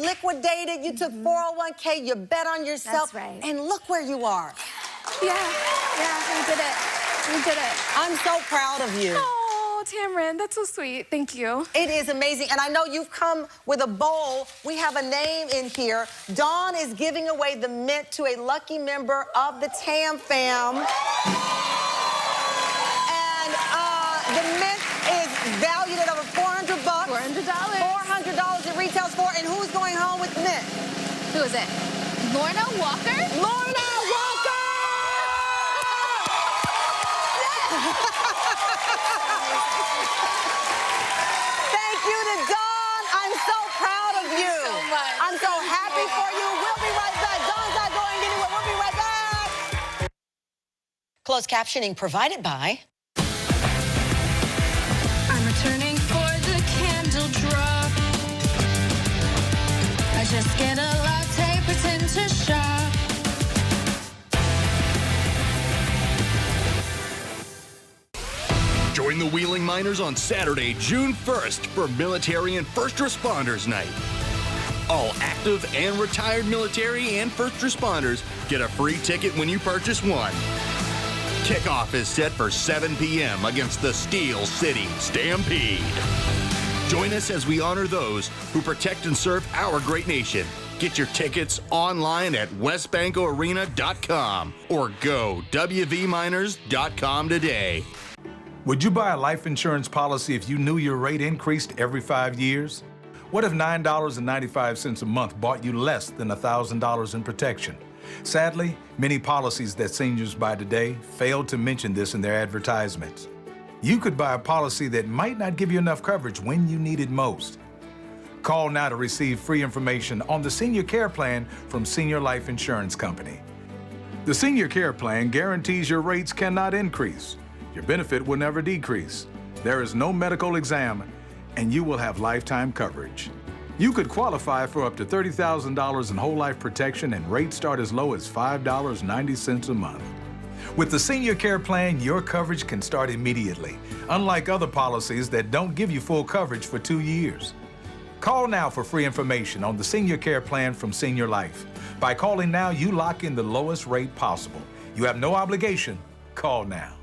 liquidated, you took 401k, you bet on yourself. That's right. And look where you are. Yeah, we did it. We did it. I'm so proud of you. Oh, Tamron, that's so sweet. Thank you. It is amazing. And I know you've come with a bowl. We have a name in here. Dawn is giving away the mint to a lucky member of the Tam fam. And the mint is valued at over $400. $400. $400 it retails for. And who's going home with the mint? Who is it? Lorna Walker? Lorna Walker! Thank you to Dawn. I'm so proud of you. So much. I'm so happy for you. We'll be right back. Dawn's not going anywhere. We'll be right back. Closed captioning provided by... I'm returning for the candle drop. I just get a latte, pretend to shop. Join the Wheeling Miners on Saturday, June 1st for Military and First Responders Night. All active and retired military and first responders get a free ticket when you purchase one. Kickoff is set for 7 p.m. against the Steel City Stampede. Join us as we honor those who protect and serve our great nation. Get your tickets online at westbankoarena.com or go wvminers.com today. Would you buy a life insurance policy if you knew your rate increased every 5 years? What if $9.95 a month bought you less than $1,000 in protection? Sadly, many policies that seniors buy today fail to mention this in their advertisements. You could buy a policy that might not give you enough coverage when you need it most. Call now to receive free information on the Senior Care Plan from Senior Life Insurance Company. The Senior Care Plan guarantees your rates cannot increase. Your benefit will never decrease. There is no medical exam, and you will have lifetime coverage. You could qualify for up to $30,000 in whole life protection, and rates start as low as $5.90 a month. With the Senior Care Plan, your coverage can start immediately, unlike other policies that don't give you full coverage for 2 years. Call now for free information on the Senior Care Plan from Senior Life. By calling now, you lock in the lowest rate possible. You have no obligation. Call now.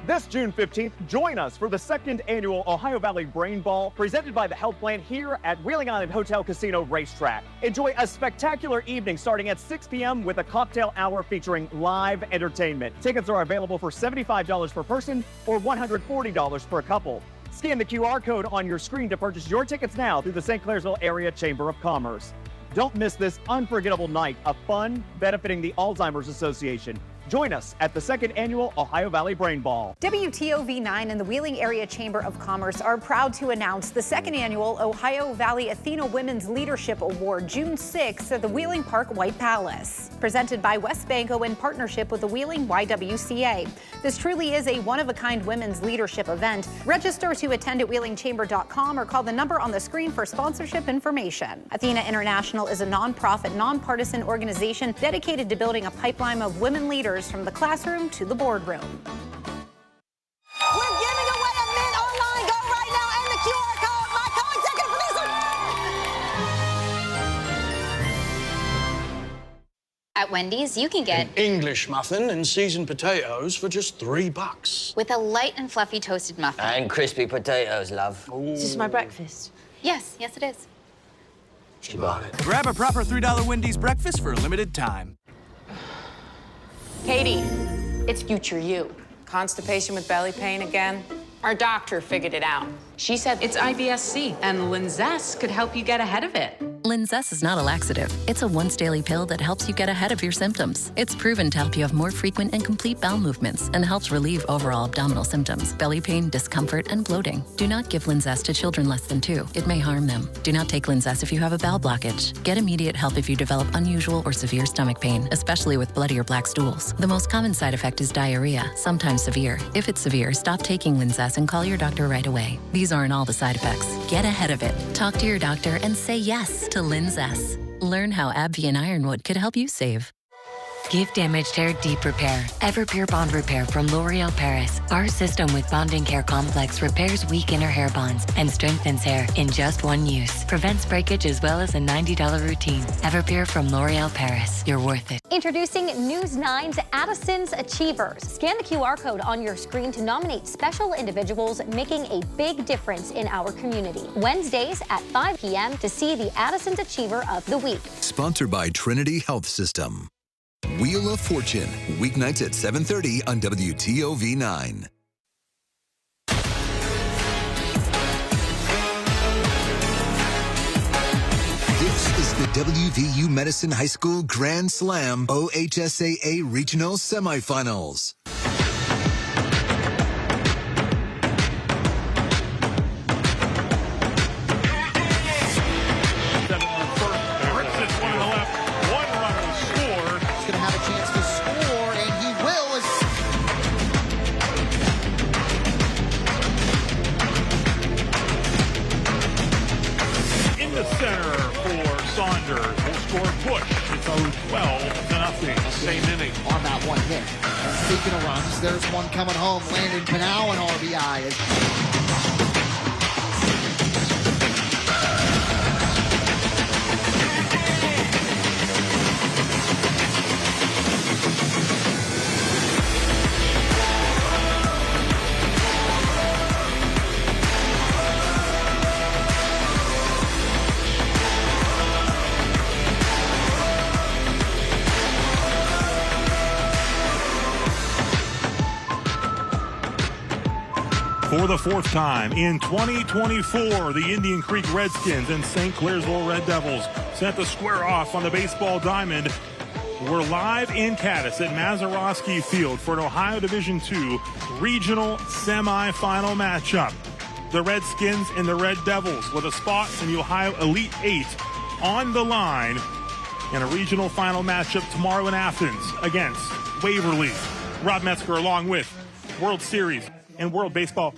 This June 15th, join us for the second annual Ohio Valley Brain Ball presented by the Health Plan here at Wheeling Island Hotel Casino Racetrack. Enjoy a spectacular evening starting at 6 p.m. with a cocktail hour featuring live entertainment. Tickets are available for $75 per person or $140 per couple. Scan the QR code on your screen to purchase your tickets now through the St. Clairsville Area Chamber of Commerce. Don't miss this unforgettable night of fun benefiting the Alzheimer's Association. Join us at the second annual Ohio Valley Brain Ball. WTOV9 and the Wheeling Area Chamber of Commerce are proud to announce the second annual Ohio Valley Athena Women's Leadership Award, June 6th at the Wheeling Park White Palace. Presented by West Banco in partnership with the Wheeling YWCA. This truly is a one-of-a-kind women's leadership event. Register to attend at wheelingchamber.com or call the number on the screen for sponsorship information. Athena International is a nonprofit, nonpartisan organization dedicated to building a pipeline of women leaders from the classroom to the boardroom. We're giving away a mint online. Go right now and the QR code. My co-executive producer. At Wendy's, you can get an English muffin and seasoned potatoes for just $3. with a light and fluffy toasted muffin. And crispy potatoes, love. Is this my breakfast? Yes, yes it is. She bought it. Grab a proper $3 Wendy's breakfast for a limited time. Katie, it's future you. Constipation with belly pain again? Our doctor figured it out. She said it's IBS-C, and Linzess could help you get ahead of it. Linzess is not a laxative. It's a once-daily pill that helps you get ahead of your symptoms. It's proven to help you have more frequent and complete bowel movements and helps relieve overall abdominal symptoms, belly pain, discomfort, and bloating. Do not give Linzess to children less than 2. It may harm them. Do not take Linzess if you have a bowel blockage. Get immediate help if you develop unusual or severe stomach pain, especially with bloody or black stools. The most common side effect is diarrhea, sometimes severe. If it's severe, stop taking Linzess and call your doctor right away. These aren't all the side effects. Get ahead of it. Talk to your doctor and say yes to Linzess. Learn how AbbVie and Ironwood could help you save. Give damaged hair deep repair. Everpure Bond Repair from L'Oreal Paris. Our system with Bonding Care Complex repairs weak inner hair bonds and strengthens hair in just one use. Prevents breakage as well as a $90 routine. Everpure from L'Oreal Paris. You're worth it. Introducing News 9's Addison's Achievers. Scan the QR code on your screen to nominate special individuals making a big difference in our community. Wednesdays at 5 p.m. to see the Addison's Achiever of the Week. Sponsored by Trinity Health System. Wheel of Fortune, weeknights at 7:30 on WTOV9. This is the WVU Medicine High School Grand Slam OHSAA Regional Semifinals. Center for Saunders will score push. It's a 12-0. Same inning on that one hit. And speaking of runs, there's one coming home. Landon Pinau, an RBI. For the fourth time in 2024, the Indian Creek Redskins and St. Clairsville Red Devils set the square off on the baseball diamond. We're live in Cadiz at Mazeroski Field for an Ohio Division II regional semifinal matchup. The Redskins and the Red Devils with a spot in the Ohio Elite Eight on the line in a regional final matchup tomorrow in Athens against Waverly. Rob Metzger along with World Series and World Baseball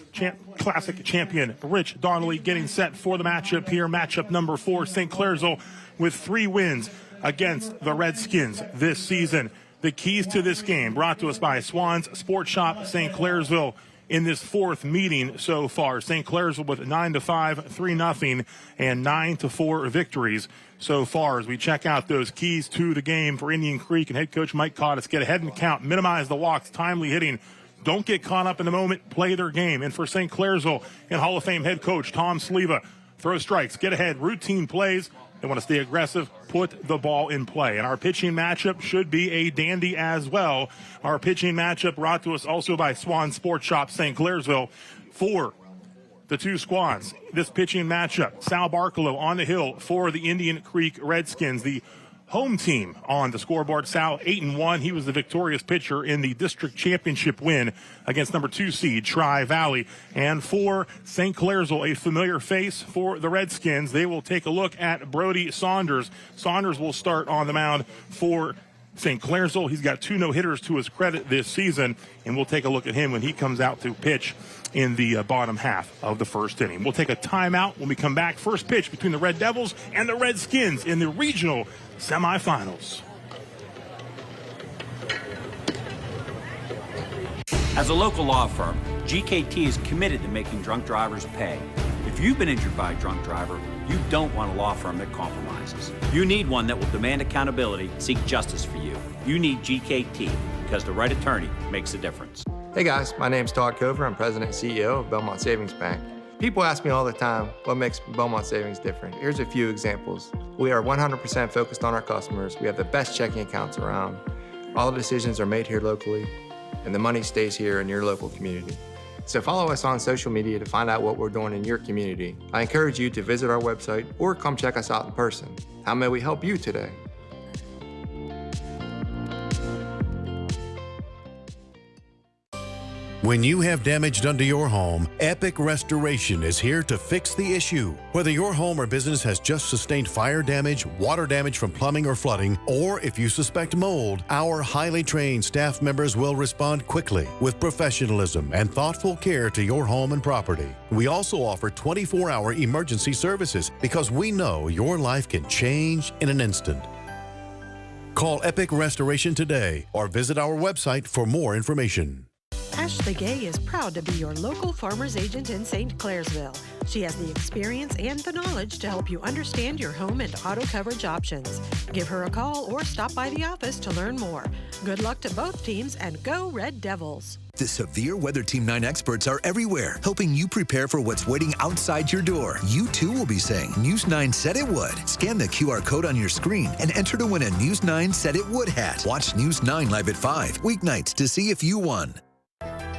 Classic champion Rich Donnelly getting set for the matchup here. Matchup number 4, St. Clairsville with 3 wins against the Redskins this season. The keys to this game brought to us by Swan's Sports Shop St. Clairsville in this 4th meeting so far. St. Clairsville with 9-5, 3-0, and 9-4 victories so far as we check out those keys to the game for Indian Creek and head coach Mike Cottis. Get ahead in the count, minimize the walks, timely hitting. Don't get caught up in the moment, play their game. And for St. Clairsville and Hall of Fame head coach Tom Sleva, throw strikes, get ahead, routine plays. They want to stay aggressive, put the ball in play. And our pitching matchup should be a dandy as well. Our pitching matchup brought to us also by Swan Sports Shop St. Clairsville for the 2 squads. This pitching matchup, Sal Barcalow on the hill for the Indian Creek Redskins, the home team on the scoreboard. Sal 8-1. He was the victorious pitcher in the district championship win against number 2 seed Tri-Valley. And for St. Clairsville, a familiar face for the Redskins. They will take a look at Brody Saunders. Saunders will start on the mound for St. Clairsville. He's got 2 no-hitters to his credit this season, and we'll take a look at him when he comes out to pitch in the bottom half of the 1st inning. We'll take a timeout when we come back. First pitch between the Red Devils and the Redskins in the regional semifinals. As a local law firm, GKT is committed to making drunk drivers pay. If you've been injured by a drunk driver, you don't want a law firm that compromises. You need one that will demand accountability, seek justice for you. You need GKT, because the right attorney makes a difference. Hey guys, my name's Todd Cover. I'm president and CEO of Belmont Savings Bank. People ask me all the time, what makes Belmont Savings different? Here's a few examples. We are 100% focused on our customers. We have the best checking accounts around. All the decisions are made here locally, and the money stays here in your local community. So follow us on social media to find out what we're doing in your community. I encourage you to visit our website or come check us out in person. How may we help you today? When you have damage done to your home, Epic Restoration is here to fix the issue. Whether your home or business has just sustained fire damage, water damage from plumbing or flooding, or if you suspect mold, our highly trained staff members will respond quickly with professionalism and thoughtful care to your home and property. We also offer 24-hour emergency services because we know your life can change in an instant. Call Epic Restoration today or visit our website for more information. Ashley Gay is proud to be your local farmer's agent in St. Clairsville. She has the experience and the knowledge to help you understand your home and auto coverage options. Give her a call or stop by the office to learn more. Good luck to both teams and go Red Devils. The Severe Weather Team 9 experts are everywhere, helping you prepare for what's waiting outside your door. You too will be saying, News 9 said it would. Scan the QR code on your screen and enter to win a News 9 said it would hat. Watch News 9 live at 5, weeknights to see if you won.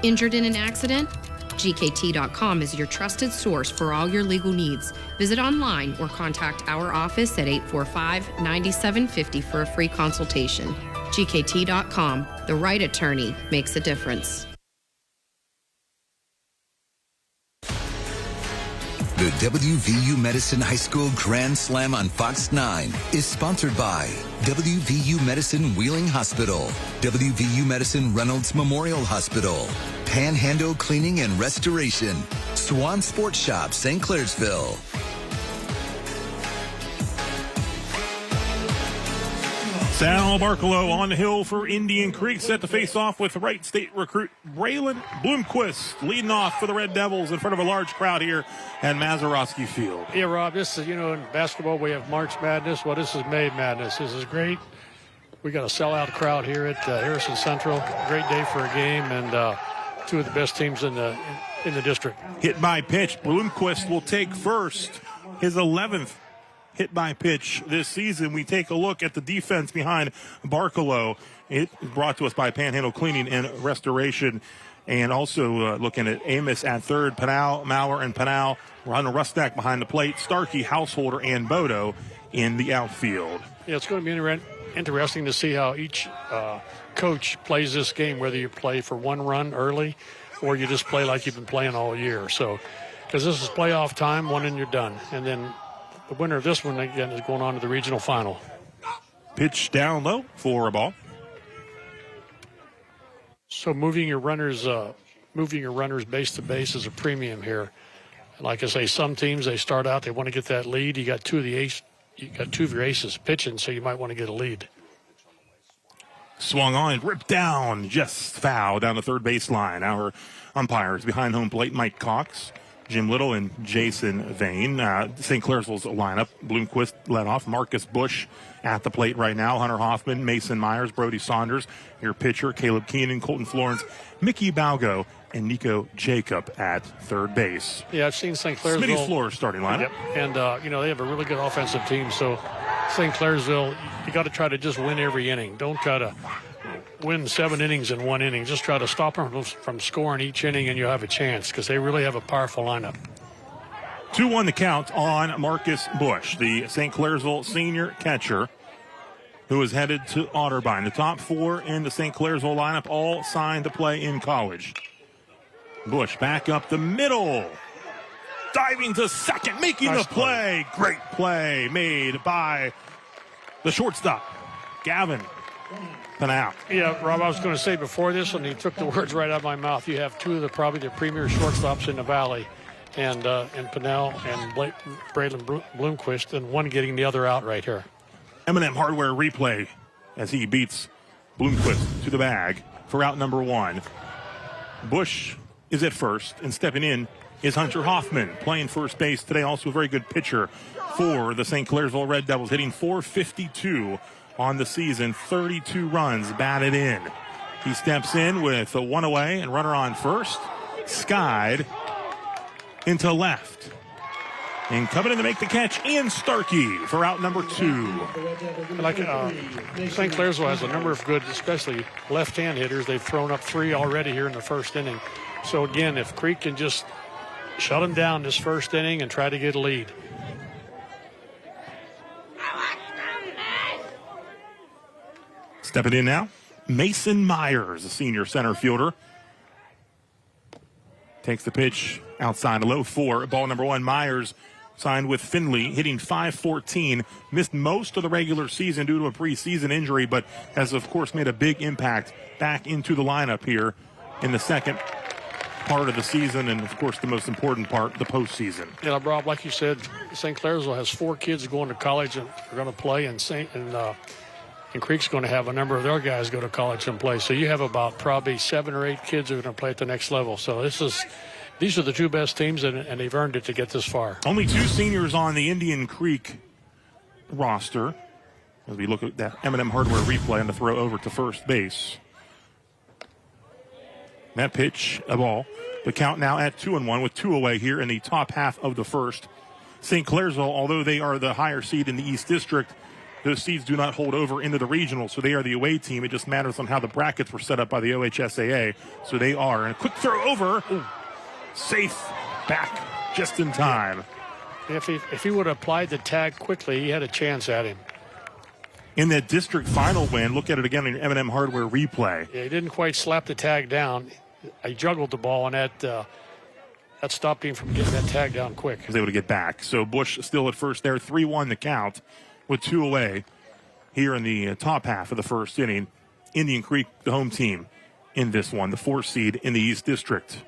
Injured in an accident? GKT.com is your trusted source for all your legal needs. Visit online or contact our office at 845-9750 for a free consultation. GKT.com, the right attorney makes a difference. The WVU Medicine High School Grand Slam on Fox 9 is sponsored by WVU Medicine Wheeling Hospital, WVU Medicine Reynolds Memorial Hospital, Panhandle Cleaning and Restoration, Swan Sports Shop, St. Clairsville. Sal Barkalow on the hill for Indian Creek, set to face off with Wright State recruit Braylon Bloomquist, leading off for the Red Devils in front of a large crowd here at Mazeroski Field. Yeah, Rob, this is, in basketball we have March Madness. Well, this is May Madness. This is great. We got a sellout crowd here at Harrison Central. Great day for a game, and two of the best teams in the district. Hit by pitch. Bloomquist will take first, his 11th hit by pitch this season. We take a look at the defense behind Barkalow. It is brought to us by Panhandle Cleaning and Restoration. And also looking at Amos at third, Panal, Maurer, and Panal. Ron Rustak behind the plate. Starkey, Householder, and Bodo in the outfield. Yeah, it's going to be interesting to see how each coach plays this game, whether you play for one run early or you just play like you've been playing all year. So, because this is playoff time, one and you're done. And then the winner of this one, again, is going on to the regional final. Pitch down low for a ball. So moving your runners base to base is a premium here. Like I say, some teams, they start out, they want to get that lead. You got two of your aces pitching, so you might want to get a lead. Swung on, ripped down, just foul down the third baseline. Our umpires behind home plate, Mike Cox, Jim Little, and Jason Vane. St. Clairsville's lineup. Bloomquist led off. Marcus Bush at the plate right now. Hunter Hoffman, Mason Myers, Brody Saunders. Your pitcher, Caleb Keenan, Colton Florence, Mickey Balgo, and Nico Jacob at third base. Yeah, I've seen St. Clairsville. Smitty Floor starting lineup. Yep. And, they have a really good offensive team. So St. Clairsville, you got to try to just win every inning. Don't try to win 7 innings in one inning. Just try to stop them from scoring each inning, and you'll have a chance because they really have a powerful lineup. 2-1 the count on Marcus Bush, the St. Clairsville senior catcher, who is headed to Otterbein. The top 4 in the St. Clairsville lineup all signed to play in college. Bush back up the middle. Diving to second, making the play. Great play made by the shortstop, Gavin Panal. Yeah, Rob, I was going to say before this one, he took the words right out of my mouth. You have two of probably the premier shortstops in the Valley, and Panal and Braylon Bloomquist, and one getting the other out right here. M&M Hardware replay as he beats Bloomquist to the bag for out number 1. Bush is at first, and stepping in is Hunter Hoffman, playing first base today. Also a very good pitcher for the St. Clairsville Red Devils, hitting .452 on the season, 32 runs batted in. He steps in with a 1 away and runner on first, skied into left. And coming in to make the catch, Ian Starkey for out number 2. Like St. Clairsville has a number of good, especially left-hand hitters. They've thrown up 3 already here in the first inning. So again, if Creek can just shut them down this first inning and try to get a lead. Stepping in now, Mason Myers, a senior center fielder. Takes the pitch outside a low 4. Ball number 1, Myers signed with Findlay, hitting .514. Missed most of the regular season due to a preseason injury, but has, of course, made a big impact back into the lineup here in the second part of the season, and, of course, the most important part, the postseason. Yeah, Rob, like you said, St. Clairsville has 4 kids going to college and are going to play, and And Creek's going to have a number of their guys go to college and play. So you have about probably 7 or 8 kids who are going to play at the next level. So these are the 2 best teams, and they've earned it to get this far. Only 2 seniors on the Indian Creek roster. As we look at that M&M Hardware replay on the throw over to first base. That pitch, a ball. The count now at 2-1 with 2 away here in the top half of the first. St. Clairsville, although they are the higher seed in the East District, those seeds do not hold over into the regional, so they are the away team. It just matters on how the brackets were set up by the OHSAA. So they are. And a quick throw over. Ooh, safe back just in time. If he would have applied the tag quickly, he had a chance at him. In that district final win, look at it again in your M&M Hardware replay. Yeah, he didn't quite slap the tag down. He juggled the ball, and that stopped him from getting that tag down quick. He was able to get back. So Bush still at first there, 3-1 the count with 2 away here in the top half of the first inning. Indian Creek, the home team in this one, the 4th seed in the East District.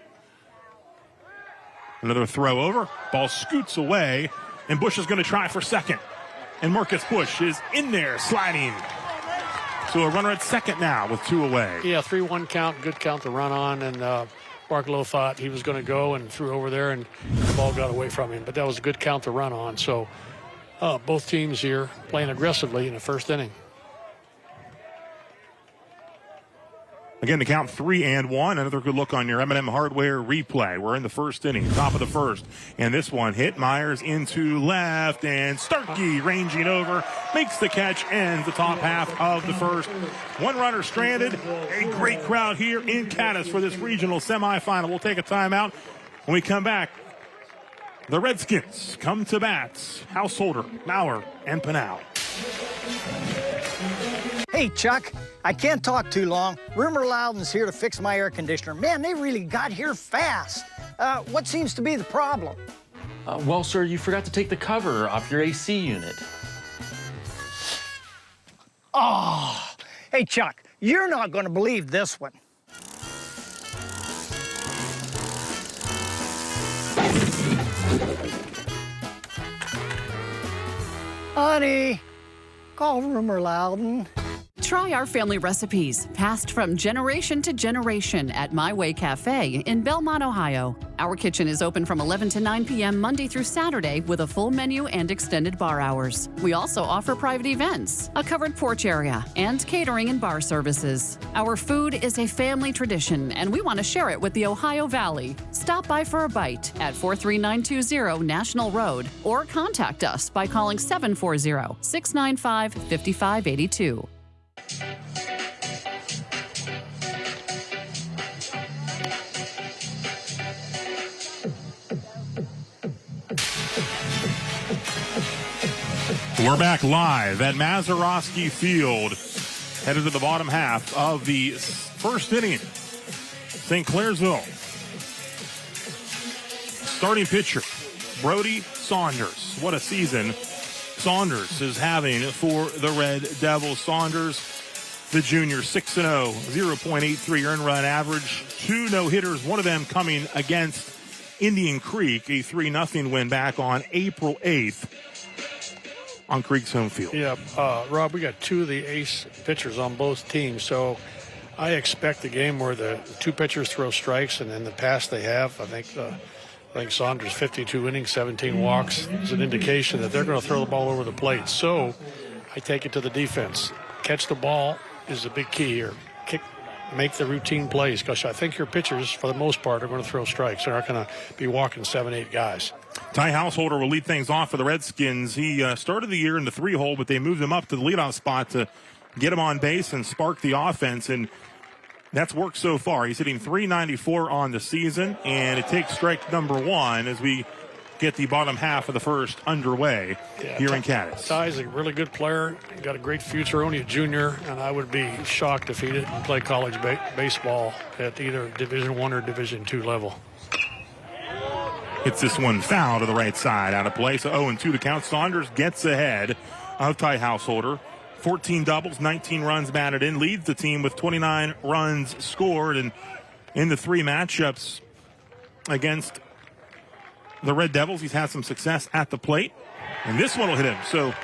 Another throw over. Ball scoots away, and Bush is going to try for second. And Marcus Bush is in there sliding. So a runner at second now with 2 away. Yeah, 3-1 count, good count to run on, and Barklow thought he was going to go and threw over there, and the ball got away from him. But that was a good count to run on. So both teams here playing aggressively in the first inning. Again, the count 3-1. Another good look on your M&M Hardware replay. We're in the first inning, top of the first. And this one hit Myers into left, and Starkey ranging over, makes the catch, ends the top half of the first. 1 runner stranded. A great crowd here in Cadiz for this regional semifinal. We'll take a timeout. When we come back, the Redskins come to bat. Householder, Maurer, and Pinal. Hey, Chuck, I can't talk too long. Rumor Loudon's here to fix my air conditioner. Man, they really got here fast. What seems to be the problem? Well, sir, you forgot to take the cover off your AC unit. Oh, hey, Chuck, you're not going to believe this one. Honey, call Rumor Loudon. Try our family recipes, passed from generation to generation at My Way Cafe in Belmont, Ohio. Our kitchen is open from 11 to 9 p.m. Monday through Saturday with a full menu and extended bar hours. We also offer private events, a covered porch area, and catering and bar services. Our food is a family tradition, and we want to share it with the Ohio Valley. Stop by for a bite at 43920 National Road or contact us by calling 740-695-5582. We're back live at Mazeroski Field, headed to the bottom half of the first inning. St. Clairsville. Starting pitcher, Brody Saunders. What a season Saunders is having for the Red Devils. Saunders, the junior, 6-0, 0.83 earned run average, 2 no-hitters, one of them coming against Indian Creek, a 3-0 win back on April 8th on Creek's home field. Yeah, Rob, we got 2 of the ace pitchers on both teams, so I expect a game where the 2 pitchers throw strikes, and in the past they have. I think Saunders, 52 innings, 17 walks, is an indication that they're going to throw the ball over the plate. So I take it to the defense. Catch the ball is the big key here. Make the routine plays, because I think your pitchers, for the most part, are going to throw strikes. They're not going to be walking 7-8 guys. Ty Householder will lead things off for the Redskins. He started the year in the 3-hole, but they moved him up to the leadoff spot to get him on base and spark the offense, and that's worked so far. He's hitting .394 on the season, and it takes strike number 1 as we get the bottom half of the first underway here in Cadiz. Ty's a really good player. Got a great future, only a junior, and I would be shocked if he didn't play college baseball at either Division I or Division II level. Hits this one foul to the right side, out of play. So 0-2 the count. Saunders gets ahead of Ty Householder. 14 doubles, 19 runs batted in, leads the team with 29 runs scored. And in the 3 matchups against the Red Devils, he's had some success at the plate. And this one will hit him. So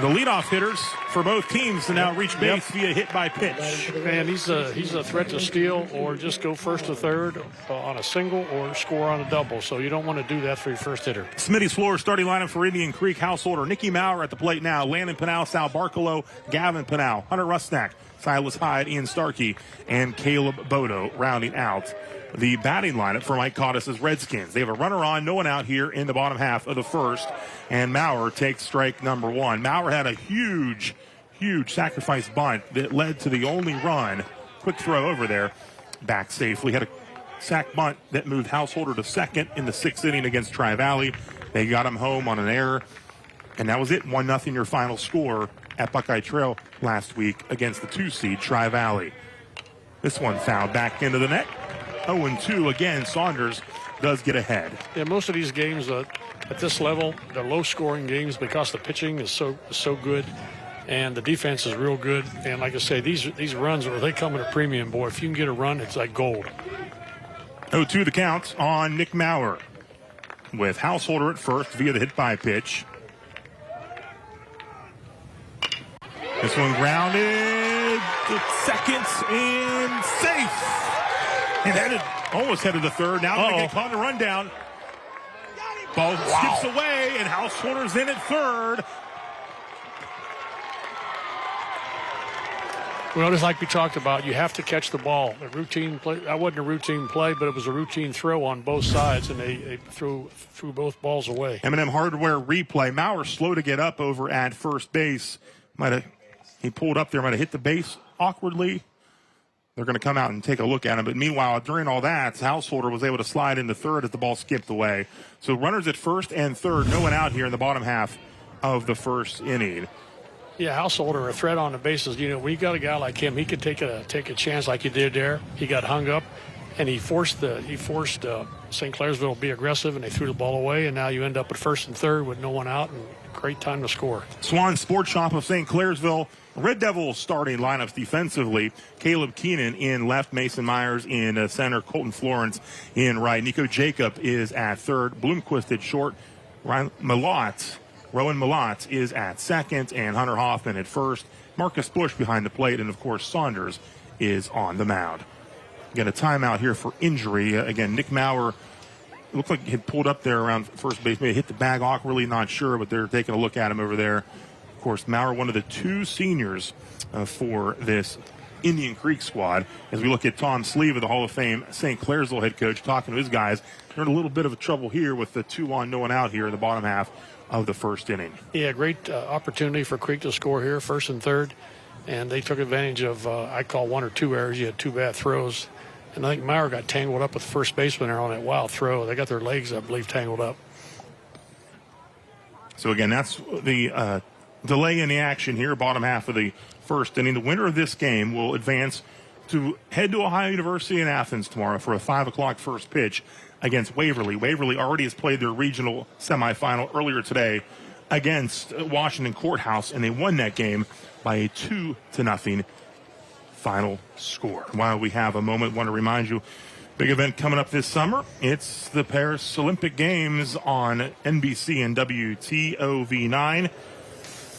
the leadoff hitters for both teams to now reach base via hit by pitch. Man, he's a threat to steal or just go first to third on a single or score on a double. So you don't want to do that for your first hitter. Smitty's floor starting lineup for Indian Creek householder. Nicky Maurer at the plate now. Landon Pinal, Sal Barcelo, Gavin Pinal, Hunter Rusnak, Silas Hyde, Ian Starkey, and Caleb Bodo rounding out the batting lineup for Mike Cottis' Redskins. They have a runner on, no one out here in the bottom half of the first, and Maurer takes strike number one. Maurer had a huge sacrifice bunt that led to the only run. Quick throw over there, back safely. Had a sack bunt that moved Householder to second in the 6th inning against Tri-Valley. They got him home on an error, and that was it. 1-0 your final score at Buckeye Trail last week against the 2-seed Tri-Valley. This one fouled back into the net. 0-2 again. Saunders does get ahead. Yeah, most of these games at this level, they're low-scoring games because the pitching is so good, and the defense is real good. And like I say, these runs, they come at a premium, boy. If you can get a run, it's like gold. 0-2 the count on Nick Maurer, with Householder at first via the hit by pitch. This one grounded to second and safe. And almost headed to third. Now they get caught in a rundown. Ball skips away, and Householder's in at third. Well, just like we talked about, you have to catch the ball. A routine play. That wasn't a routine play, but it was a routine throw on both sides, and they threw both balls away. M&M Hardware replay. Maurer slow to get up over at first base. He pulled up there, might have hit the base awkwardly. They're going to come out and take a look at him. But meanwhile, during all that, Householder was able to slide into third as the ball skipped away. So runners at first and third, no one out here in the bottom half of the first inning. Yeah, Householder, a threat on the bases. You know, we got a guy like him. He could take a chance like he did there. He got hung up, and he forced St. Clairsville to be aggressive, and they threw the ball away. And now you end up at first and third with no one out, and great time to score. Swan Sports Shop of St. Clairsville. Red Devils starting lineups defensively. Caleb Keenan in left, Mason Myers in center, Colton Florence in right. Nico Jacob is at third, Bloomquist at short, Rowan Malott is at second, and Hunter Hoffman at first. Marcus Bush behind the plate, and of course Saunders is on the mound. Got a timeout here for injury. Again, Nick Maurer looked like he had pulled up there around first base, maybe hit the bag awkwardly, not sure, but they're taking a look at him over there. Of course, Maurer, one of the two seniors for this Indian Creek squad. As we look at Tom Sleeve of the Hall of Fame St. Clairsville head coach talking to his guys, they're in a little bit of trouble here with the 2-on, no one out here in the bottom half of the first inning. Yeah, great opportunity for Creek to score here, first and third. And they took advantage of, I call 1 or 2 errors. You had 2 bad throws. And I think Maurer got tangled up with the first baseman there on that wild throw. They got their legs, I believe, tangled up. So, again, that's the delay in the action here, bottom half of the first inning. The winner of this game will advance to head to Ohio University in Athens tomorrow for a 5 o'clock first pitch against Waverly. Waverly already has played their regional semifinal earlier today against Washington Courthouse, and they won that game by a 2-0 final score. While we have a moment, want to remind you, big event coming up this summer. It's the Paris Olympic Games on NBC and WTOV9.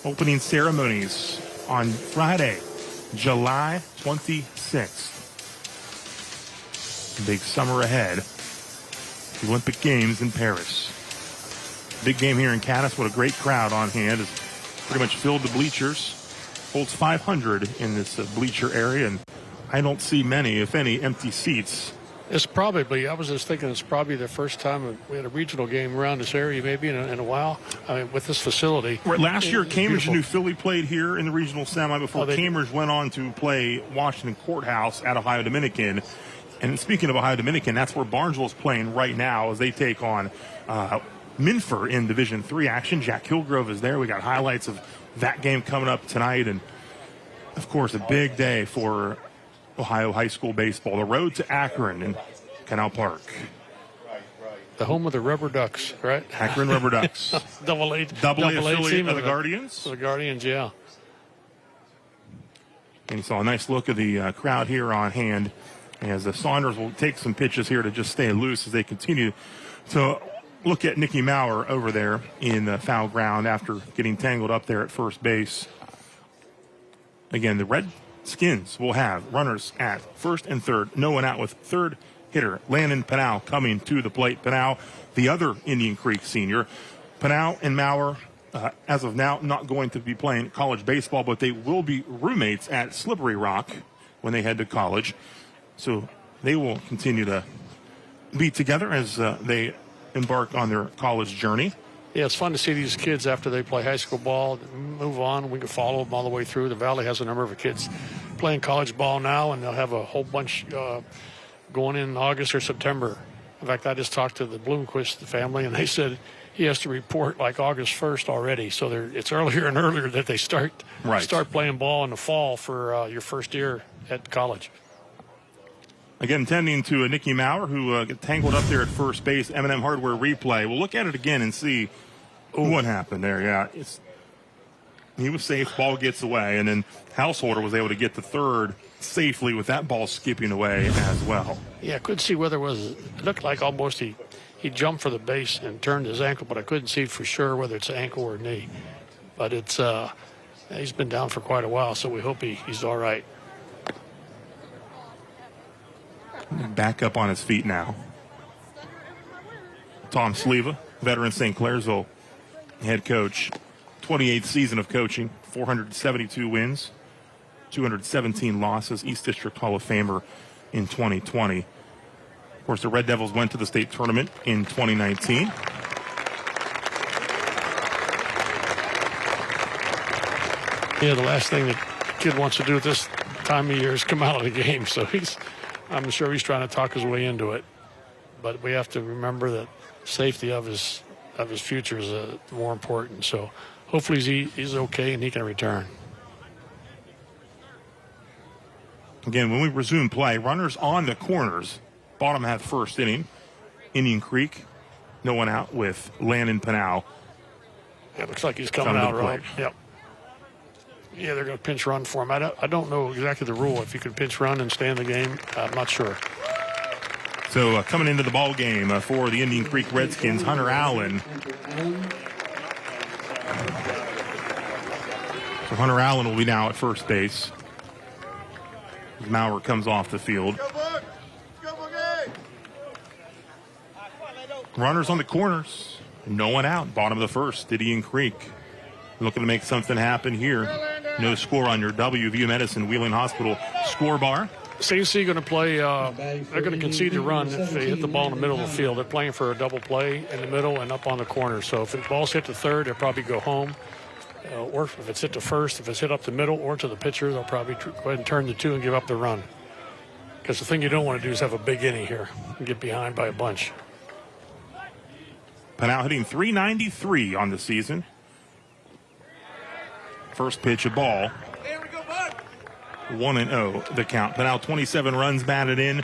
Opening ceremonies on Friday, July 26th. Big summer ahead. The Olympic Games in Paris. Big game here in Caddis. What a great crowd on hand. It's pretty much filled the bleachers. Holds 500 in this bleacher area, and I don't see many, if any, empty seats. It's probably, I was just thinking, it's probably the first time we had a regional game around this area maybe in a while. I mean, with this facility. Right, last year, Cambridge and New Philly played here in the regional semi before Cambridge went on to play Washington Courthouse at Ohio Dominican. And speaking of Ohio Dominican, that's where Barnesville's playing right now as they take on Minford in Division III action. Jack Hillgrove is there. We got highlights of that game coming up tonight. And, of course, a big day for Ohio high school baseball. The road to Akron and Canal Park. The home of the Rubber Ducks, right? Akron Rubber Ducks. Double A affiliate of the Guardians. The Guardians, yeah. And you saw a nice look of the crowd here on hand as the Saunders will take some pitches here to just stay loose as they continue to look at Nicky Maurer over there in foul ground after getting tangled up there at first base. Again, the Redskins will have runners at first and third. No one out with third hitter Landon Pinal coming to the plate. Pinal, the other Indian Creek senior. Pinal and Maurer, as of now, not going to be playing college baseball, but they will be roommates at Slippery Rock when they head to college. So they will continue to be together as they embark on their college journey. Yeah, it's fun to see these kids after they play high school ball, move on. We can follow them all the way through. The Valley has a number of kids playing college ball now, and they'll have a whole bunch going in August or September. In fact, I just talked to the Bloomquist family, and they said he has to report like August 1st already. So it's earlier and earlier that they start playing ball in the fall for your first year at college. Again, tending to Nicky Maurer, who got tangled up there at first base. M&M Hardware replay. We'll look at it again and see what happened there. Yeah, he was safe. Ball gets away, and then Householder was able to get to third safely with that ball skipping away as well. Yeah, I couldn't see whether it looked like almost he jumped for the base and turned his ankle, but I couldn't see for sure whether it's ankle or knee. But it's he's been down for quite a while, so we hope he's all right. Back up on his feet now. Tom Sleva, veteran St. Clairsville head coach. 28th season of coaching, 472 wins, 217 losses, East District Hall of Famer in 2020. Of course, the Red Devils went to the state tournament in 2019. Yeah, the last thing the kid wants to do at this time of year is come out of the game, so I'm sure he's trying to talk his way into it. But we have to remember that safety of his future is more important. So hopefully he's okay and he can return. Again, when we resume play, runners on the corners. Bottom half first inning. Indian Creek, no one out with Landon Pinal. Yeah, looks like he's coming out right. Yep. Yeah, they're going to pinch run for him. I don't know exactly the rule. If you can pinch run and stay in the game, I'm not sure. So coming into the ball game for the Indian Creek Redskins, Hunter Allen. So Hunter Allen will be now at first base. Maurer comes off the field. Runners on the corners. No one out. Bottom of the first, Indian Creek. Looking to make something happen here. No score on your WVU Medicine Wheeling Hospital score bar. St. C going to play, they're going to concede the run if they hit the ball in the middle of the field. They're playing for a double play in the middle and up on the corner. So if the ball's hit to third, they'll probably go home. Or if it's hit to first, if it's hit up the middle or to the pitcher, they'll probably go ahead and turn the two and give up the run. Because the thing you don't want to do is have a big inning here and get behind by a bunch. Pinal hitting .393 on the season. First pitch, a ball. 1-0 the count. Pinal 27 runs batted in.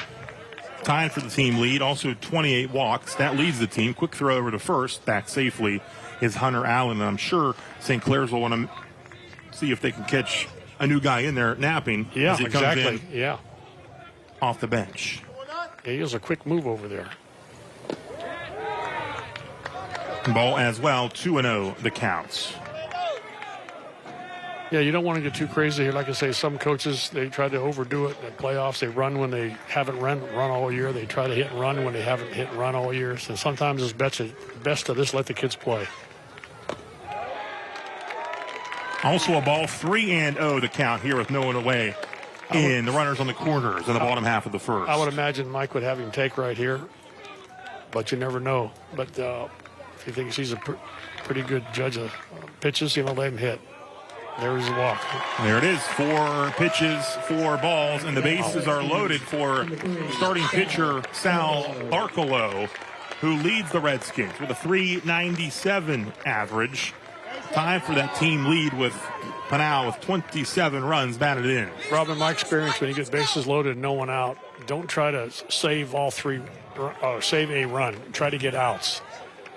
Tied for the team lead. Also 28 walks. That leads the team. Quick throw over to first. Back safely is Hunter Allen. And I'm sure St. Clair's will want to see if they can catch a new guy in there napping. Yeah, as he exactly. comes in yeah. off the bench. Yeah, he has a quick move over there. Ball as well. 2-0 the counts. Yeah, you don't want to get too crazy here. Like I say, some coaches, they try to overdo it in the playoffs. They run when they haven't run all year. They try to hit and run when they haven't hit and run all year. So sometimes it's best to just let the kids play. Also a ball, 3-0 the count here with no one away. The runners on the corners in the bottom half of the first. I would imagine Mike would have him take right here, but you never know. But if he thinks he's a pretty good judge of pitches, let him hit. There's the walk. There it is. 4 pitches, 4 balls, and the bases are loaded for starting pitcher Sal Barcolo, who leads the Redskins with a .397 average. Time for that team lead with Pinal with 27 runs batted in. Rob, in my experience, when you get bases loaded and no one out, don't try to save all three, save a run. Try to get outs.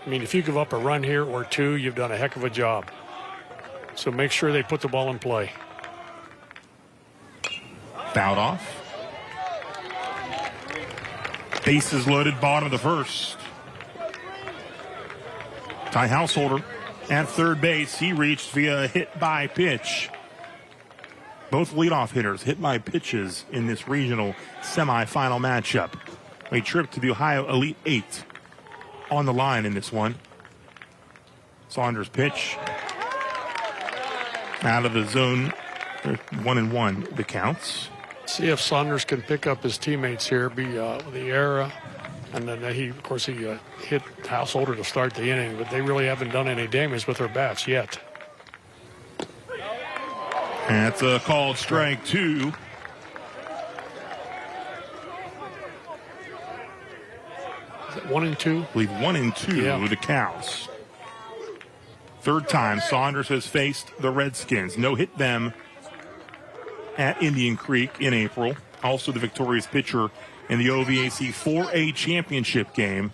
I mean, if you give up a run here or two, you've done a heck of a job. So make sure they put the ball in play. Fouled off. Bases loaded, bottom of the first. Ty Householder at third base. He reached via hit by pitch. Both leadoff hitters hit by pitches in this regional semifinal matchup. A trip to the Ohio Elite Eight on the line in this one. Saunders pitch out of the zone. 1-1 the counts. See if Saunders can pick up his teammates here, be the era. And then he hit Householder to start the inning, but they really haven't done any damage with their bats yet. That's a called strike 2. Is it 1-2? I believe 1-2 the counts. Third time Saunders has faced the Redskins. No hit them at Indian Creek in April. Also the victorious pitcher in the OVAC 4A championship game.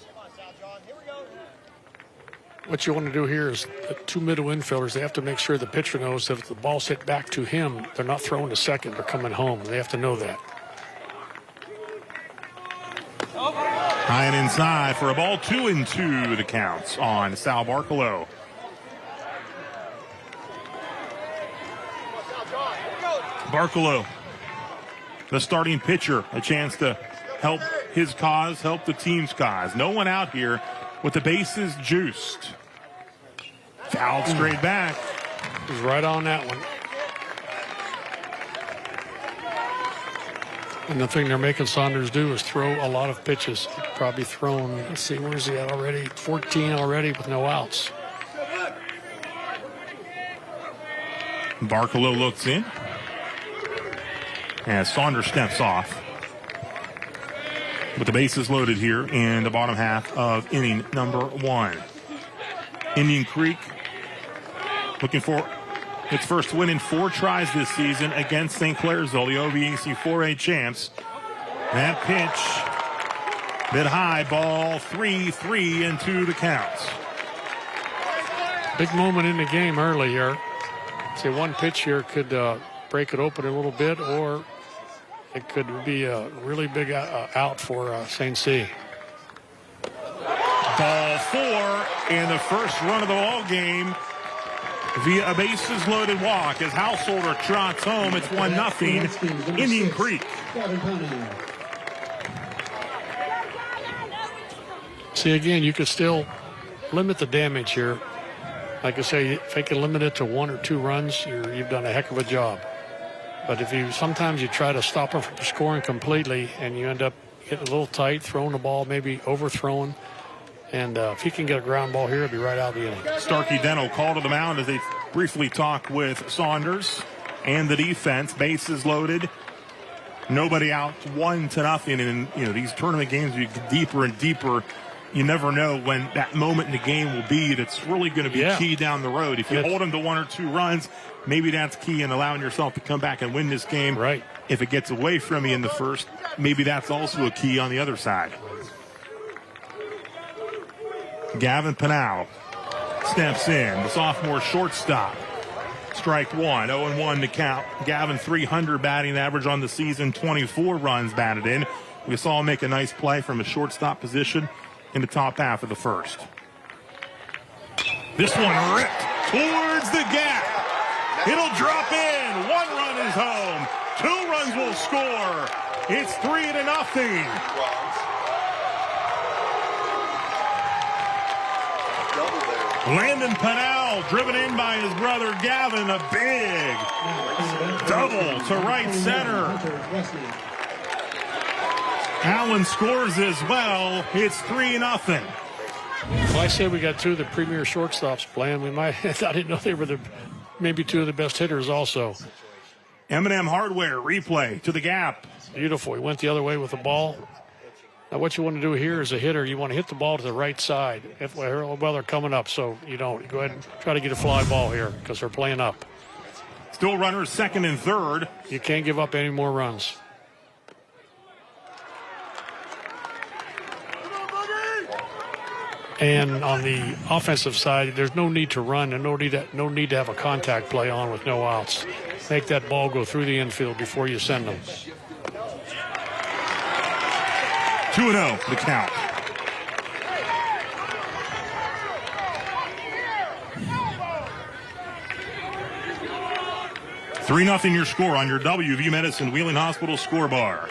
What you want to do here is the two middle infielders, they have to make sure the pitcher knows that if the ball's hit back to him, they're not throwing to second, they're coming home. They have to know that. High and inside for a ball. 2-2 the counts on Sal Barcelo. Barcelo, the starting pitcher, a chance to help his cause, help the team's cause. No one out here with the bases juiced. Fouled straight back. He's right on that one. And the thing they're making Saunders do is throw a lot of pitches. Probably thrown, let's see, where's he at already? 14 already with no outs. Barcelo looks in as Saunders steps off. With the bases loaded here in the bottom half of inning number 1. Indian Creek looking for its first win in 4 tries this season against St. Clairsville, the OVAC 4A champs. That pitch, bit high, ball 3-2 the counts. Big moment in the game early here. Say one pitch here could break it open a little bit, or it could be a really big out for St. C. Ball 4 and the first run of the ball game via a bases loaded walk as Householder trots home. It's 1-0 Indian Creek. See, again, you could still limit the damage here. Like I say, if they can limit it to 1 or 2 runs, you've done a heck of a job. But if sometimes you try to stop them from scoring completely, and you end up getting a little tight, throwing the ball, maybe overthrowing. And if he can get a ground ball here, he'll be right out of the inning. Starkey Deno called to the mound as they briefly talk with Saunders and the defense. Bases loaded. Nobody out, 1-0. And these tournament games, you get deeper and deeper. You never know when that moment in the game will be that's really going to be key down the road. If you hold them to 1 or 2 runs, maybe that's key in allowing yourself to come back and win this game. Right. If it gets away from you in the first, maybe that's also a key on the other side. Gavin Pinal steps in, the sophomore shortstop. Strike 1, 0-1 to count. Gavin, 300 batting average on the season, 24 runs batted in. We saw him make a nice play from a shortstop position in the top half of the first. This one ripped towards the gap. It'll drop in. 1 run is home. 2 runs will score. It's 3-0. Landon Pinal driven in by his brother Gavin. A big double to right center. Allen scores as well. It's 3-0. Well, I say we got 2 of the premier shortstops playing. I didn't know they were maybe 2 of the best hitters also. M&M Hardware replay to the gap. Beautiful. He went the other way with the ball. Now, what you want to do here as a hitter, you want to hit the ball to the right side while they're coming up, so you don't. Go ahead and try to get a fly ball here because they're playing up. Still runners 2nd and 3rd. You can't give up any more runs. And on the offensive side, there's no need to run and no need to have a contact play on with no outs. Make that ball go through the infield before you send them. 2-0 the count. 3-0 your score on your WVU Medicine Wheeling Hospital scorebar.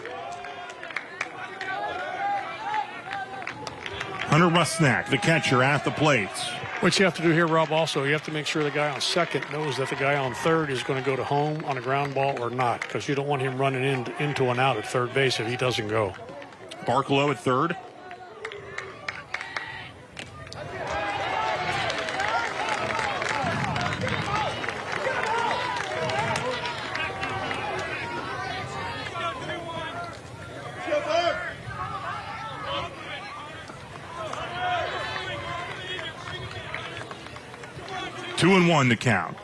Hunter Rusnak, the catcher, at the plate. What you have to do here, Rob, also, you have to make sure the guy on second knows that the guy on third is going to go to home on a ground ball or not, because you don't want him running into an out at third base if he doesn't go. Barkalow at third. Two and one to count.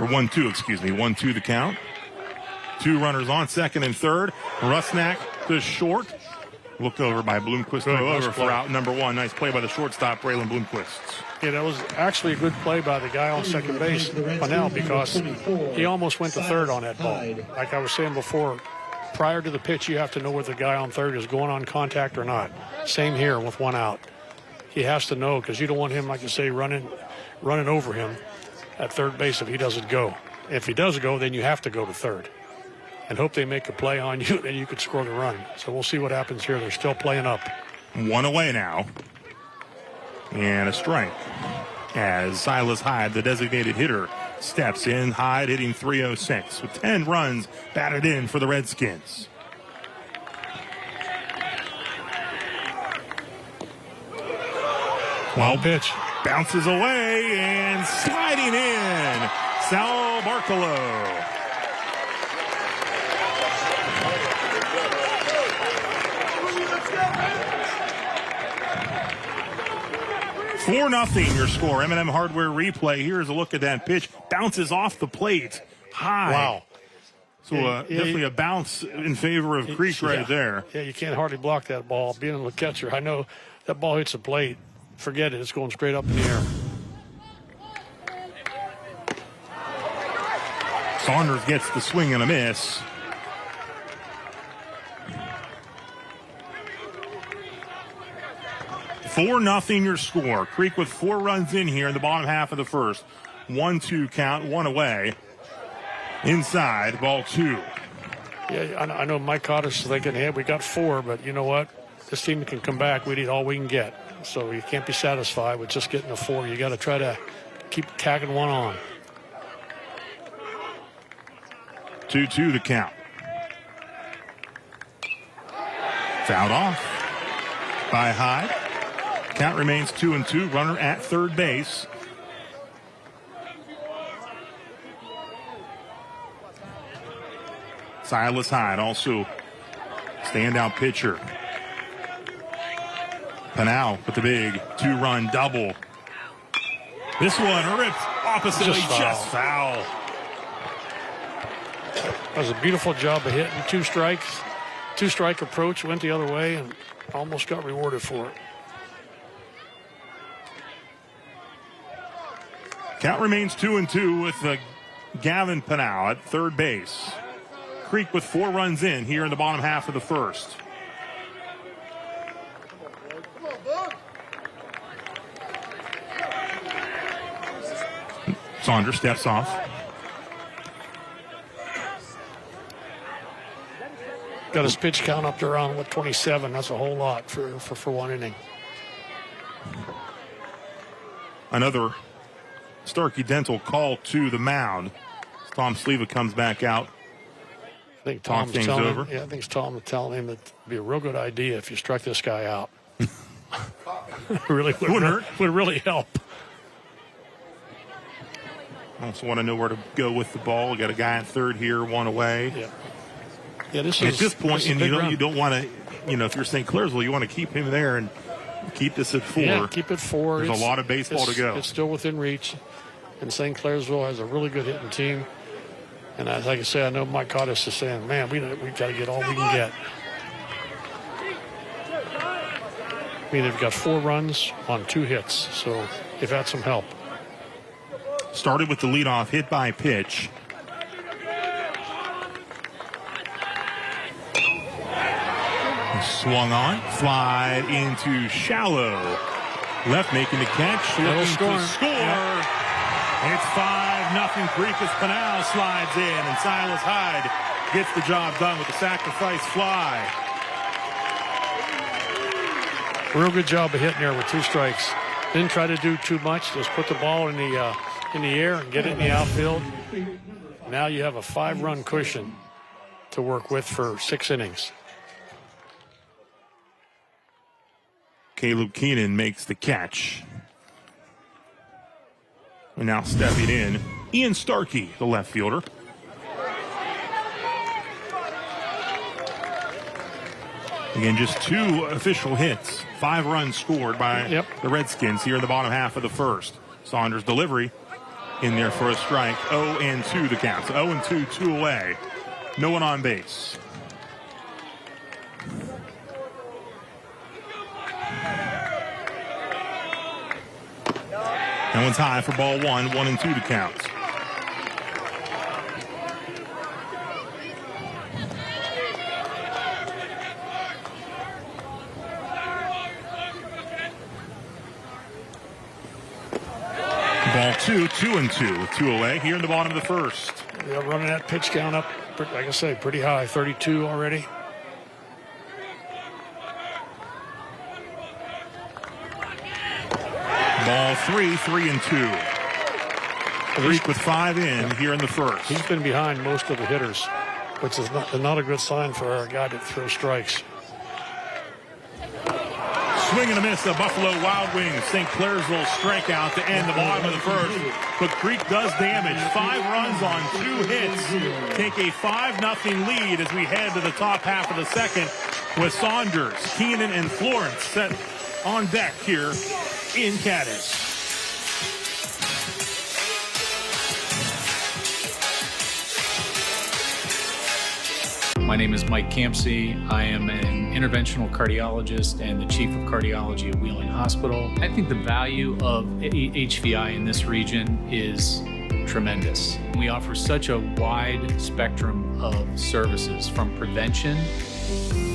Or 1-2, excuse me. 1-2 the count. Two runners on second and third. Rusnak to short. Looked over by Bloomquist. Over for out number one. Nice play by the shortstop, Braylon Bloomquist. Yeah, that was actually a good play by the guy on second base, Panel, because he almost went to third on that ball. Like I was saying before, prior to the pitch, you have to know whether the guy on third is going on contact or not. Same here with one out. He has to know, because you don't want him, like you say, running over him at third base if he doesn't go. If he does go, then you have to go to third and hope they make a play on you, and you could score the run. So we'll see what happens here. They're still playing up. One away now. And a strike as Silas Hyde, the designated hitter, steps in. Hyde hitting .306 with 10 runs batted in for the Redskins. Wild pitch. Bounces away and sliding in. Sal Barkalow. 4-0 your score. M&M Hardware replay. Here's a look at that pitch. Bounces off the plate. High. Wow. So definitely a bounce in favor of Creek right there. Yeah, you can't hardly block that ball. Being a catcher, I know that ball hits the plate. Forget it. It's going straight up in the air. Saunders gets the swing and a miss. $4-0 your score. Creek with 4 runs in here in the bottom half of the first. 1-2 count, 1 away. Inside, ball 2. Yeah, I know Mike Cottis is thinking, hey, we got 4, but you know what? This team can come back. We need all we can get. So you can't be satisfied with just getting a 4. You got to try to keep tacking one on. 2-2 the count. Fouled off by Hyde. Count remains 2-2. Runner at third base. Silas Hyde, also standout pitcher. Panal with the big 2-run double. This one ripped oppositely, just foul. That was a beautiful job of hitting 2 strikes. 2-strike approach, went the other way, and almost got rewarded for it. Count remains 2-2 with Gavin Panal at third base. Creek with 4 runs in here in the bottom half of the first. Saunders steps off. Got his pitch count up to around 27. That's a whole lot for one inning. Another Starkey Dental call to the mound. Tom Sleva comes back out. I think Tom's things telling over. him, I think Tom was telling him that it'd be a real good idea if you struck this guy out. Really Wouldn't hurt. Would really help. Also want to know where to go with the ball. We got a guy at third here, 1 away. Yeah. Yeah, this At is this point, this is a and big run. you don't want to, if you're St. Clairsville, you want to keep him there and keep this at 4. Yeah, keep it 4. There's a lot of baseball to go. It's still within reach. And St. Clairsville has a really good hitting team. And like I say, I know Mike Cottis is saying, man, we got to get all we can get. I mean, they've got 4 runs on 2 hits, so they've had some help. Started with the leadoff hit by pitch. Swung on, fly into shallow. Left making the catch, looking to score. It's 5-0 Creek as Pinal slides in, and Silas Hyde gets the job done with the sacrifice fly. Real good job of hitting there with 2 strikes. Didn't try to do too much. Just put the ball in the air and get it in the outfield. Now you have a 5-run cushion to work with for 6 innings. Caleb Keenan makes the catch. And now stepping in, Ian Starkey, the left fielder. Again, just 2 official hits. 5 runs scored by the Redskins here in the bottom half of the first. Saunders' delivery in there for a strike. 0-2 the count. So 0-2, 2 away. No one on base. That one's high for ball 1, 1-2 the count. Ball 2, 2-2, 2 away here in the bottom of the first. Yeah, running that pitch count up, like I say, pretty high, 32 already. Ball 3, 3-2. Creek with 5 in here in the first. He's been behind most of the hitters, which is not a good sign for our guy that throws strikes. Swing and a miss, the Buffalo Wild Wings. St. Clairsville strikeout to end the bottom of the first. But Creek does damage. 5 runs on 2 hits. Take a 5-0 lead as we head to the top half of the second with Saunders, Keenan, and Florence set on deck here in Cadiz. My name is Mike Campsey. I am an interventional cardiologist and the chief of cardiology at Wheeling Hospital. I think the value of HVI in this region is tremendous. We offer such a wide spectrum of services from prevention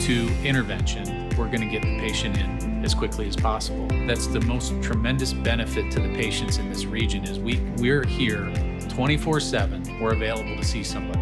to intervention. We're going to get the patient in as quickly as possible. That's the most tremendous benefit to the patients in this region is we're here 24/7. We're available to see somebody.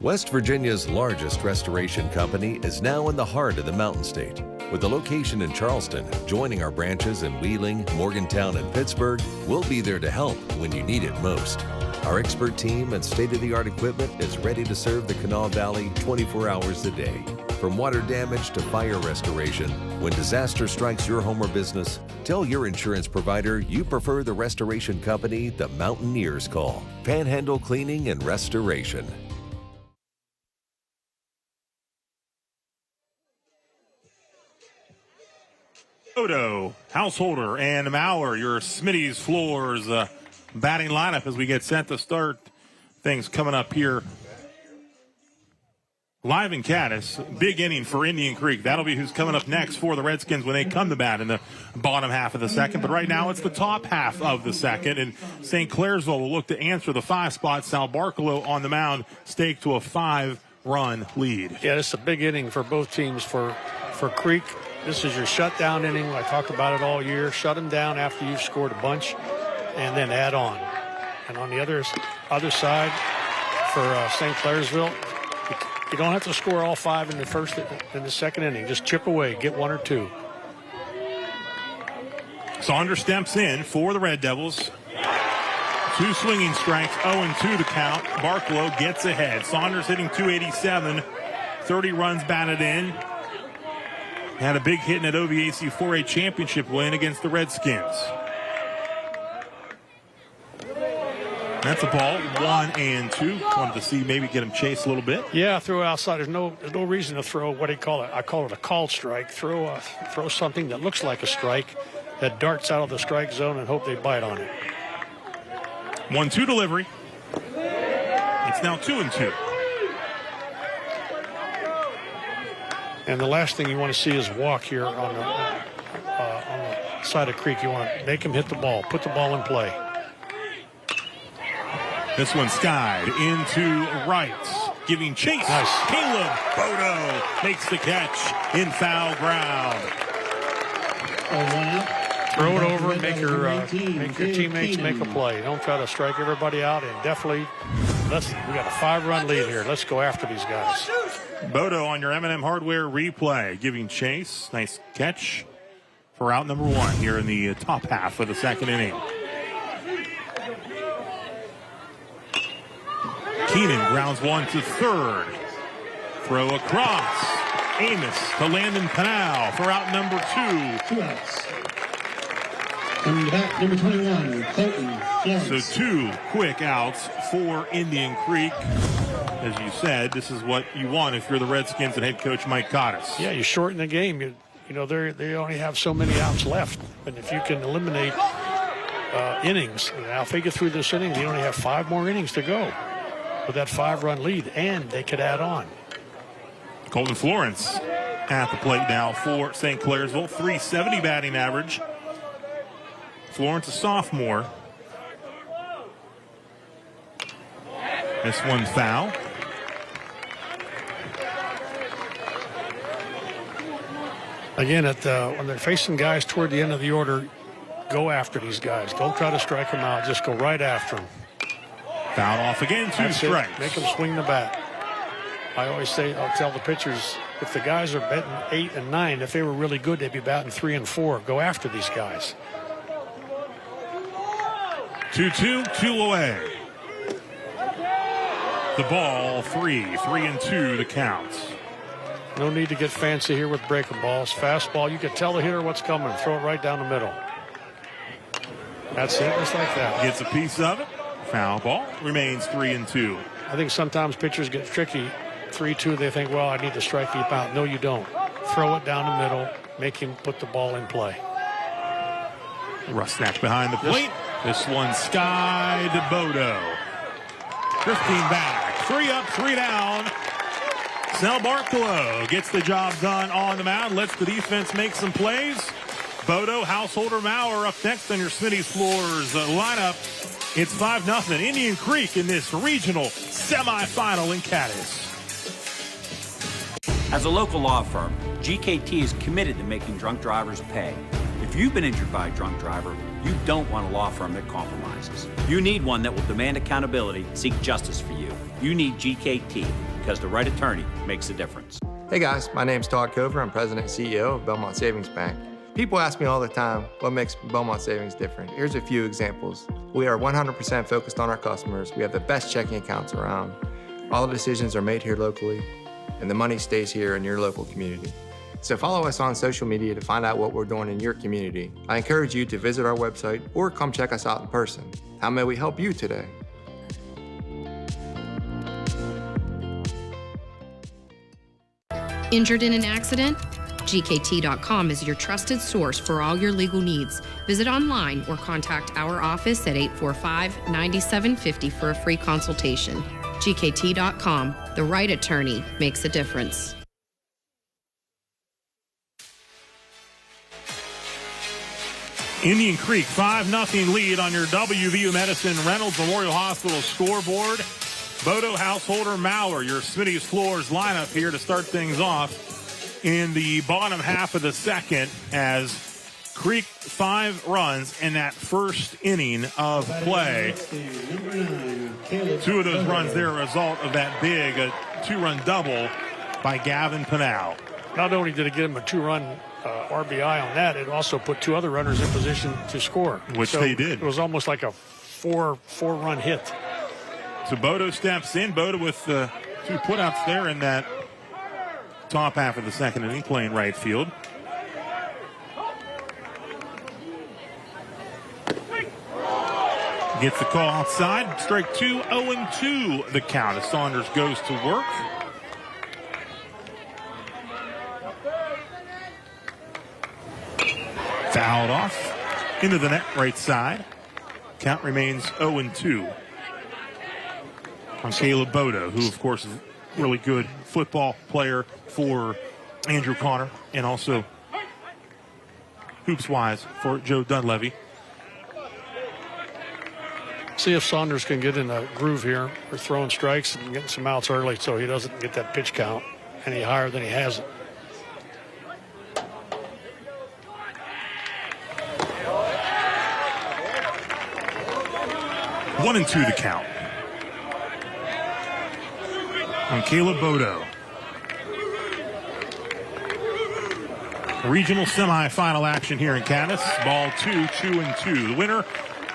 West Virginia's largest restoration company is now in the heart of the Mountain State. With a location in Charleston, joining our branches in Wheeling, Morgantown, and Pittsburgh, we'll be there to help when you need it most. Our expert team and state-of-the-art equipment is ready to serve the Kanawha Valley 24 hours a day. From water damage to fire restoration, when disaster strikes your home or business, tell your insurance provider you prefer the restoration company the Mountaineers call. Panhandle Cleaning and Restoration. Odo, Householder, and Maurer, your Smitty's Floors batting lineup as we get set to start things coming up here. Live in Cadiz, big inning for Indian Creek. That'll be who's coming up next for the Redskins when they come to bat in the bottom half of the second. But right now it's the top half of the second, and St. Clairsville will look to answer the 5 spot. Sal Barkalow on the mound, staked to a 5-run lead. Yeah, it's a big inning for both teams. For Creek, this is your shutdown inning. I talked about it all year. Shut them down after you've scored a bunch, and then add on. And on the other side, for St. Clairsville, you don't have to score all 5 in the second inning. Just chip away, get 1 or 2. Saunders steps in for the Red Devils. 2 swinging strikes, 0-2 the count. Barkalow gets ahead. Saunders hitting .287, 30 runs batted in. Had a big hit in that OVAC 4A championship win against the Redskins. That's a ball, 1-2. Wanted to see maybe get him chased a little bit. Yeah, throw outside. There's no reason to throw, what do you call it? I call it a called strike. Throw something that looks like a strike that darts out of the strike zone and hope they bite on it. 1-2 delivery. It's now 2-2. And the last thing you want to see is walk here on the side of Creek. You want to make him hit the ball, put the ball in play. This one skied into right, giving chase. Nice. Caleb Bodo makes the catch in foul ground. Throw it over and make your teammates make a play. Don't try to strike everybody out, and definitely we got a 5-run lead here. Let's go after these guys. Bodo on your M&M Hardware replay, giving chase. Nice catch for out number 1 here in the top half of the second inning. Keenan grounds one to third. Throw across. Amos to Landon Pinal for out number 2. 2 outs. Coming back, number 21, Colton Florence. So 2 quick outs for Indian Creek. As you said, this is what you want if you're the Redskins and head coach Mike Cottis. Yeah, you shorten the game. You know, they only have so many outs left. And if you can eliminate innings, now if they get through this inning, they only have 5 more innings to go with that 5-run lead, and they could add on. Colton Florence at the plate now for St. Clairsville. .370 batting average. Florence, a sophomore. This one foul. Again, when they're facing guys toward the end of the order, go after these guys. Don't try to strike them out. Just go right after them. Foul off again, 2 strikes. Make them swing the bat. I always say, I'll tell the pitchers, if the guys are batting 8 and 9, if they were really good, they'd be batting 3 and 4. Go after these guys. 2-2, 2 away. The ball, 3-2 the count. No need to get fancy here with breaking balls. Fastball, you can tell the hitter what's coming. Throw it right down the middle. That's it, just like that. Gets a piece of it. Foul ball, remains 3-2. I think sometimes pitchers get tricky. 3-2, they think, well, I need to strike him out. No, you don't. Throw it down the middle. Make him put the ball in play. Russ snatch behind the plate. This one sky to Bodo. Drifting back. 3 up, 3 down. Snell Barkalow gets the job done on the mound. Lets the defense make some plays. Bodo, Householder, Maurer up next on your Smitty's Floors lineup. It's 5-0 Indian Creek in this regional semifinal in Cadiz. As a local law firm, GKT is committed to making drunk drivers pay. If you've been injured by a drunk driver, you don't want a law firm that compromises. You need one that will demand accountability, seek justice for you. You need GKT, because the right attorney makes a difference. Hey guys, my name's Todd Cover. I'm president and CEO of Belmont Savings Bank. People ask me all the time, what makes Belmont Savings different? Here's a few examples. We are 100% focused on our customers. We have the best checking accounts around. All the decisions are made here locally, and the money stays here in your local community. So follow us on social media to find out what we're doing in your community. I encourage you to visit our website or come check us out in person. How may we help you today? Injured in an accident? GKT.com is your trusted source for all your legal needs. Visit online or contact our office at 845-9750 for a free consultation. GKT.com, the right attorney makes a difference. Indian Creek 5-0 lead on your WVU Medicine Reynolds Memorial Hospital scoreboard. Bodo, Householder, Maurer, your Smitty's Floors lineup here to start things off in the bottom half of the second as Creek 5 runs in that first inning of play. 2 of those runs there are a result of that big 2-run double by Gavin Pinal. Not only did it get him a 2-run RBI on that, it also put 2 other runners in position to score. Which they did. It was almost like a four-run hit. So Bodo steps in. Bodo with 2 putouts there in that top half of the second inning, playing right field. Gets the call outside. Strike 2, 0-2 the count as Saunders goes to work. Fouled off into the net right side. Count remains 0-2. On Caleb Bodo, who of course is a really good football player for Andrew Connor and also hoops-wise for Joe Dunleavy. See if Saunders can get in a groove here. We're throwing strikes and getting some outs early so he doesn't get that pitch count any higher than he has it. 1-2 the count. On Caleb Bodo. Regional semifinal action here in Camas. Ball 2-2-2. The winner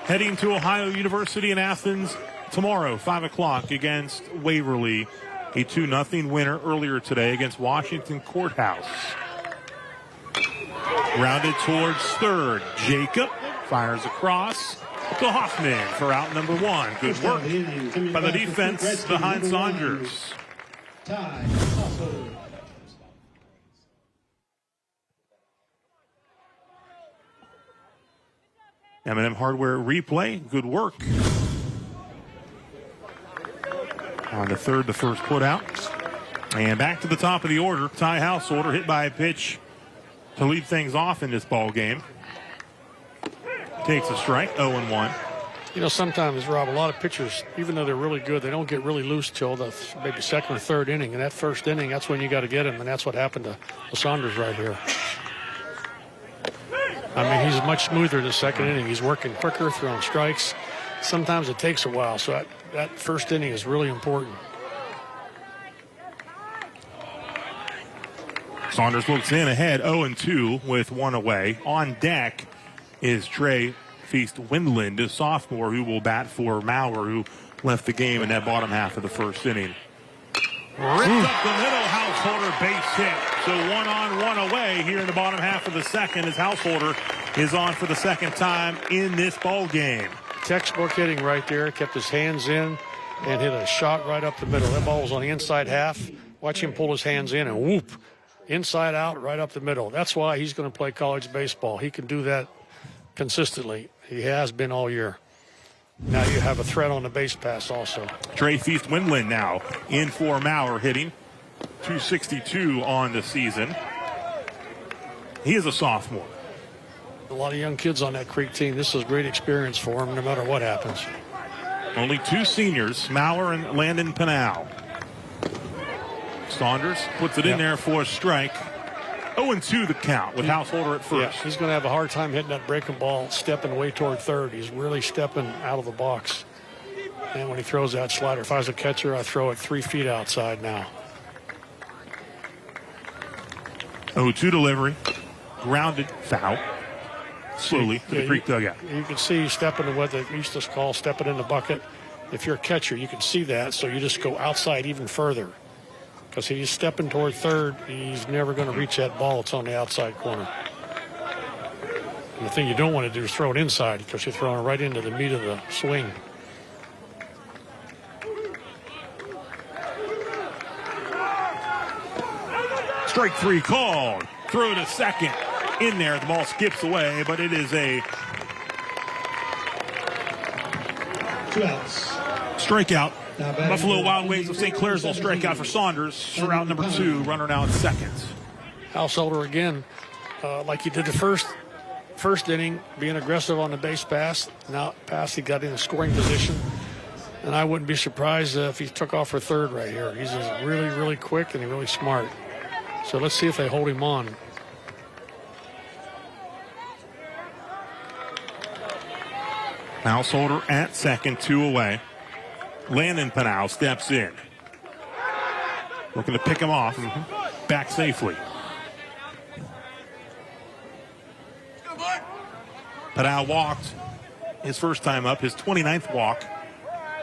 heading to Ohio University in Athens tomorrow, 5 o'clock against Waverly. A 2-0 winner earlier today against Washington Courthouse. Rounded towards third. Jacob fires across to Hoffman for out number 1. Good work by the defense behind Saunders. M&M Hardware replay. Good work. On the third, the first put out. And back to the top of the order. Ty Householder hit by a pitch to lead things off in this ball game. Takes a strike, 0-1. You know, sometimes, Rob, a lot of pitchers, even though they're really good, they don't get really loose till the maybe second or third inning. And that first inning, that's when you got to get him. And that's what happened to Saunders right here. I mean, he's much smoother in the second inning. He's working quicker, throwing strikes. Sometimes it takes a while, so that first inning is really important. Saunders looks in ahead, 0-2 with 1 away. On deck is Trey Feast-Windland, a sophomore who will bat for Maurer, who left the game in that bottom half of the first inning. Ripped up the middle, Householder base hit. So 1 on, 1 away here in the bottom half of the second as Householder is on for the second time in this ball game. Textbook hitting right there. Kept his hands in and hit a shot right up the middle. That ball was on the inside half. Watch him pull his hands in and whoop. Inside out, right up the middle. That's why he's going to play college baseball. He can do that consistently. He has been all year. Now you have a threat on the base pass also. Trey Feast-Windland now in for Maurer, hitting .262 on the season. He is a sophomore. A lot of young kids on that Creek team. This is a great experience for him no matter what happens. Only 2 seniors, Maurer and Landon Pinal. Saunders puts it in there for a strike. 0-2 the count with Householder at first. Yeah, he's going to have a hard time hitting that breaking ball, stepping way toward third. He's really stepping out of the box. And when he throws that slider, if I was a catcher, I throw it 3 feet outside now. 0-2 delivery. Grounded foul. Slowly to the Creek dugout. You can see he's stepping to what they used to call stepping in the bucket. If you're a catcher, you can see that, so you just go outside even further. Because he's stepping toward third, he's never going to reach that ball. It's on the outside corner. And the thing you don't want to do is throw it inside because you're throwing it right into the meat of the swing. Strike 3 called. Throw to second. In there, the ball skips away, but it is a 2 outs. Strikeout. Buffalo Wild Wings of St. Clairsville strikeout for Saunders for out number 2. Runner now at second. Householder again, like he did the first inning, being aggressive on the base pass. Now he got in a scoring position. And I wouldn't be surprised if he took off for third right here. He's just really, really quick and he's really smart. So let's see if they hold him on. Householder at second, 2 away. Landon Pinal steps in. Looking to pick him off. Back safely. Pinal walked his first time up, his 29th walk,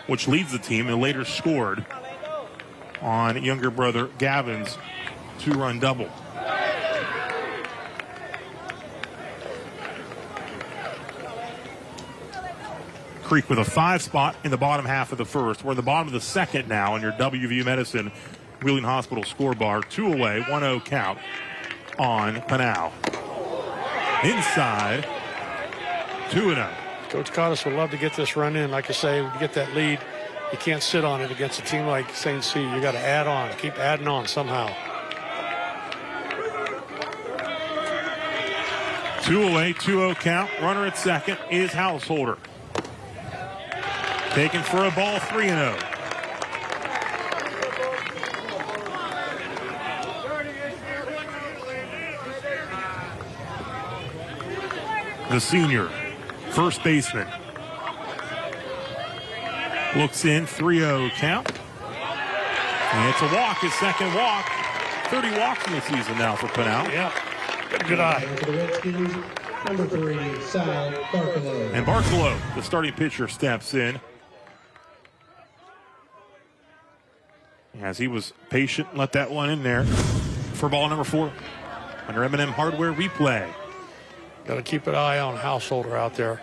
which leads the team, and later scored on younger brother Gavin's 2-run double. Creek with a 5 spot in the bottom half of the first. We're in the bottom of the second now on your WVU Medicine Wheeling Hospital scorebar. 2 away, 1-0 count on Pinal. Inside, 2-0. Coach Cottis would love to get this run in. Like I say, when you get that lead, you can't sit on it against a team like St. C. You got to add on, keep adding on somehow. 2 away, 2-0 count. Runner at second is Householder. Taken for a ball, 3-0. The senior, first baseman. Looks in, 3-0 count. And it's a walk, his second walk. 30 walks in the season now for Pinal. Yeah, good eye. For the Redskins, number 3, Sal Barkalow. And Barkalow, the starting pitcher, steps in. As he was patient, let that one in there for ball number 4 under M&M Hardware replay. Got to keep an eye on Householder out there.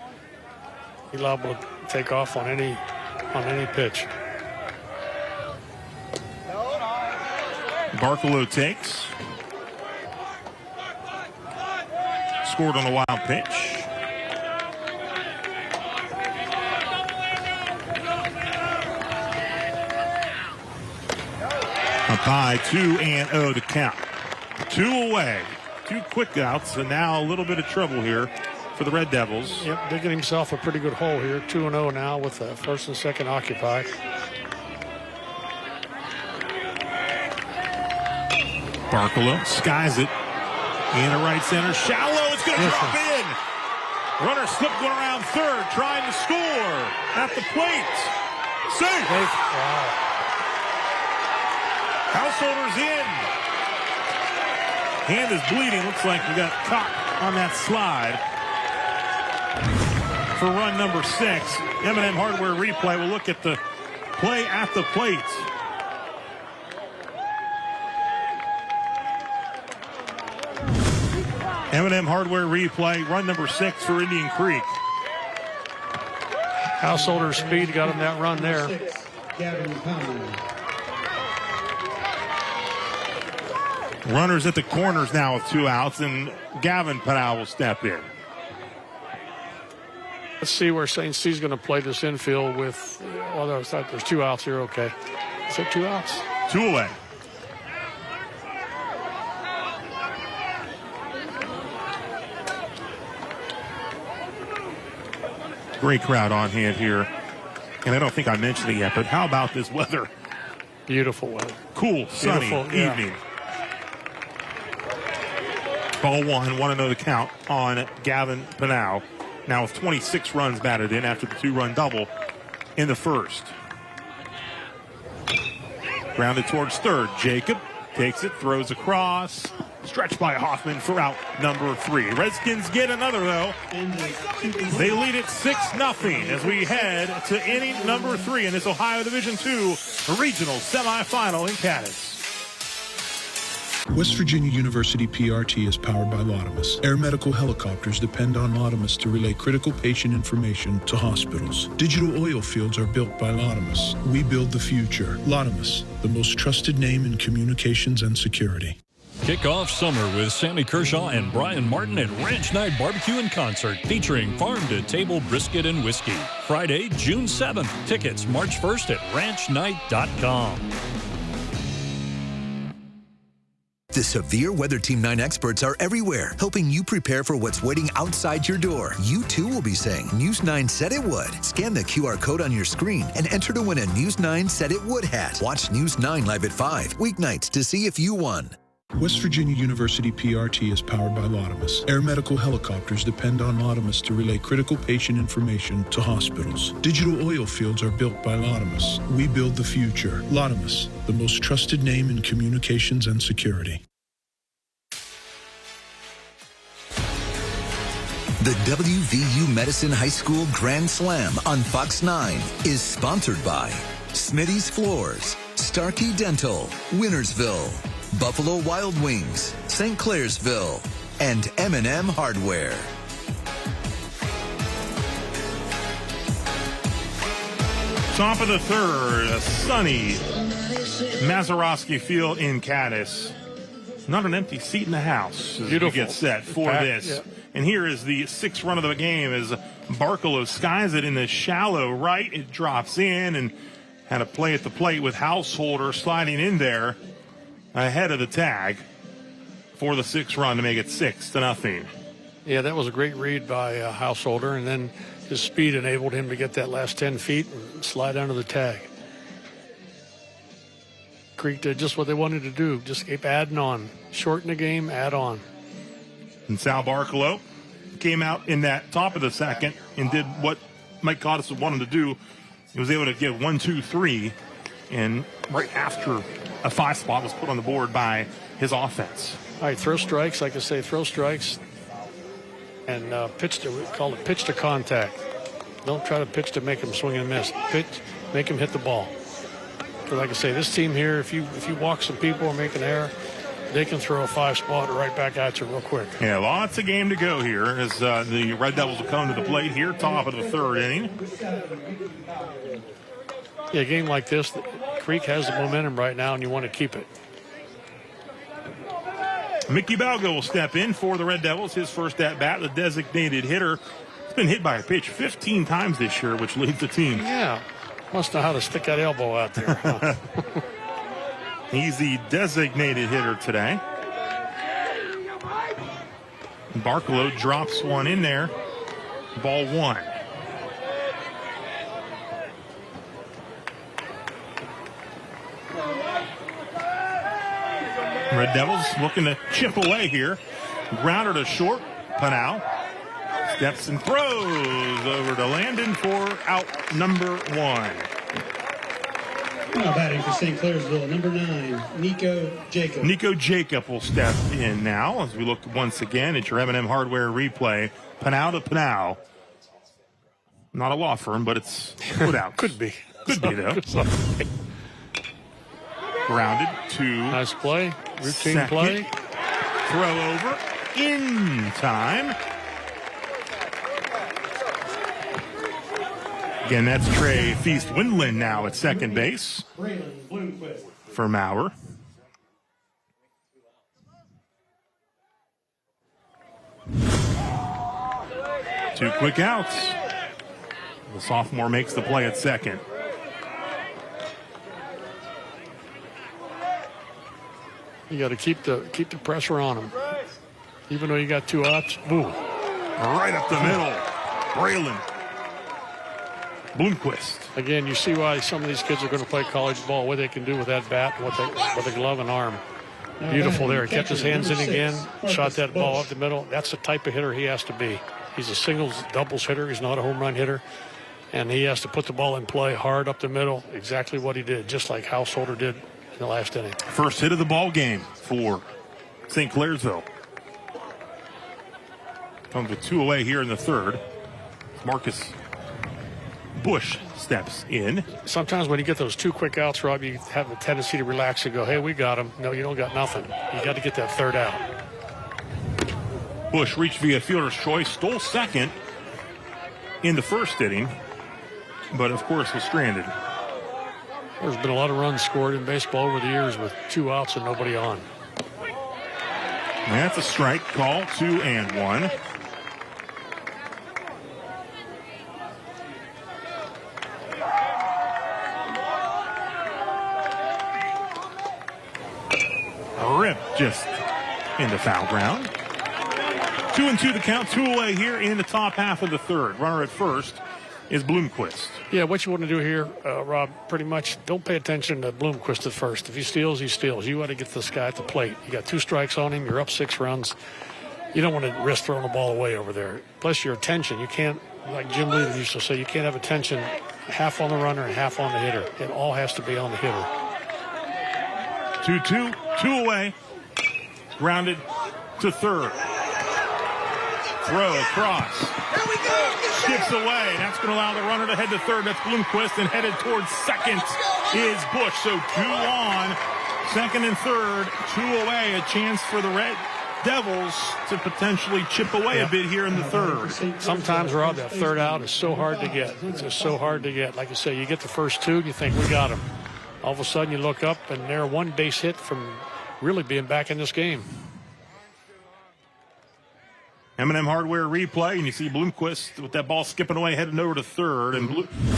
He's liable to take off on any pitch. Barkalow takes. Scored on a wild pitch. Up high, 2-0 to count. 2 away. 2 quick outs, and now a little bit of trouble here for the Red Devils. Yep, digging himself a pretty good hole here. 2-0 now with the first and second occupied. Barkalow skies it in the right center. Shallow, it's going to drop in. Runner slipped one around third, trying to score at the plate. Safe. Wow. Householder's in. Hand is bleeding. Looks like we got caught on that slide. For run number 6, M&M Hardware replay. We'll look at the play at the plate. M&M Hardware replay, run number 6 for Indian Creek. Householder's speed got him that run there. 6, Gavin Conley. Runners at the corners now with 2 outs, and Gavin Pinal will step in. Let's see where St. C's going to play this infield with, well, there's 2 outs here, okay. Is there 2 outs? 2 away. Great crowd on hand here. And I don't think I mentioned it yet, but how about this weather? Beautiful weather. Cool, sunny Beautiful, yeah. evening. Ball 1, 1-0 the count on Gavin Pinal. Now with 26 runs batted in after the 2-run double in the first. Grounded towards third. Jacob takes it, throws across. Stretched by Hoffman for out number 3. Redskins get another, though. They lead it 6-0 as we head to inning number 3 in this Ohio Division II regional semifinal in Cadiz. West Virginia University PRT is powered by Laudamus. Air medical helicopters depend on Laudamus to relay critical patient information to hospitals. Digital oil fields are built by Laudamus. We build the future. Laudamus, the most trusted name in communications and security. Kick off summer with Sammy Kershaw and Brian Martin at Ranch Night Barbecue and Concert, featuring farm-to-table brisket and whiskey. Friday, June 7th. Tickets March 1st at ranchnight.com. The Severe Weather Team 9 experts are everywhere, helping you prepare for what's waiting outside your door. You too will be saying, News 9 said it would. Scan the QR code on your screen and enter to win a News 9 said it would hat. Watch News 9 live at 5, weeknights, to see if you won. West Virginia University PRT is powered by Laudamus. Air medical helicopters depend on Laudamus to relay critical patient information to hospitals. Digital oil fields are built by Laudamus. We build the future. Laudamus, the most trusted name in communications and security. The WVU Medicine High School Grand Slam on Fox 9 is sponsored by Smitty's Floors, Starkey Dental, Wintersville, Buffalo Wild Wings, St. Clairsville, and M&M Hardware. Top of the third, sunny Mazeroski Field in Cadiz. Not an empty seat in the house as we get set for this. Yeah. And here is the 6th run of the game as Barkalow skies it in the shallow right. It drops in and had a play at the plate with Householder sliding in there ahead of the tag for the 6th run to make it 6-0. Yeah, that was a great read by Householder, and then his speed enabled him to get that last 10 feet and slide under the tag. Creek did just what they wanted to do, just keep adding on. Shorten the game, add on. And Sal Barkalow came out in that top of the second and did what Mike Cottis wanted to do, He was able to get 1, 2, 3, and right after a 5 spot was put on the board by his offense. All right, throw strikes. Like I say, throw strikes. And we call it pitch to contact. Don't try to pitch to make him swing and miss. Pitch, make him hit the ball. But like I say, this team here, if you walk some people or make an error, they can throw a 5 spot right back at you real quick. Yeah, lots of game to go here as the Red Devils will come to the plate here, top of the 3rd inning. Yeah, a game like this, Creek has the momentum right now, and you want to keep it. Mickey Balgo will step in for the Red Devils. His first at-bat, the designated hitter. He's been hit by a pitch 15 times this year, which leads the team. Yeah, must know how to stick that elbow out there. Huh? He's the designated hitter today. Barkalow drops one in there. Ball 1. Red Devils looking to chip away here. Grounder to short. Panau steps and throws over to Landon for out number 1. Now batting for St. Clairsville, number 9, Nico Jacob. Nico Jacob will step in now as we look once again at your M&M Hardware replay. Panau to Panau. Not a law firm, but it's put out. Could be. Could be, though. Grounded to nice play. Routine second. play. Throw over in time. Again, that's Trey Feast-Windland now at second base for Maurer. Two quick outs. The sophomore makes the play at second. You got to keep the pressure on him. Even though you got 2 outs, boom. Right up the middle. Braylon. Bloomquist. Again, you see why some of these kids are going to play college ball, what they can do with that bat, with the glove and arm. Beautiful there. He kept his hands in again, shot that ball up the middle. That's the type of hitter he has to be. He's a singles, doubles hitter. He's not a home run hitter. And he has to put the ball in play hard up the middle, exactly what he did, just like Householder did in the last inning. First hit of the ball game for St. Clairsville. Comes with 2 away here in the 3rd. Marcus Bush steps in. Sometimes when you get those 2 quick outs, Rob, you have a tendency to relax and go, hey, we got him. No, you don't got nothing. You got to get that 3rd out. Bush reached via fielder's choice, stole second in the 1st inning, but of course was stranded. There's been a lot of runs scored in baseball over the years with 2 outs and nobody on. That's a strike call, 2-1. Rip just into foul ground. 2-2 the count, 2 away here in the top half of the 3rd. Runner at first is Bloomquist. Yeah, what you want to do here, Rob, pretty much don't pay attention to Bloomquist at first. If he steals, he steals. You want to get this guy at the plate. You got 2 strikes on him. You're up 6 runs. You don't want to risk throwing the ball away over there. Plus your attention. You can't, like Jim Lee used to say, you can't have attention half on the runner and half on the hitter. It all has to be on the hitter. 2-2, 2 away. Grounded to 3rd. Throw across. Skips away. That's going to allow the runner to head to 3rd. That's Bloomquist. And headed towards second is Bush. So 2 on. 2nd and 3rd. 2 away. A chance for the Red Devils to potentially chip away a bit here in the 3rd. Sometimes, Rob, that 3rd out is so hard to get. It's just so hard to get. Like I say, you get the first 2 and you think, we got him. All of a sudden you look up and they're 1 base hit from really being back in this game. M&M Hardware replay, and you see Bloomquist with that ball skipping away, heading over to 3rd, and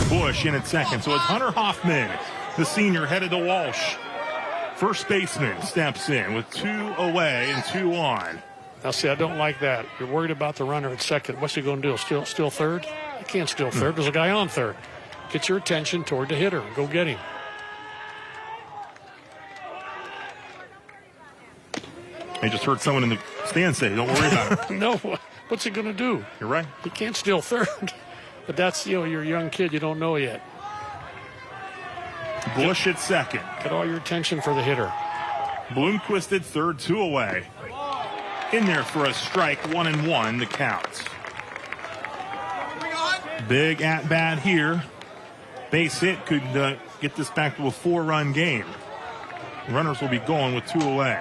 Bush in at 2nd. So it's Hunter Hoffman, the senior, headed to Walsh. First baseman steps in with 2 away and 2 on. Now, see, I don't like that. You're worried about the runner at 2nd. What's he going to do? Steal 3rd? He can't steal 3rd. There's a guy on 3rd. Get your attention toward the hitter. Go get him. I just heard someone in the stand say, don't worry about it. No, what's he going to do? You're right. He can't steal 3rd. But that's, you're a young kid. You don't know yet. Bush at second. Get all your attention for the hitter. Bloomquist at third, 2 away. In there for a strike, 1-1, the count. Big at-bat here. Base hit could get this back to a 4-run game. Runners will be going with 2 away.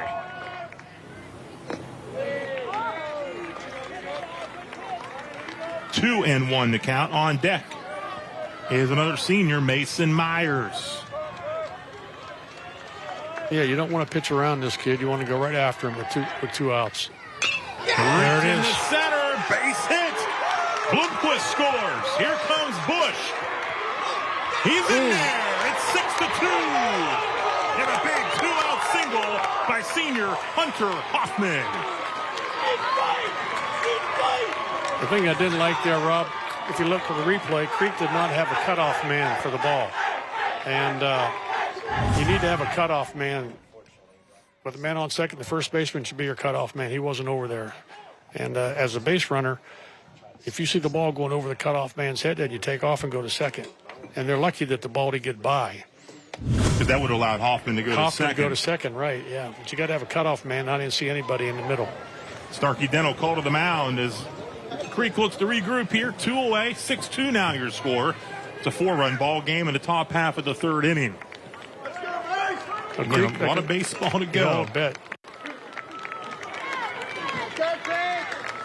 Two and 1 to count. On deck is another senior, Mason Myers. Yeah, you don't want to pitch around this kid. You want to go right after him with two outs. There it is. In the center, base hit. Bloomquist scores. Here comes Bush. He's in there. It's 6-2. And a big 2-out single by senior Hunter Hoffman. The thing I didn't like there, Rob, if you look at the replay, Creek did not have a cutoff man for the ball. And you need to have a cutoff man. With the man on second, the first baseman should be your cutoff man. He wasn't over there. And as a base runner, if you see the ball going over the cutoff man's head, then you take off and go to second. And they're lucky that the ball didn't get by. Because that would have allowed Hoffman to go to second. Hoffman to go to second, right, yeah. But you got to have a cutoff man. I didn't see anybody in the middle. Starkey Deno called to the mound as Creek looks to regroup here. 2 away, 6-2 now your score. It's a 4-run ball game in the top half of the third inning. A lot of baseball to go. Yeah, I bet.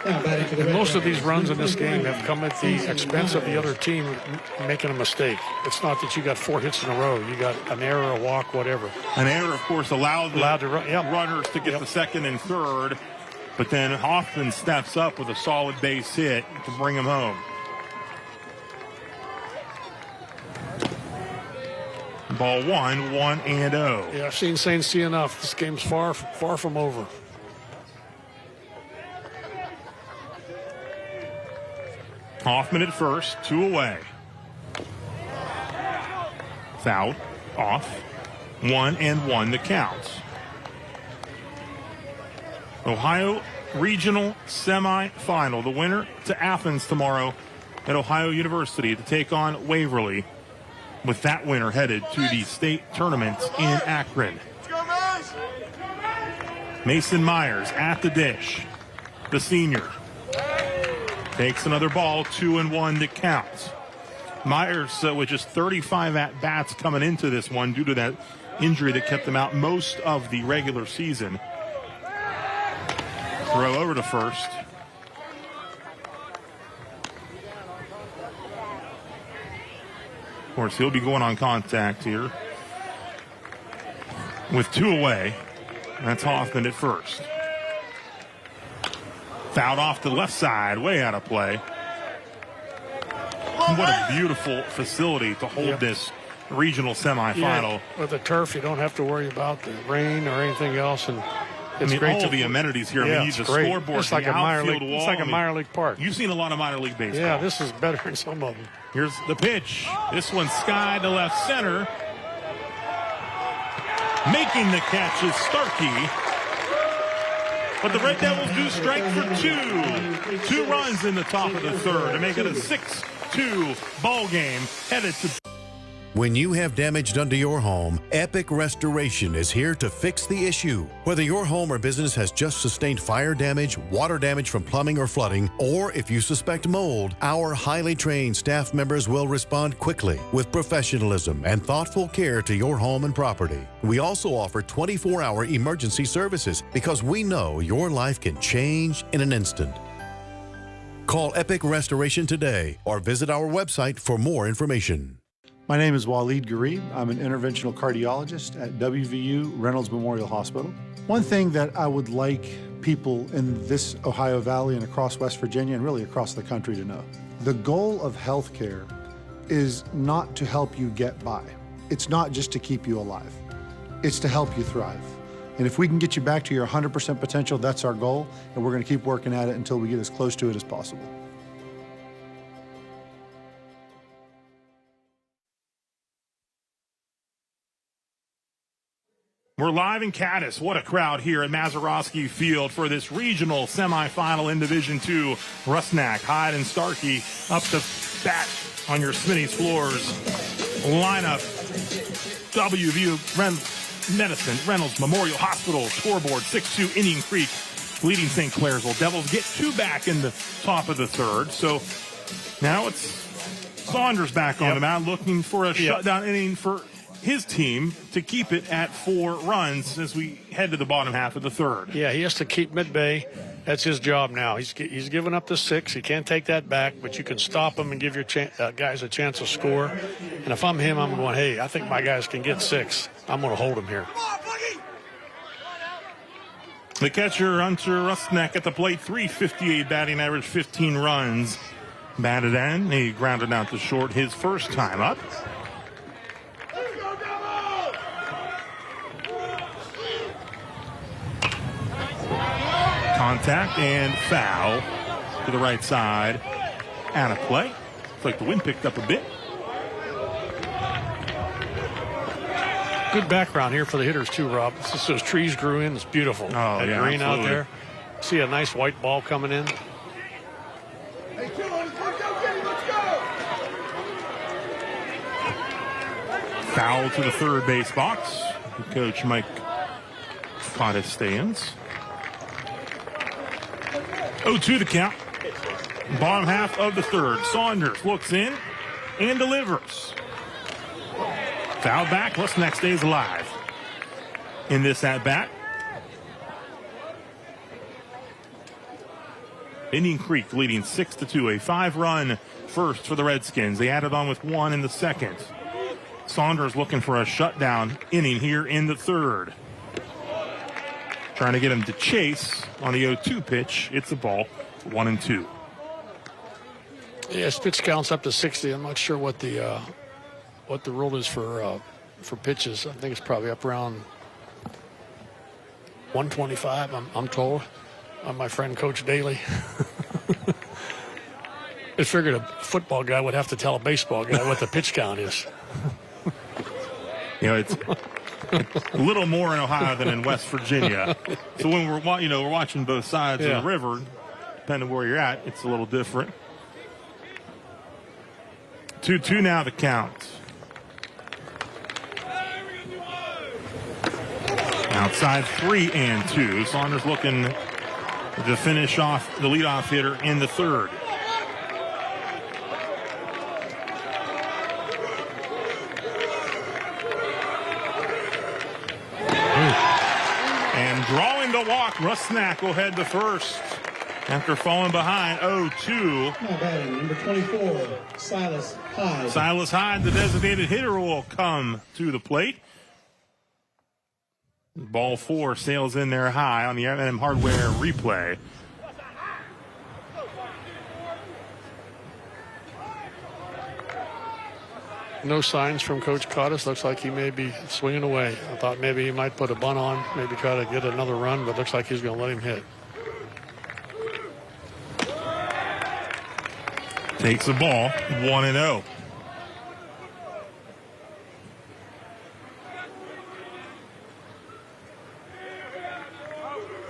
And most of these runs in this game have come at the expense of the other team making a mistake. It's not that you got 4 hits in a row. You got an error, a walk, whatever. An error, of course, allowed the runners to get the second and third. But then Hoffman steps up with a solid base hit to bring him home. Ball 1-0. Yeah, I've seen St. C enough. This game's far from over. Hoffman at first, 2 away. Foul, off, 1-1 the count. Ohio Regional Semifinal. The winner to Athens tomorrow at Ohio University to take on Waverly. With that winner headed to the state tournament in Akron. Mason Myers at the dish. The senior takes another ball, 2-1 to count. Myers with just 35 at-bats coming into this one due to that injury that kept him out most of the regular season. Throw over to first. Of course, he'll be going on contact here. With 2 away, that's Hoffman at first. Fouled off to the left side, way out of play. What a beautiful facility to hold this regional semifinal. Yeah, with the turf, you don't have to worry about the rain or anything else. And it's great all the amenities here. Yeah, I mean, the scoreboard, it's like a minor league. wall. It's like a minor league park. You've seen a lot of minor league baseball. Yeah, this is better than some of them. Here's the pitch. This one skied to left center. Making the catch is Starkey. But the Red Devils do strike for 2. 2 runs in the top of the third to make it a 6-2 ball game headed to. When you have damage done to your home, Epic Restoration is here to fix the issue. Whether your home or business has just sustained fire damage, water damage from plumbing or flooding, or if you suspect mold, our highly trained staff members will respond quickly with professionalism and thoughtful care to your home and property. We also offer 24-hour emergency services because we know your life can change in an instant. Call Epic Restoration today or visit our website for more information. My name is Waleed Gharib. I'm an interventional cardiologist at WVU Reynolds Memorial Hospital. One thing that I would like people in this Ohio Valley and across West Virginia and really across the country to know, the goal of healthcare is not to help you get by. It's not just to keep you alive. It's to help you thrive. And if we can get you back to your 100% potential, that's our goal, and we're going to keep working at it until we get as close to it as possible. We're live in Cadiz. What a crowd here at Mazeroski Field for this regional semifinal in Division II. Rusnak, Hyde, and Starkey up to bat on your Smitty's Floors lineup WVU Medicine Reynolds Memorial Hospital scoreboard 6-2 Indian Creek leading St. Clairsville. Devils get 2 back in the top of the third. So now it's Saunders back on the mound looking for a shutdown inning for his team to keep it at 4 runs as we head to the bottom half of the third. Yeah, he has to keep them at bay. That's his job now. He's given up the 6. He can't take that back, but you can stop him and give your guys a chance to score. And if I'm him, I'm going, hey, I think my guys can get 6. I'm going to hold him here. The catcher, Hunter Rusnak, at the plate, .358 batting average, 15 runs batted in. He grounded out to short his first time up. Contact and foul to the right side. Out of play. Looks like the wind picked up a bit. Good background here for the hitters too, Rob. It's just those trees grew in. It's beautiful. Oh, that yeah, green absolutely. out there. See a nice white ball coming in. Foul to the third base box. Coach Mike caught his stands. 0-2 the count. Bottom half of the third. Saunders looks in and delivers. Foul back. Rusnak stays alive in this at-bat. Indian Creek leading 6-2. A 5-run first for the Redskins. They added on with 1 in the second. Saunders looking for a shutdown inning here in the third. Trying to get him to chase on the 0-2 pitch. It's a ball, 1-2. Yes, pitch counts up to 60. I'm not sure what the rule is for pitches. I think it's probably up around 125. I'm told by my friend Coach Daly. I figured a football guy would have to tell a baseball guy what the pitch count is. You know, it's a little more in Ohio than in West Virginia. So when we're watching both sides of the river, depending on where you're at, it's a little different. 2-2 now the count. Outside 3-2. Saunders looking to finish off the leadoff hitter in the third. And drawing the walk, Rusnak will head to first after falling behind 0-2. Now batting, number 24, Silas Hyde. Silas Hyde, the designated hitter, will come to the plate. Ball 4 sails in there high on the M&M Hardware replay. No signs from Coach Cottis. Looks like he may be swinging away. I thought maybe he might put a bunt on, maybe try to get another run, but looks like he's going to let him hit. Takes the ball, 1-0.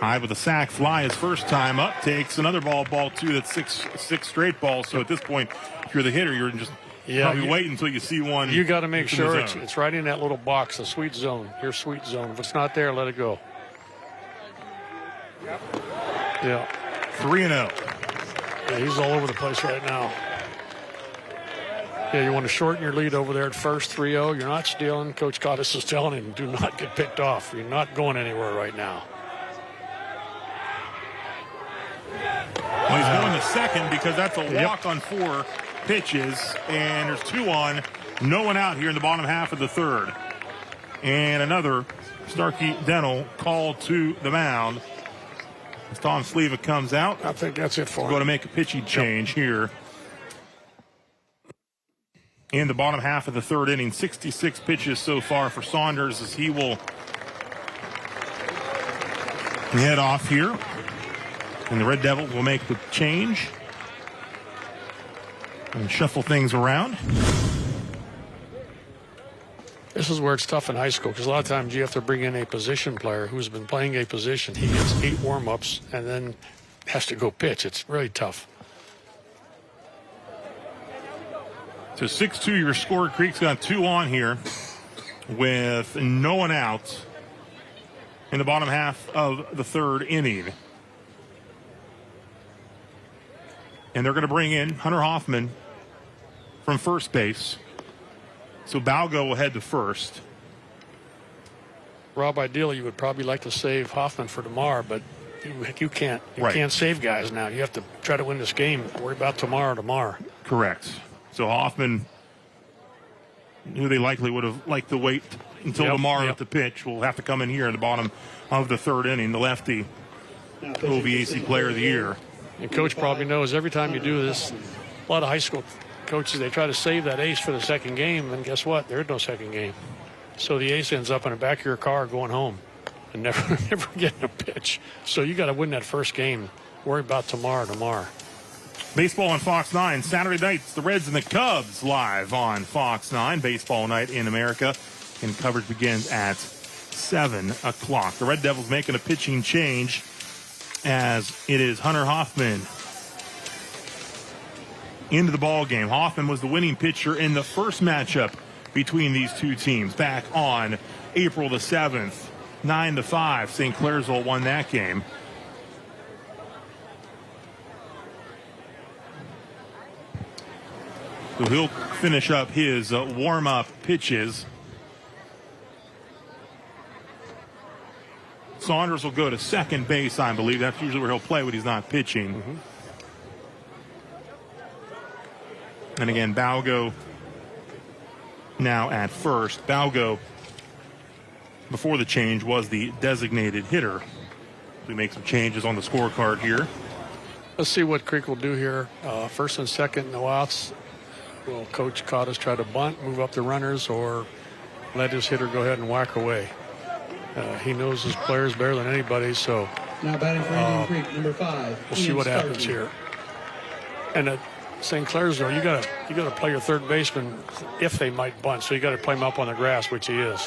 Hyde with a sac fly his first time up. Takes another ball 2. That's six straight balls. So at this point, if you're the hitter, you're just probably wait until you see one. You got to make sure it's right in that little box, the sweet zone, your sweet zone. If it's not there, let it go. Yeah. 3-0. Yeah, he's all over the place right now. Yeah, you want to shorten your lead over there at first, 3-0. You're not stealing. Coach Cottis is telling him, do not get picked off. You're not going anywhere right now. Well, he's going to second because that's a walk on 4 pitches, and there's 2 on, no one out here in the bottom half of the third. And another Starkey Dental call to the mound. As Tom Sleva comes out. I think that's it for him. Going to make a pitching change here. In the bottom half of the third inning, 66 pitches so far for Saunders as he will head off here. And the Red Devils will make the change and shuffle things around. This is where it's tough in high school because a lot of times you have to bring in a position player who's been playing a position. He gets 8 warm-ups and then has to go pitch. It's really tough. So 6-2 your score. Creek's got 2 on here. with no one out in the bottom half of the third inning. And they're going to bring in Hunter Hoffman from first base. So Balgo will head to first. Rob, ideally, you would probably like to save Hoffman for tomorrow, but you can't. You can't save guys now. You have to try to win this game. Worry about tomorrow. Correct. So Hoffman, who they likely would have liked to wait until tomorrow at the pitch, will have to come in here in the bottom of the third inning. The lefty, OVAC Player of the Year. And Coach probably knows every time you do this, a lot of high school coaches, they try to save that ace for the second game, and guess what? There is no second game. So the ace ends up in the back of your car going home and never getting a pitch. So you got to win that first game. Worry about tomorrow. Baseball on Fox 9. Saturday nights, the Reds and the Cubs live on Fox 9. Baseball night in America. And coverage begins at 7 o'clock. The Red Devils making a pitching change as it is Hunter Hoffman into the ball game. Hoffman was the winning pitcher in the first matchup between these two teams back on April the 7th. 9-5. St. Clairsville won that game. So he'll finish up his warm-up pitches. Saunders will go to second base, I believe. That's usually where he'll play when he's not pitching. Mm-hmm. And again, Balgo now at first. Balgo, before the change, was the designated hitter. We make some changes on the scorecard here. Let's see what Creek will do here. First and second, no outs. Will Coach Cottas try to bunt, move up the runners, or let his hitter go ahead and whack away? He knows his players better than anybody, so now batting for Indian Creek, number 5. We'll see what happens here. And at St. Clairsville, you gotta play your third baseman if they might bunt, so you got to play him up on the grass, which he is,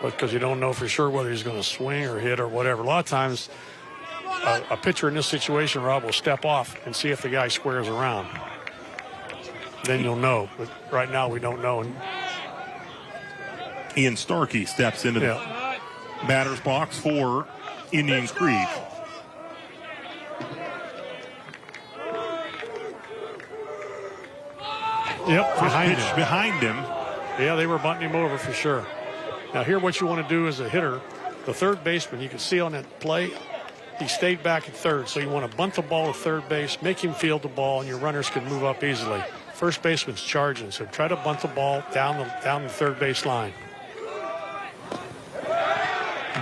but because you don't know for sure whether he's going to swing or hit or whatever. A lot of times, a pitcher in this situation, Rob, will step off and see if the guy squares around. Then you'll know. But right now, we don't know. And Ian Starkey steps into the batter's box for Indian Creek. Yep, behind him. Yeah, they were bunting him over for sure. Now here what you want to do as a hitter, the third baseman, you can see on that play, he stayed back at third. So you want to bunt the ball to third base, make him field the ball, and your runners can move up easily. First baseman's charging, so try to bunt the ball down the third base line.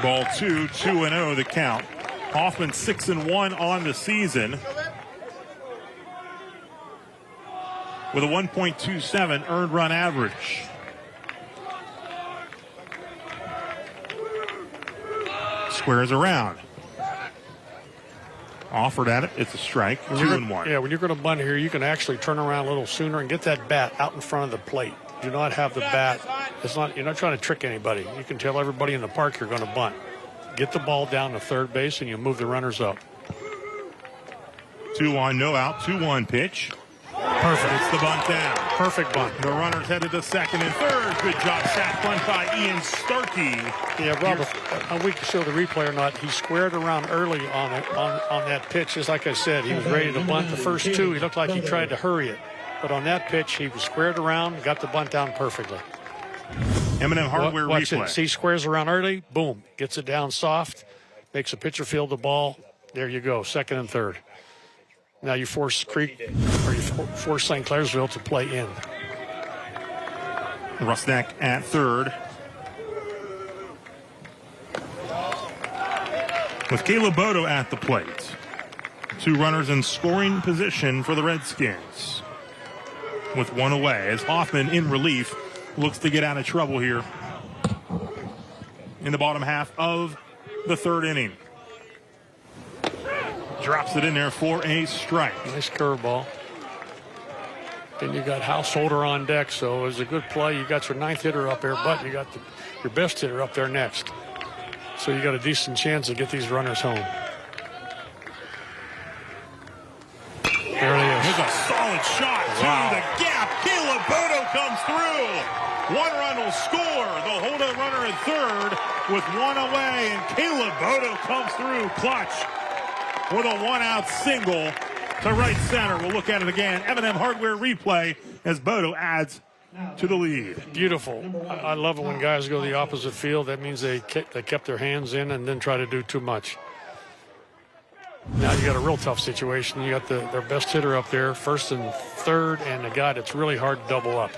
Ball 2-0 the count. Hoffman 6-1 on the season with a 1.27 earned run average. Squares around. Offered at it. It's a strike. 2-1. Yeah, when you're going to bunt here, you can actually turn around a little sooner and get that bat out in front of the plate. Do not have the bat. You're not trying to trick anybody. You can tell everybody in the park you're going to bunt. Get the ball down to third base and you move the runners up. 2-1, no out. 2-1 pitch. Perfect. It's the bunt down. Perfect bunt. The runners headed to second and third. Good job. Sack bunt by Ian Starkey. Yeah, Rob, a week to show the replay or not, he squared around early on that pitch. Just like I said, he was ready to bunt. The first two, he looked like he tried to hurry it. But on that pitch, he was squared around, got the bunt down perfectly. M&M Hardware Watch replay. it. He squares around early, boom, gets it down soft, makes a pitcher field the ball. There you go, second and third. Now you force Creek, or you force St. Clairsville to play in. Rusnak at third. With Caleb Bodo at the plate. Two runners in scoring position for the Redskins. With one away as Hoffman in relief looks to get out of trouble here in the bottom half of the third inning. Drops it in there for a strike. Nice curveball. Then you got Householder on deck, so it was a good play. You got your ninth hitter up there, but you got your best hitter up there next. So you got a decent chance to get these runners home. There it is. Here's a solid shot to the gap. Caleb Bodo comes through. One run will score. The holdout runner at third with one away, and Caleb Bodo comes through clutch with a one-out single to right center. We'll look at it again. M&M Hardware replay as Bodo adds to the lead. Beautiful. I love it when guys go the opposite field. That means they kept their hands in and didn't try to do too much. Now you got a real tough situation. You got their best hitter up there, first and third, and the guy that's really hard to double up.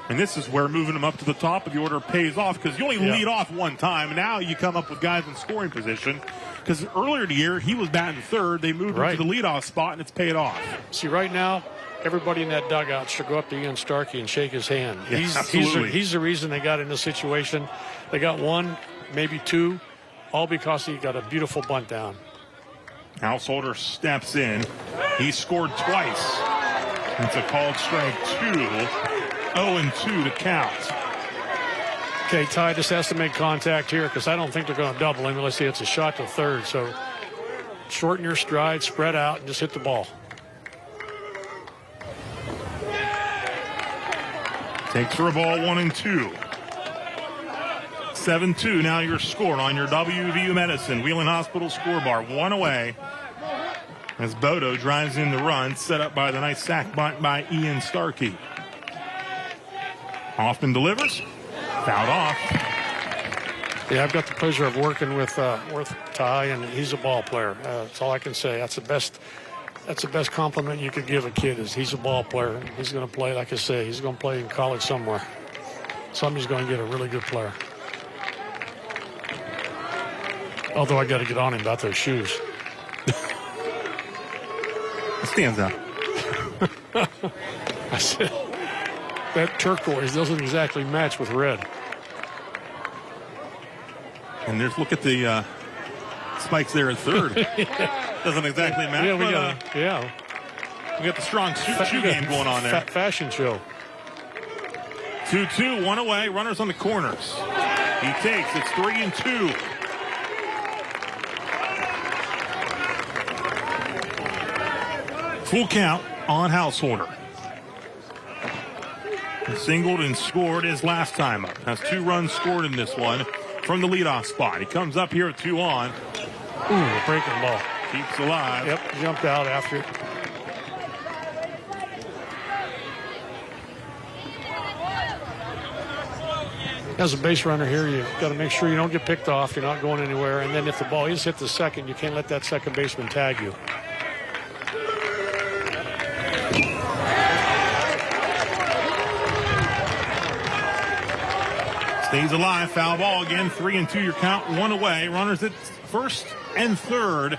And this is where moving them up to the top of the order pays off, because you only lead off one time. Now you come up with guys in scoring position, because earlier in the year he was batting third. They moved him to the leadoff spot, and it's paid off. See, right now, everybody in that dugout should go up to Ian Starkey and shake his hand. Yeah, He's the reason they got in this situation. They got one, maybe two, all because he got a beautiful bunt down. Householder steps in. He scored twice. It's a called strike 2. 0-2 to count. Okay, Ty just has to make contact here, because I don't think they're going to double him unless he hits a shot to third. So shorten your stride, spread out, and just hit the ball. Takes for a ball, 1-2. 7-2 now your score on your WVU Medicine Wheeling Hospital scoreboard. One away as Bodo drives in the run, set up by the nice sack bunt by Ian Starkey. Hoffman delivers. Fouled off. Yeah, I've got the pleasure of working with Ty, and he's a ball player. That's all I can say. That's the best compliment you could give a kid, is he's a ball player. He's going to play, like I say, he's going to play in college somewhere. Somebody's going to get a really good player. Although I got to get on him about those shoes. It stands out. I said, that turquoise doesn't exactly match with red. And there's, look at the spikes there at third. Doesn't exactly match. Yeah, we got the strong shoe game going on there. Fashion show. 2-2, one away. Runners on the corners. He takes. It's 3-2. Full count on Householder. He singled and scored his last time up. Has 2 runs scored in this one from the leadoff spot. He comes up here at 2 on. Ooh, a breaking ball. Keeps alive. Yep, jumped out after it. As a base runner here, you've got to make sure you don't get picked off. You're not going anywhere. And then if the ball is hit the second, you can't let that second baseman tag you. Stays alive. Foul ball again. 3-2 your count. One away. Runners at first and third.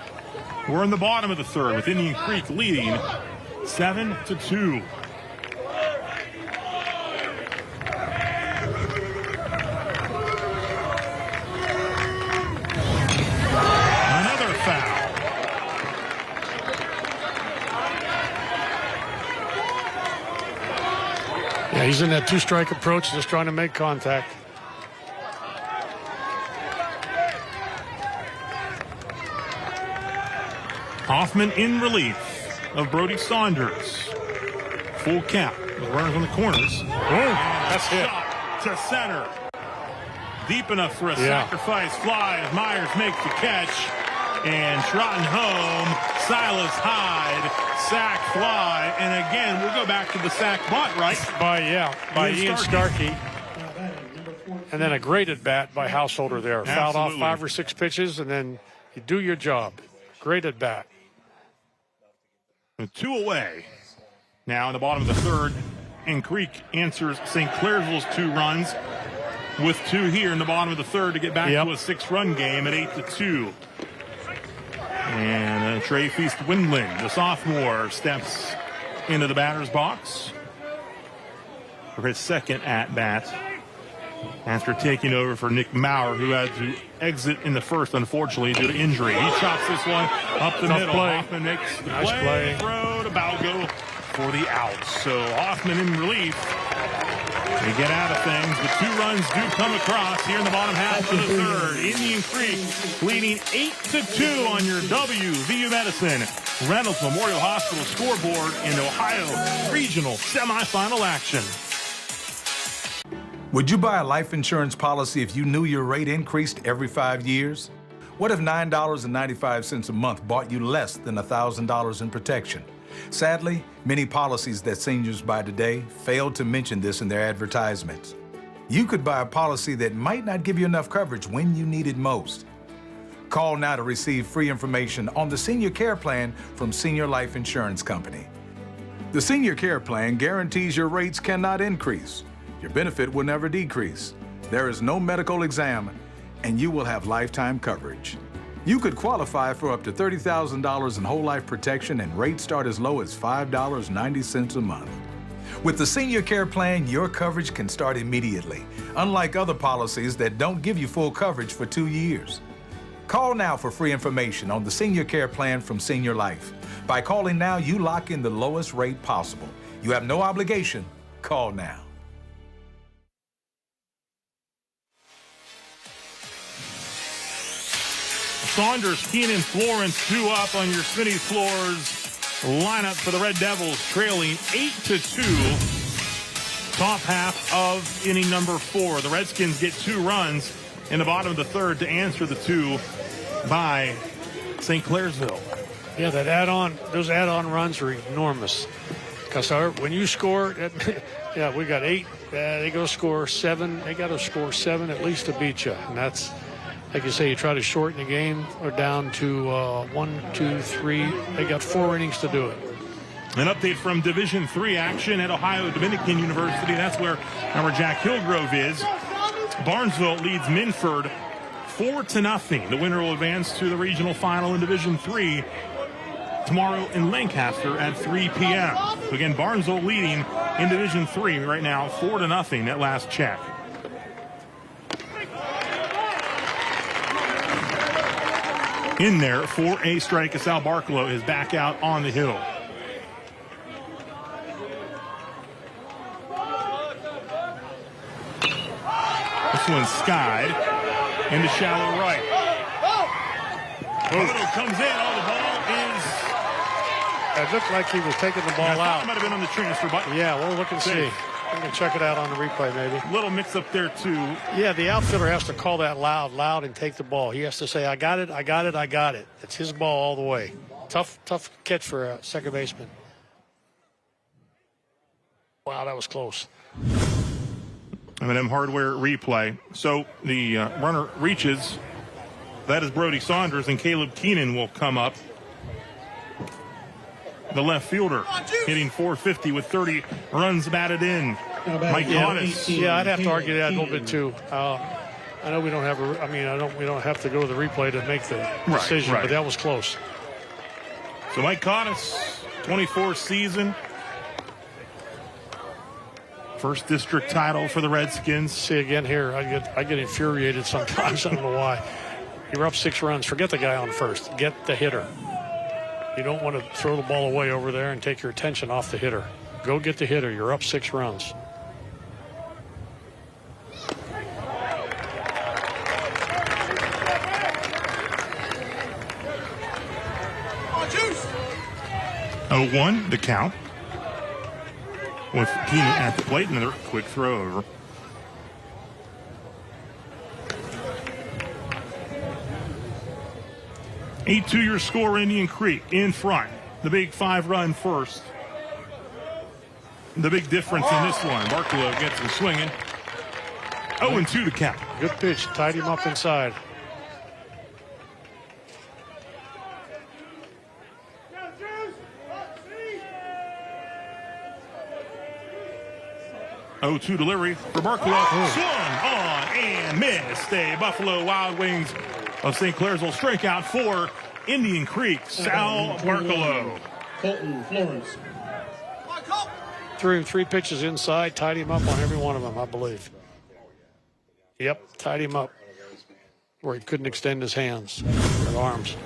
We're in the bottom of the third with Indian Creek leading 7-2. Another foul. Yeah, he's in that 2-strike approach, just trying to make contact. Hoffman in relief of Brody Saunders. Full count with runners on the corners. That's hit. Shot to center. Deep enough for a sacrifice fly as Myers makes the catch. And trotting home, Silas Hyde, sack fly. And again, we'll go back to the sack bunt, right? By Ian Starkey. And then a great at bat by Householder there. Fouled off 5 or 6 pitches, and then you do your job. Great at bat. 2 away. Now in the bottom of the third, and Creek answers St. Clairsville's 2 runs with 2 here in the bottom of the third to get back to a 6-run game at 8-2. And Trey Feast Windling, the sophomore, steps into the batter's box for his second at bat after taking over for Nick Maurer, who had to exit in the first, unfortunately, due to injury. He chops this one up the middle. Play. Hoffman makes the Nice play. throw to Balgo for the out. So Hoffman in relief. They get out of things, but 2 runs do come across here in the bottom half of the third. Indian Creek leading 8-2 on your WVU Medicine Reynolds Memorial Hospital scoreboard in Ohio Regional semifinal action. Would you buy a life insurance policy if you knew your rate increased every 5 years? What if $9.95 a month bought you less than $1,000 in protection? Sadly, many policies that seniors buy today fail to mention this in their advertisements. You could buy a policy that might not give you enough coverage when you need it most. Call now to receive free information on the Senior Care Plan from Senior Life Insurance Company. The Senior Care Plan guarantees your rates cannot increase. Your benefit will never decrease. There is no medical exam, and you will have lifetime coverage. You could qualify for up to $30,000 in whole life protection, and rates start as low as $5.90 a month. With the Senior Care Plan, your coverage can start immediately, unlike other policies that don't give you full coverage for 2 years. Call now for free information on the Senior Care Plan from Senior Life. By calling now, you lock in the lowest rate possible. You have no obligation. Call now. Saunders, Keenan, Florence, 2 up on your Smitty Floors lineup for the Red Devils, trailing 8-2. Top half of inning number 4. The Redskins get 2 runs in the bottom of the 3rd to answer the 2 by St. Clairsville. Yeah, those add-on runs are enormous. Because when you score, yeah, we got 8. They go score 7. They got to score 7 at least to beat you, and that's. Like you say, you try to shorten the game or down to 1, 2, 3. They got 4 innings to do it. An update from Division III action at Ohio Dominican University. That's where our Jack Hillgrove is. Barnesville leads Minford 4-0. The winner will advance to the regional final in Division III tomorrow in Lancaster at 3 p.m. So again, Barnesville leading in Division III right now 4-0 at last check. In there for a strike, Sal Barkalow is back out on the hill. This one's skied into shallow right. Barkalow comes in. Oh, the ball is. It looked like he was taking the ball out. It might have been on the transfer button. Yeah, we'll look and see. We can check it out on the replay, maybe. Little mix up there, too. Yeah, the outfielder has to call that loud, and take the ball. He has to say, I got it, I got it, I got it. It's his ball all the way. Tough catch for a second baseman. Wow, that was close. M&M Hardware replay. So the runner reaches. That is Brody Saunders, and Caleb Keenan will come up. The left fielder hitting .450 with 30 runs batted in. Mike Cottis. Yeah, I'd have to argue that a little bit too. I know we don't have we don't have to go to the replay to make the decision, but that was close. So Mike Cottis, 24th season. First district title for the Redskins. See again here, I get infuriated sometimes. I don't know why. You're up 6 runs. Forget the guy on first. Get the hitter. You don't want to throw the ball away over there and take your attention off the hitter. Go get the hitter. You're up 6 runs. Oh, 1 the count. With Keenan at the plate, another quick throw over. Your score, Indian Creek in front. The big 5-run first. The big difference in this one. Barkalow gets him swinging. 0-2 to count. Good pitch. Tied him up inside. .02 delivery for Barkalow. Swung on and missed. A Buffalo Wild Wings of St. Clairsville strikeout for Indian Creek. Sal Barkalow. Colton Florence. Threw him 3 pitches inside, tied him up on every one of them, I believe. Yep, tied him up where he couldn't extend his hands or arms.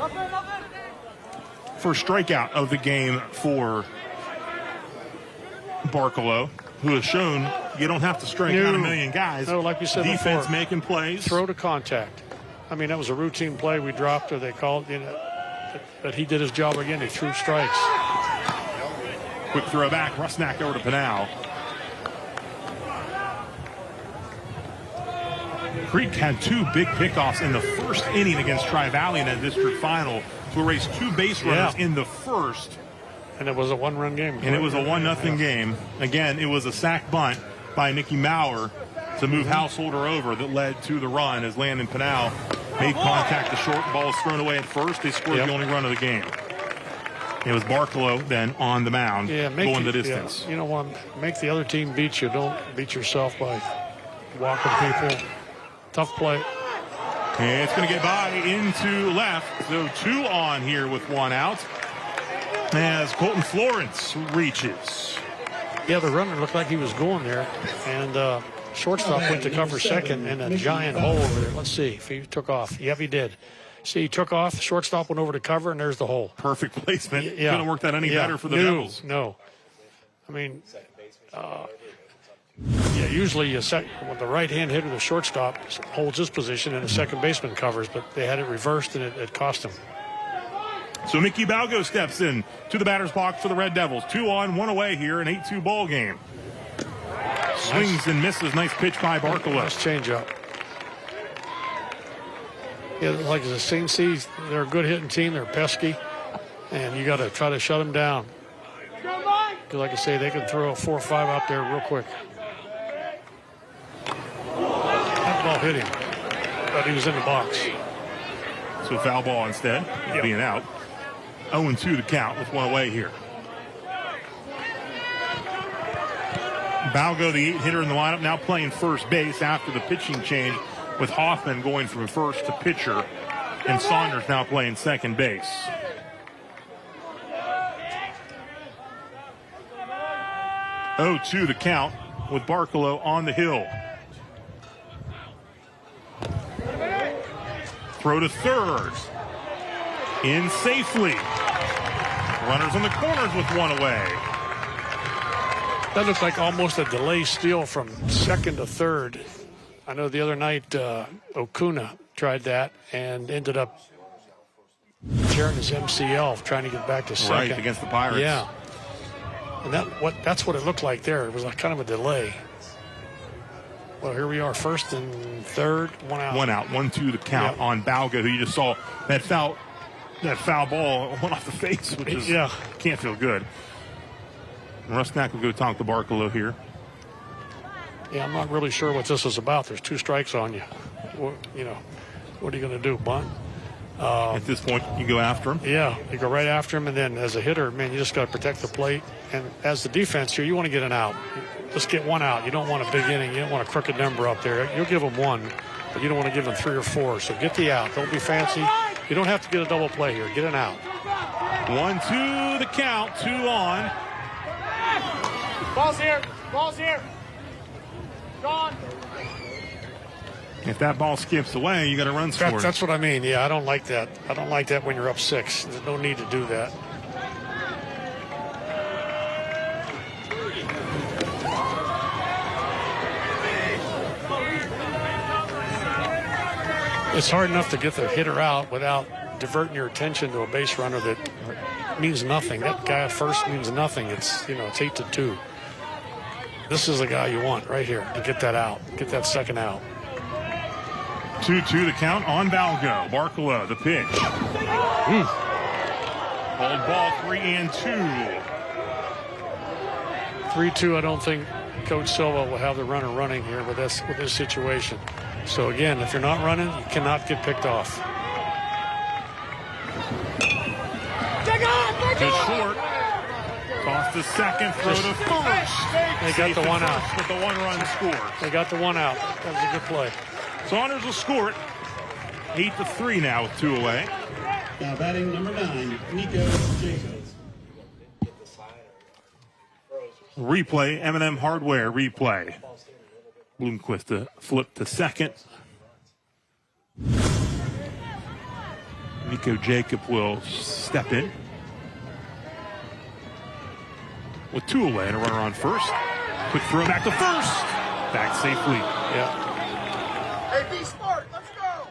First strikeout of the game for Barkalow, who has shown you don't have to strike out a million guys. No, like you said defense before, making plays. Throw to contact. I mean, that was a routine play we dropped, or they called, but he did his job again. He threw strikes. Quick throw back, Rusnak over to Pinal. Creek had 2 big pickoffs in the first inning against Tri-Valley in that district final to erase 2 base runners in the first. And it was a 1-run game. And it was a 1-0 game. Again, it was a sac bunt by Nicky Maurer to move Householder over that led to the run as Landon Pinal made contact. The short ball was thrown away at first. They scored the only run of the game. It was Barkalow then on the mound going the distance. You know, make the other team beat you. Don't beat yourself by walking people. Tough play. And it's going to get by into left. So 2 on here with 1 out as Colton Florence reaches. Yeah, the runner looked like he was going there. And shortstop went to cover second in a giant hole over there. Let's see if he took off. Yep, he did. See, he took off. Shortstop went over to cover, and there's the hole. Perfect placement. Yeah. Couldn't have worked out any better for the Devils. No. I mean, usually when the right-hand hitter, the shortstop, holds his position and the second baseman covers, but they had it reversed, and it cost him. So Mickey Balgo steps in to the batter's box for the Red Devils. 2 on, 1 away here, an 8-2 ball game. Swings and misses. Nice pitch by Barkalow. Nice changeup. Yeah, like the St. C's, they're a good hitting team. They're pesky, and you got to try to shut them down. Because, like I say, they can throw a 4 or 5 out there real quick. That ball hit him, but he was in the box. So foul ball instead, being out. 0-2 the count with 1 away here. Balgo, the 8-hitter in the lineup, now playing first base after the pitching change, with Hoffman going from first to pitcher, and Saunders now playing second base. Oh-2 the count with Barkalow on the hill. Throw to third. In safely. Runners on the corners with 1 away. That looks like almost a delay steal from second to third. I know the other night Okuna tried that and ended up tearing his MCL trying to get back to second. Right, against the Pirates. Yeah. And that's what it looked like there. It was like kind of a delay. Well, here we are, first and third, 1 out. 1 out, 1-2 the count on Balgo, who you just saw that foul ball went off the face, which is can't feel good. And Rusnak will go talk to Barkalow here. Yeah, I'm not really sure what this is about. There's 2 strikes on you. You know, what are you going to do, bunt? At this point, you go after him. Yeah, you go right after him, and then as a hitter, man, you just got to protect the plate. And as the defense here, you want to get an out. Just get 1 out. You don't want a big inning. You don't want a crooked number up there. You'll give them 1, but you don't want to give them 3 or 4. So get the out. Don't be fancy. You don't have to get a double play here. Get an out. 1-2 the count. 2 on. Ball's here. Ball's here. Gone. If that ball skips away, you got to run score. That's what I mean. Yeah, I don't like that. I don't like that when you're up 6. There's no need to do that. It's hard enough to get the hitter out without diverting your attention to a base runner that means nothing. That guy at first means nothing. It's 8-2. This is the guy you want right here to get that out, get that second out. 2-2 the count on Balgo. Barkalow, the pitch. Called ball 3-2. 3-2. I don't think Coach Silva will have the runner running here with this situation. So again, if you're not running, you cannot get picked off. To short. Toss to second, throw to first. They got the 1 out. With the 1-run score. They got the 1 out. That was a good play. Saunders will score it. 8-3 now with 2 away. Now batting number 9, Nico Jacobs. Replay, M&M Hardware replay. Bloomquist to flip to second. Nico Jacob will step in. With 2 away and a runner on first. Quick throw back to first. Back safely. Yeah. Hey, be smart. Let's go.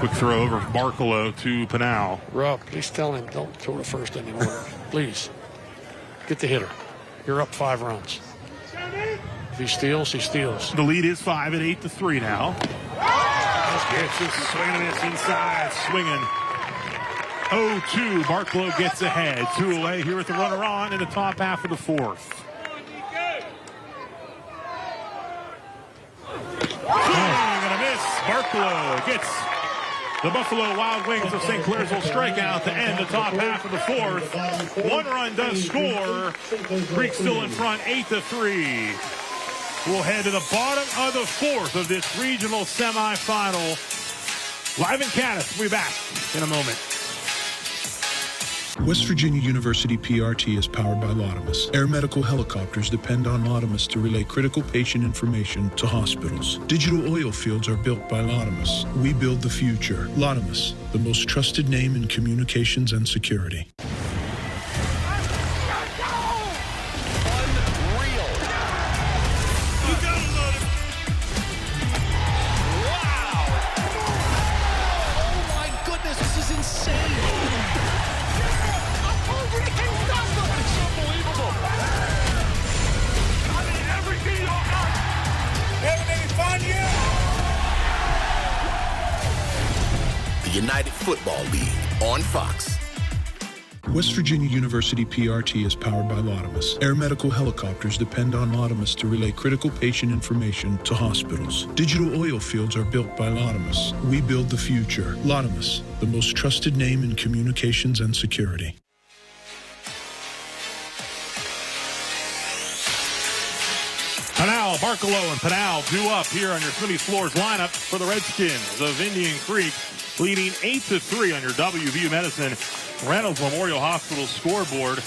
Quick throw over Barkalow to Pinal. Rob, please tell him don't throw to first anymore. Please. Get the hitter. You're up 5 runs. If he steals, he steals. The lead is 5 at 8-3 now. It's just swinging it inside, swinging. 0-2. Barkalow gets ahead. 2 away here with the runner on in the top half of the 4th. Gonna miss. Barkalow gets the Buffalo Wild Wings of St. Clairsville strikeout to end the top half of the 4th. 1 run does score. Creek still in front, 8-3. We'll head to the bottom of the 4th of this regional semifinal. Live in Caddis. We'll be back in a moment. West Virginia University PRT is powered by Lotimus. Air medical helicopters depend on Lotimus to relay critical patient information to hospitals. Digital oil fields are built by Lotimus. We build the future. Lotimus, the most trusted name in communications and security. United Football League on Fox. West Virginia University PRT is powered by Lotimus. Air medical helicopters depend on Lotimus to relay critical patient information to hospitals. Digital oil fields are built by Lotimus. We build the future. Lotimus, the most trusted name in communications and security. Pinal, Barkalow, and Pinal due up here on your Smitty Floors lineup for the Redskins of Indian Creek, leading 8-3 on your WVU Medicine Reynolds Memorial Hospital scoreboard.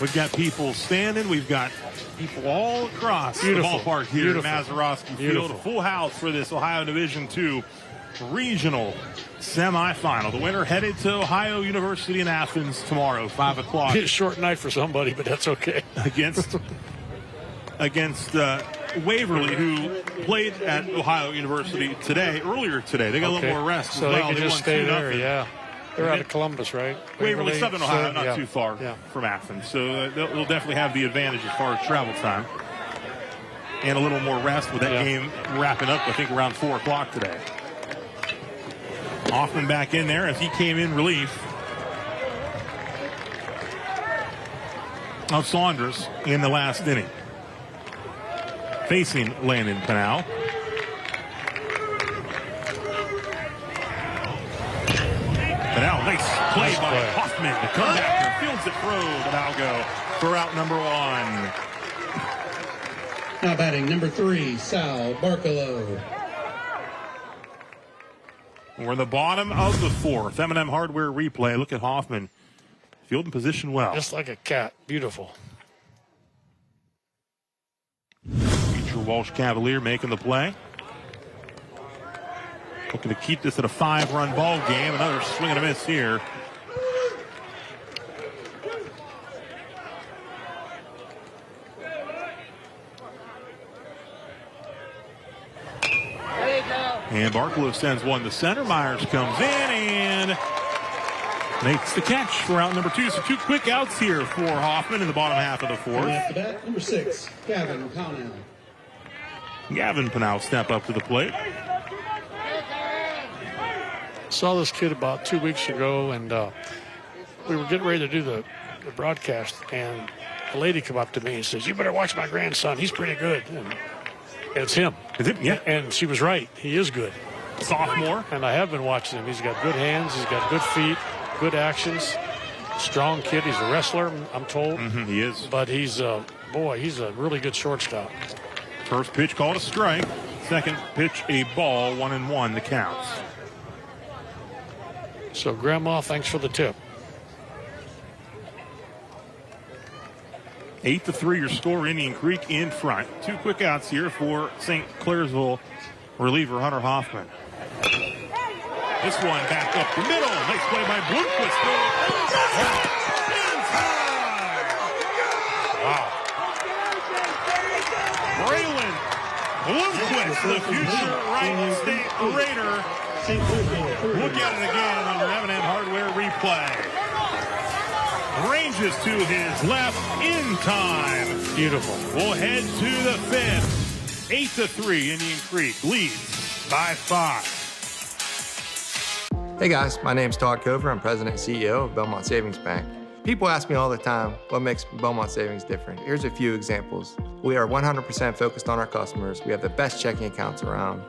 We've got people standing. We've got people all across the ballpark here at Mazeroski Field. A full house for this Ohio Division II regional semifinal. The winner headed to Ohio University in Athens tomorrow, 5 o'clock. It's a short night for somebody, but that's okay. Against Waverly, who played at Ohio University earlier today. They got a little more rest so as well. They can just stay there, yeah. They're out of Columbus, right? Waverly, Southern Ohio, not too far from Athens. So they'll definitely have the advantage as far as travel time. And a little more rest with that game wrapping up, I think, around 4 o'clock today. Hoffman back in there as he came in relief of Saunders in the last inning. Facing Landon Pinal. Pinal, nice play by Hoffman. The comeback fields it through, but I'll go for out number 1. Now batting number 3, Sal Barkalow. We're in the bottom of the 4th. M&M Hardware replay. Look at Hoffman. Field and position well. Just like a cat. Beautiful. Walsh Cavalier making the play. Looking to keep this at a 5-run ball game. Another swing and a miss here. And Barkalow sends one to center. Myers comes in and makes the catch for out number 2. So 2 quick outs here for Hoffman in the bottom half of the 4th. At the bat, number 6, Gavin Connell. Gavin Pinal step up to the plate. Saw this kid about 2 weeks ago, and we were getting ready to do the broadcast, and a lady come up to me and says, "You better watch my grandson. He's pretty good." And it's him. Is it? Yeah. And she was right. He is good. Sophomore. And I have been watching him. He's got good hands. He's got good feet, good actions. Strong kid. He's a wrestler, I'm told. He is. But he's a really good shortstop. First pitch called a strike. Second pitch a ball, 1-1 the counts. So Grandma, thanks for the tip. 8-3 your score. Indian Creek in front. 2 quick outs here for St. Clairsville reliever Hunter Hoffman. This one back up the middle. Nice play by Bloomquist. Wow. Braylon Bloomquist, the future Wright State Raider, Look at it again on your M&M Hardware replay. Ranges to his left in time. Beautiful. We'll head to the fifth. 8-3, Indian Creek leads by 5. Hey guys, my name's Todd Cover. I'm President and CEO of Belmont Savings Bank. People ask me all the time what makes Belmont Savings different. Here's a few examples. We are 100% focused on our customers. We have the best checking accounts around.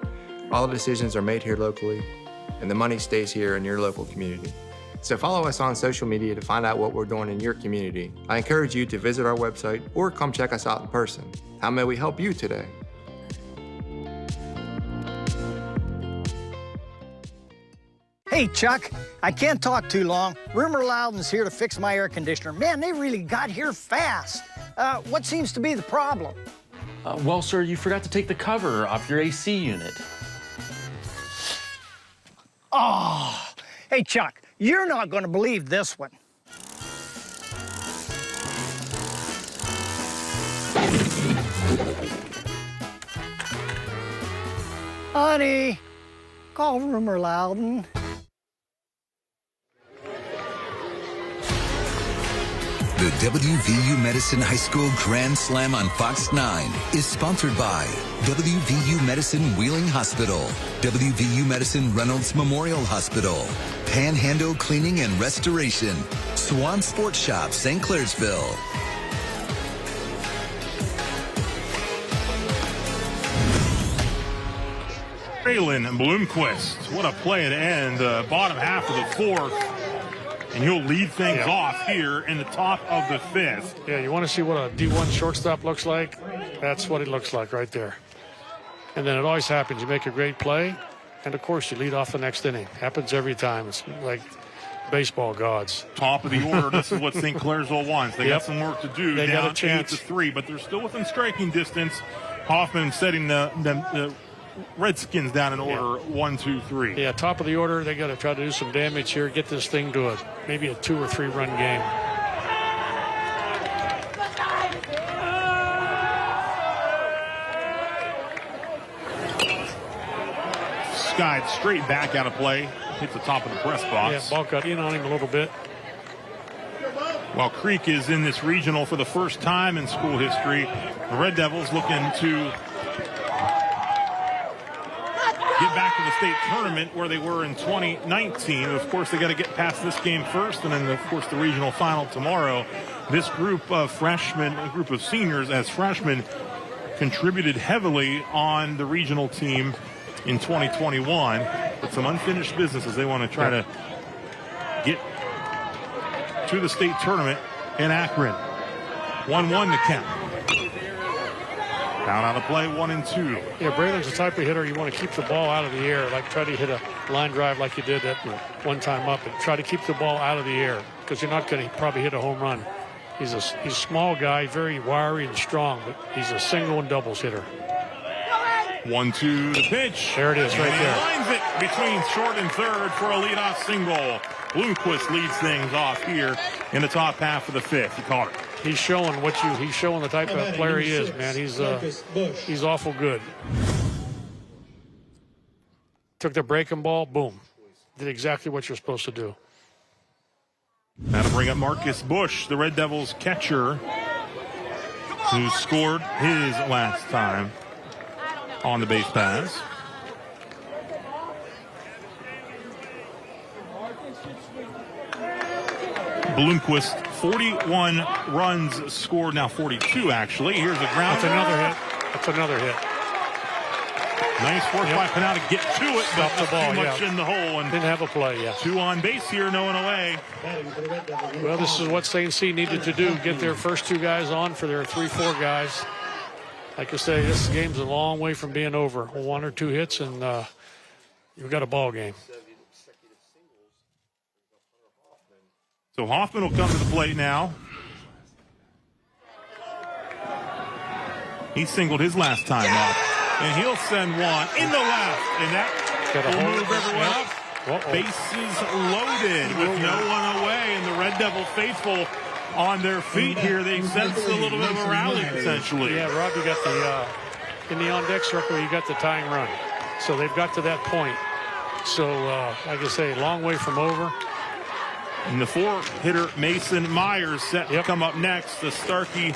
All the decisions are made here locally, and the money stays here in your local community. So follow us on social media to find out what we're doing in your community. I encourage you to visit our website or come check us out in person. How may we help you today? Hey, Chuck, I can't talk too long. Rumor Loudon's here to fix my air conditioner. Man, they really got here fast. What seems to be the problem? Well, sir, you forgot to take the cover off your AC unit. Oh, hey, Chuck, you're not going to believe this one. Honey, call Rumor Loudon. The WVU Medicine High School Grand Slam on Fox 9 is sponsored by WVU Medicine Wheeling Hospital, WVU Medicine Reynolds Memorial Hospital, Panhandle Cleaning and Restoration, Swan Sports Shop, St. Clairsville. Braylon Bloomquist, what a play to end the bottom half of the fourth. And he'll lead things off here in the top of the fifth. Yeah, you want to see what a D1 shortstop looks like? That's what it looks like right there. And then it always happens. You make a great play, and of course you lead off the next inning. Happens every time. It's like baseball gods. Top of the order. This is what St. Clairsville wants. They got some work to do. They down got a chance. 8-3, but they're still within striking distance. Hoffman setting the Redskins down in order 1, 2, 3. Yeah, top of the order. They got to try to do some damage here, get this thing to maybe a 2 or 3 run game. Skied straight back out of play. Hits the top of the press box. Yeah, ball got in on him a little bit. While Creek is in this regional for the first time in school history, the Red Devils looking to get back to the state tournament where they were in 2019. Of course, they got to get past this game first, and then, of course, the regional final tomorrow. This group of freshmen, a group of seniors as freshmen, contributed heavily on the regional team in 2021. But some unfinished business as they want to try to get to the state tournament in Akron. 1-1 to count. Down on the play, 1 and 2. Yeah, Braylon's the type of hitter you want to keep the ball out of the air, like try to hit a line drive like you did that one time up, and try to keep the ball out of the air because you're not going to probably hit a home run. He's a small guy, very wiry and strong, but he's a single and doubles hitter. 1-2 the pitch. There it is, right there. He lines it between short and third for a leadoff single. Bloomquist leads things off here in the top half of the fifth. He caught it. He's showing he's showing the type of player he is, man. He's awful good. Took the breaking ball, boom. Did exactly what you're supposed to do. That'll bring up Marcus Bush, the Red Devils catcher, who scored his last time on the base pass. Bloomquist, 41 runs scored, now 42 actually. Here's a ground. That's another hit. Nice work by Pinal to get to it, but the ball, too much in the hole. And didn't have a play, yeah. 2 on base here, no one away. Well, this is what St. C needed to do, get their first 2 guys on for their 3-4 guys. Like I say, this game's a long way from being over. 1 or 2 hits, and you've got a ball game. So Hoffman will come to the plate now. He singled his last time up. And he'll send one in the left. And that will move everyone up. Bases loaded with no one away. And the Red Devil faithful on their feet here. They sense a little bit of a rally potentially. Yeah, Rob, you got in the on-deck circle, you got the tying run. So they've got to that point. So, like I say, long way from over. And the 4-hitter Mason Myers set to come up next. The Starkey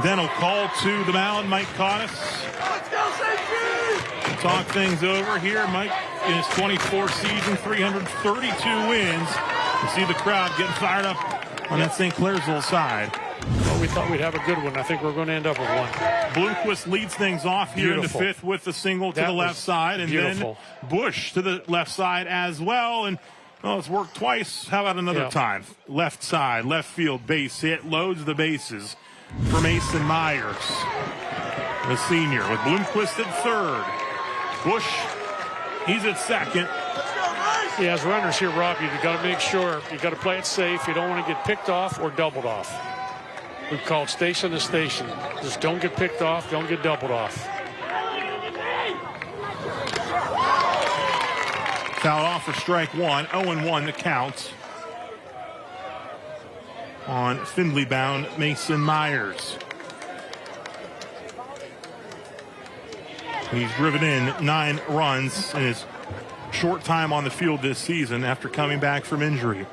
Dental call to the mound. Mike Cottis. Let's go, St. Talk things over here. Mike, in his 24th season, 332 wins. You see the crowd getting fired up on that St. Clairsville side. Well, we thought we'd have a good one. I think we're going to end up with one. Bloomquist leads things off here in the 5th with the single to the left side. And then Bush to the left side as well. And it's worked twice. How about another time? Left side, left field, base hit. Loads the bases for Mason Myers, the senior, with Bloomquist at third. Bush, he's at second. Yeah, as runners here, Rob, you've got to make sure you got to play it safe. You don't want to get picked off or doubled off. We've called station to station. Just don't get picked off. Don't get doubled off. Foul off for strike one. 0-1 the count on Findlay-bound Mason Myers. He's driven in 9 runs in his short time on the field this season after coming back from injury.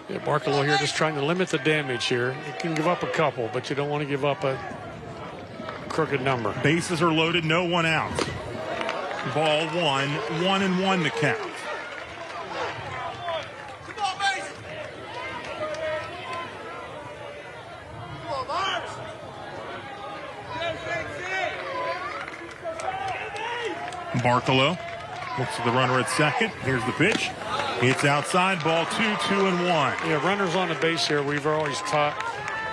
Yeah, Barkalow here just trying to limit the damage here. You can give up a couple, but you don't want to give up a crooked number. Bases are loaded, no one out. Ball 1, 1-1 to count. Barkalow looks at the runner at second. Here's the pitch. It's outside. Ball 2, 2-1. Yeah, runners on the base here. We've always taught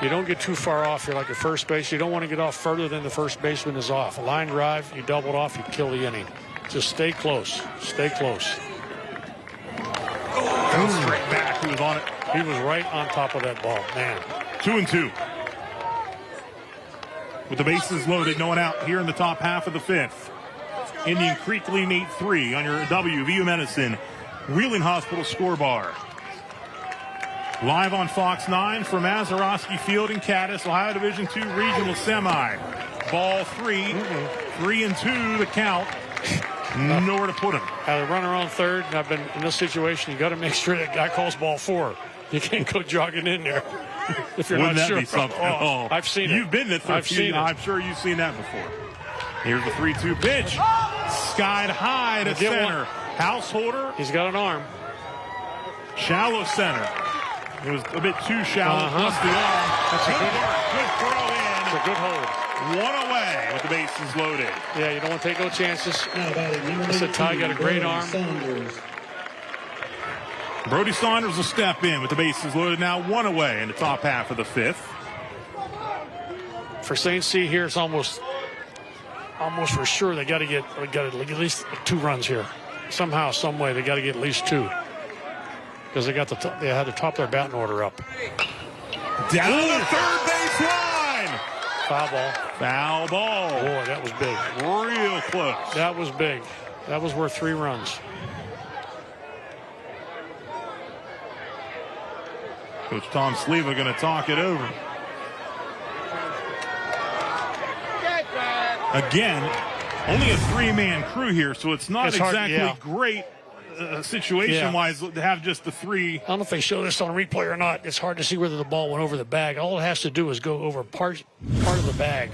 you don't get too far off. You're like a first base. You don't want to get off further than the first baseman is off. A line drive, you double it off, you kill the inning. Just stay close. Stay close. Straight back. He was on it. He was right on top of that ball. Man. 2-2. With the bases loaded, no one out here in the top half of the 5th. Indian Creek leading 8-3 on your WVU Medicine Wheeling Hospital scorebar. Live on Fox 9 from Mazeroski Field in Cadiz, Ohio Division II Regional Semi. Ball 3, 3-2 the count. Nowhere to put him. Had a runner on third, and I've been in this situation. You got to make sure that guy calls ball 4. You can't go jogging in there if you're Wouldn't not that sure. be something? Oh, I've seen it. You've been there. I've seen it. I'm sure you've seen that before. Here's the 3-2 pitch. Skied high to center. Householder. He's got an arm. Shallow center. It was a bit too shallow. Plus the arm. That's a good throw in. It's a good hold. One away with the bases loaded. Yeah, you don't want to take no chances. It's a tie. Got a great arm. Brody Saunders will step in with the bases loaded. Now one away in the top half of the 5th. For St. C here, it's almost for sure they got to get at least 2 runs here. Somehow, some way, they got to get at least 2 because they had to top their batting order up. Down the third base line. Foul ball. Foul ball. Boy, that was big. Real close. That was big. That was worth 3 runs. Coach Tom Sleva going to talk it over. Again, only a 3-man crew here, so it's not exactly great situation-wise to have just the 3. I don't know if they show this on replay or not. It's hard to see whether the ball went over the bag. All it has to do is go over part of the bag.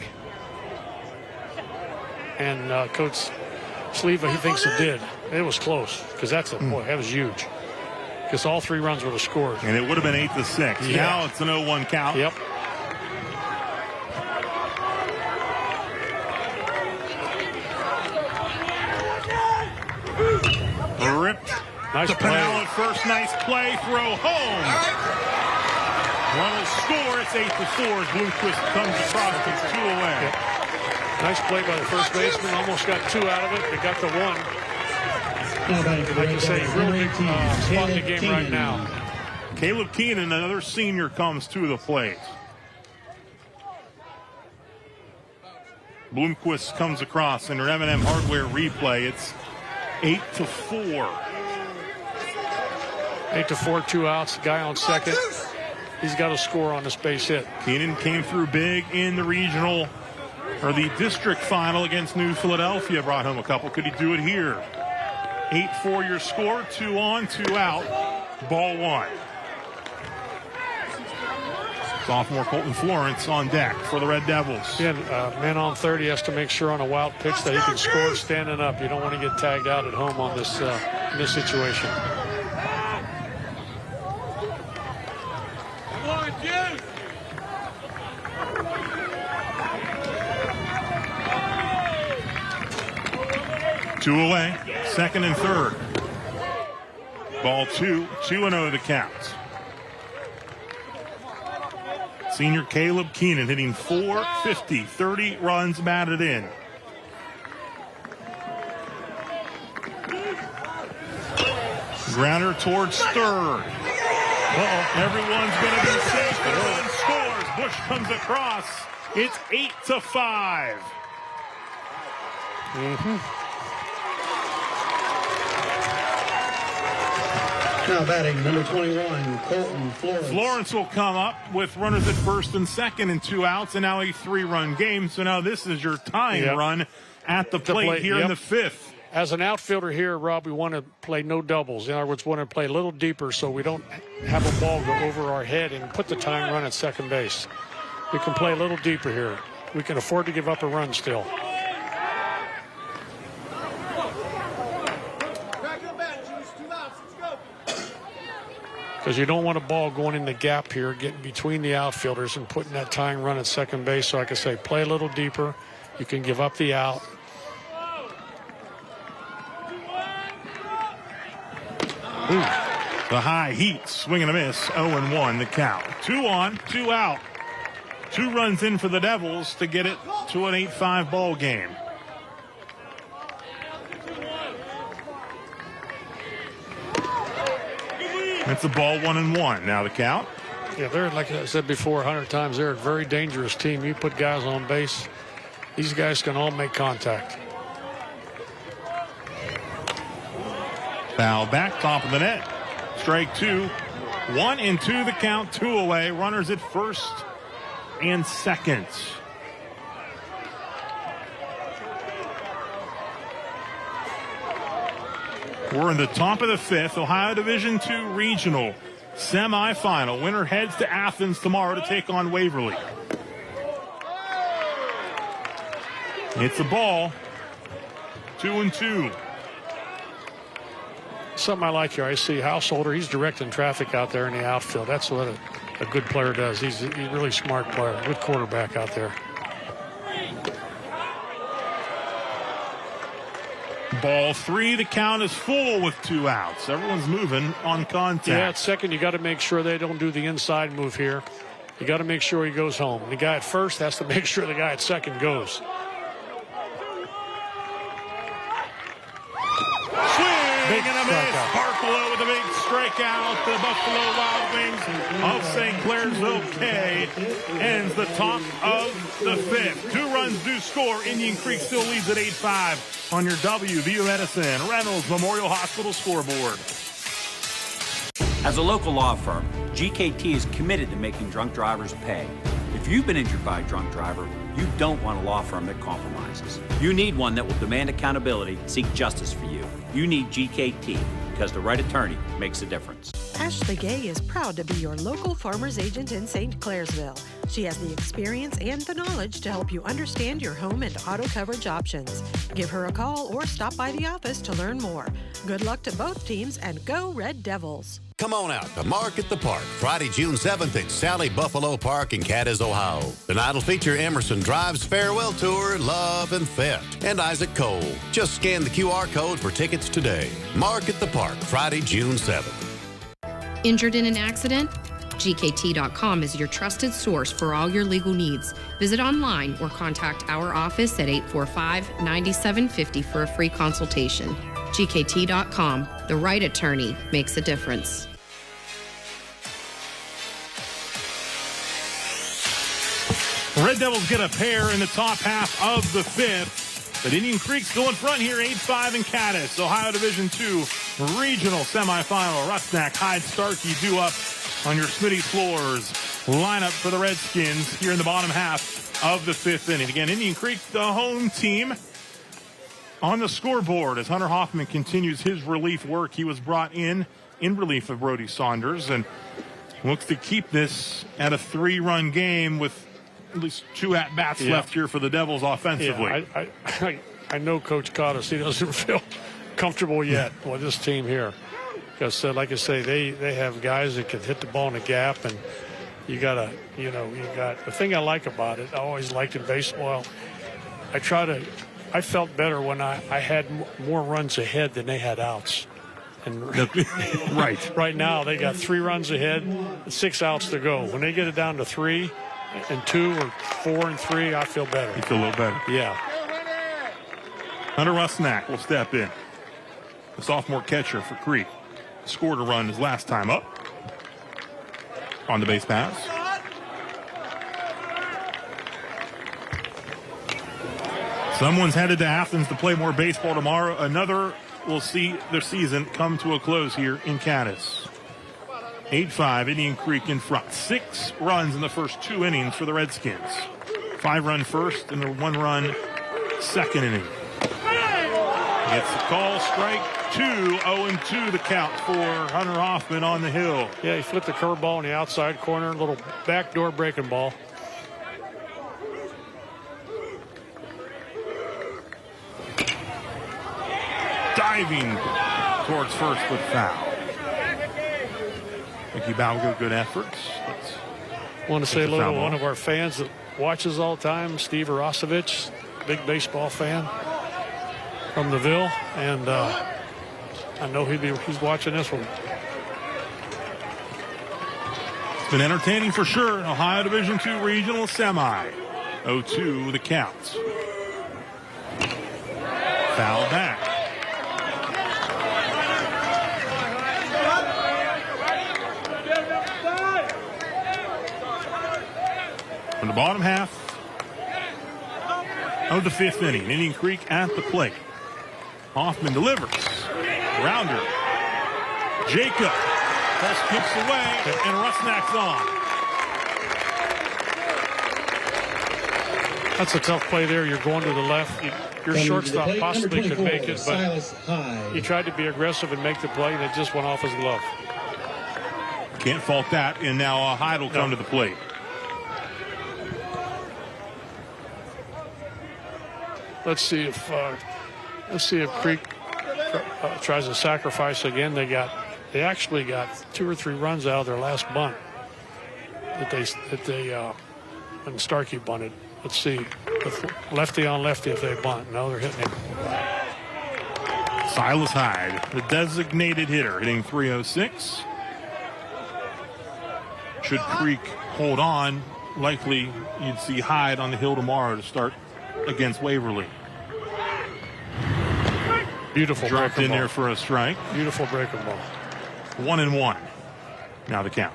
And Coach Sleva, he thinks it did. It was close because that was huge. Because all 3 runs would have scored. And it would have been 8-6. Yeah. Now it's an 0-1 count. Yep. Ripped. Nice to play. Pinell at first. Nice play. Throw home. Run will score. It's 8-4 as Bloomquist comes across with 2 away. Yep. Nice play by the first baseman. Almost got 2 out of it. They got the 1. Like you say, really spot in the game right now. Caleb Keenan, another senior, comes to the plate. Bloomquist comes across in an M&M Hardware replay. It's 8-4. 8-4, 2 outs. Guy on second. He's got to score on this base hit. Keenan came through big in the regional or the district final against New Philadelphia. Brought home a couple. Could he do it here? 8-4 your score. 2 on, 2 out. Ball 1. Sophomore Colton Florence on deck for the Red Devils. Again, man on third, he has to make sure on a wild pitch that he can score standing up. You don't want to get tagged out at home on this in this situation. Come on, Juice! Two away, second and third. Ball 2, 2-0 the count. Senior Caleb Keenan hitting .450, 30 runs batted in. Grounder towards third. Everyone's going to be safe. The run scores. Bush comes across. It's 8-5. Now batting, number 21, Colton Florence. Florence will come up with runners at first and second and 2 outs, and now a 3-run game. So now this is your tying run at the plate here in the 5th. As an outfielder here, Rob, we want to play no doubles. In other words, we want to play a little deeper so we don't have a ball go over our head and put the tying run at second base. We can play a little deeper here. We can afford to give up a run still. Because you don't want a ball going in the gap here, getting between the outfielders and putting that tying run at second base. So like I say, play a little deeper. You can give up the out. The high heat, swing and a miss, 0-1 the count. 2 on, 2 out. 2 runs in for the Devils to get it to an 8-5 ball game. It's a ball 1-1 now the count. Yeah, they're, like I said before 100 times, they're a very dangerous team. You put guys on base, these guys can all make contact. Foul back, top of the net. Strike 2. 1-2 the count, 2 away. Runners at first and second. We're in the top of the 5th, Ohio Division II Regional semifinal. Winner heads to Athens tomorrow to take on Waverly. It's a ball. 2-2. Something I like here, I see Householder. He's directing traffic out there in the outfield. That's what a good player does. He's a really smart player, good quarterback out there. Ball 3, the count is full with 2 outs. Everyone's moving on contact. Yeah, at second, you got to make sure they don't do the inside move here. You got to make sure he goes home. The guy at first has to make sure the guy at second goes. Big and a miss. Barklow with a big strikeout. The Buffalo Wild Wings of St. Clairsville K ends the top of the 5th. 2 runs do score. Indian Creek still leads at 8-5 on your WVU Medicine Reynolds Memorial Hospital scoreboard. As a local law firm, GKT is committed to making drunk drivers pay. If you've been injured by a drunk driver, you don't want a law firm that compromises. You need one that will demand accountability, seek justice for you. You need GKT, because the right attorney makes a difference. Ashley Gay is proud to be your local farmer's agent in St. Clairsville. She has the experience and the knowledge to help you understand your home and auto coverage options. Give her a call or stop by the office to learn more. Good luck to both teams and go Red Devils. Come on out to Market the Park, Friday, June 7th at Sally Buffalo Park in Cadiz, Ohio. The night will feature Emerson Drive's Farewell Tour, Love and Theft, and Isaac Cole. Just scan the QR code for tickets today. Market the Park, Friday, June 7th. Injured in an accident? GKT.com is your trusted source for all your legal needs. Visit online or contact our office at 845-9750 for a free consultation. GKT.com, the right attorney makes a difference. Red Devils get a pair in the top half of the 5th. But Indian Creek still in front here, 8-5 in Cadiz. Ohio Division II Regional Semifinal. Rusnak, Hyde, Starkey due up on your Smitty floors. Lineup for the Redskins here in the bottom half of the 5th inning. Again, Indian Creek, the home team, on the scoreboard as Hunter Hoffman continues his relief work. He was brought in relief of Brody Saunders and looks to keep this at a 3-run game with at least 2 at-bats left here for the Devils offensively. Yeah, I know Coach Cottis, he doesn't feel comfortable yet with this team here. Because, like I say, they have guys that can hit the ball in the gap, and you got the thing I like about it, I always liked in baseball, I felt better when I had more runs ahead than they had outs. And right now they got 3 runs ahead, 6 outs to go. When they get it down to 3 and 2 or 4 and 3, I feel better. You feel a little better. Yeah. Hunter Rusnak will step in. The sophomore catcher for Creek. Scored a run his last time up. On the base pass. Someone's headed to Athens to play more baseball tomorrow. Another will see their season come to a close here in Cadiz. 8-5, Indian Creek in front. 6 runs in the first 2 innings for the Redskins. 5-run first and a 1-run second inning. Gets the call, strike 2, 0-2 the count for Hunter Hoffman on the hill. Yeah, he flipped the curveball in the outside corner, little backdoor breaking ball. Diving towards first with foul. Mickey Balgo, good efforts. I want to say hello to one of our fans that watches all the time, Steve Arosevich, big baseball fan from the Ville, and I know he's watching this one. It's been entertaining for sure. Ohio Division II Regional Semi. 0-2 the count. Foul back. From the bottom half of the 5th inning, Indian Creek at the plate. Hoffman delivers. Rounder. Jacob. Pulse kicks away, and Rusnak's on. That's a tough play there. You're going to the left. Your shortstop possibly could make it, but he tried to be aggressive and make the play, and it just went off his glove. Can't fault that, and now Hyde will come to the plate. Let's see if Creek tries to sacrifice again. They actually got 2 or 3 runs out of their last bunt when Starkey bunted. Let's see, lefty on lefty if they bunt. No, they're hitting it. Silas Hyde, the designated hitter, hitting .306. Should Creek hold on, likely you'd see Hyde on the hill tomorrow to start against Waverly. Beautiful dropped in ball there for a strike. Beautiful breaking ball. 1-1. Now the count.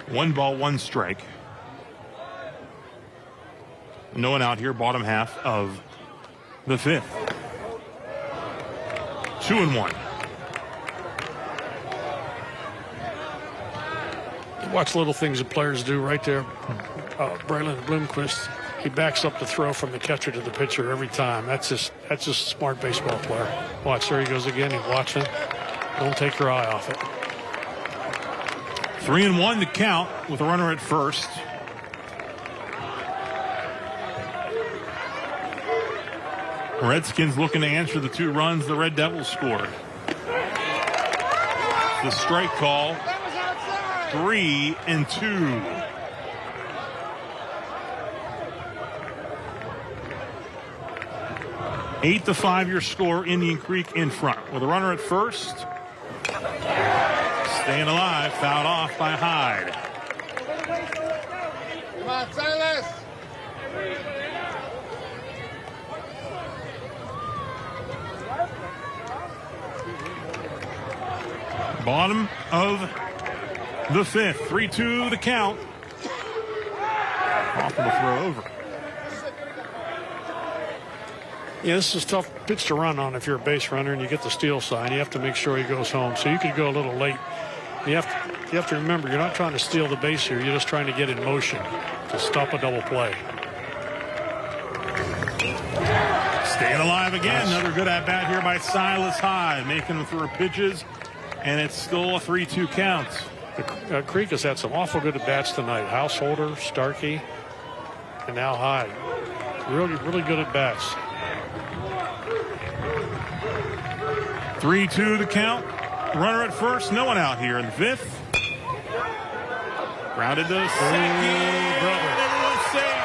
1 ball, 1 strike. No one out here, bottom half of the 5th. 2-1. Watch little things that players do right there. Braylon Bloomquist, he backs up the throw from the catcher to the pitcher every time. That's just a smart baseball player. Watch, there he goes again. He's watching. Don't take your eye off it. 3-1 to count with a runner at first. Redskins looking to answer the 2 runs the Red Devils scored. The strike call. 3-2. Eight to 5 your score. Indian Creek in front with a runner at first. Staying alive, fouled off by Hyde. Come on, Silas. Bottom of the 5th. 3-2 the count. Hoffman will throw over. Yeah, this is a tough pitch to run on if you're a base runner and you get the steal sign. You have to make sure he goes home. So you could go a little late You have to remember, you're not trying to steal the base here. You're just trying to get in motion to stop a double play. Staying alive again. Another good at-bat here by Silas Hyde, making them through pitches, and it's still a 3-2 count. The Creek has had some awful good at-bats tonight. Householder, Starkey, and now Hyde. Really, really good at-bats. 3-2 the count. Runner at first, no one out here in the 5th. Grounded to second. Brother. Everyone's safe.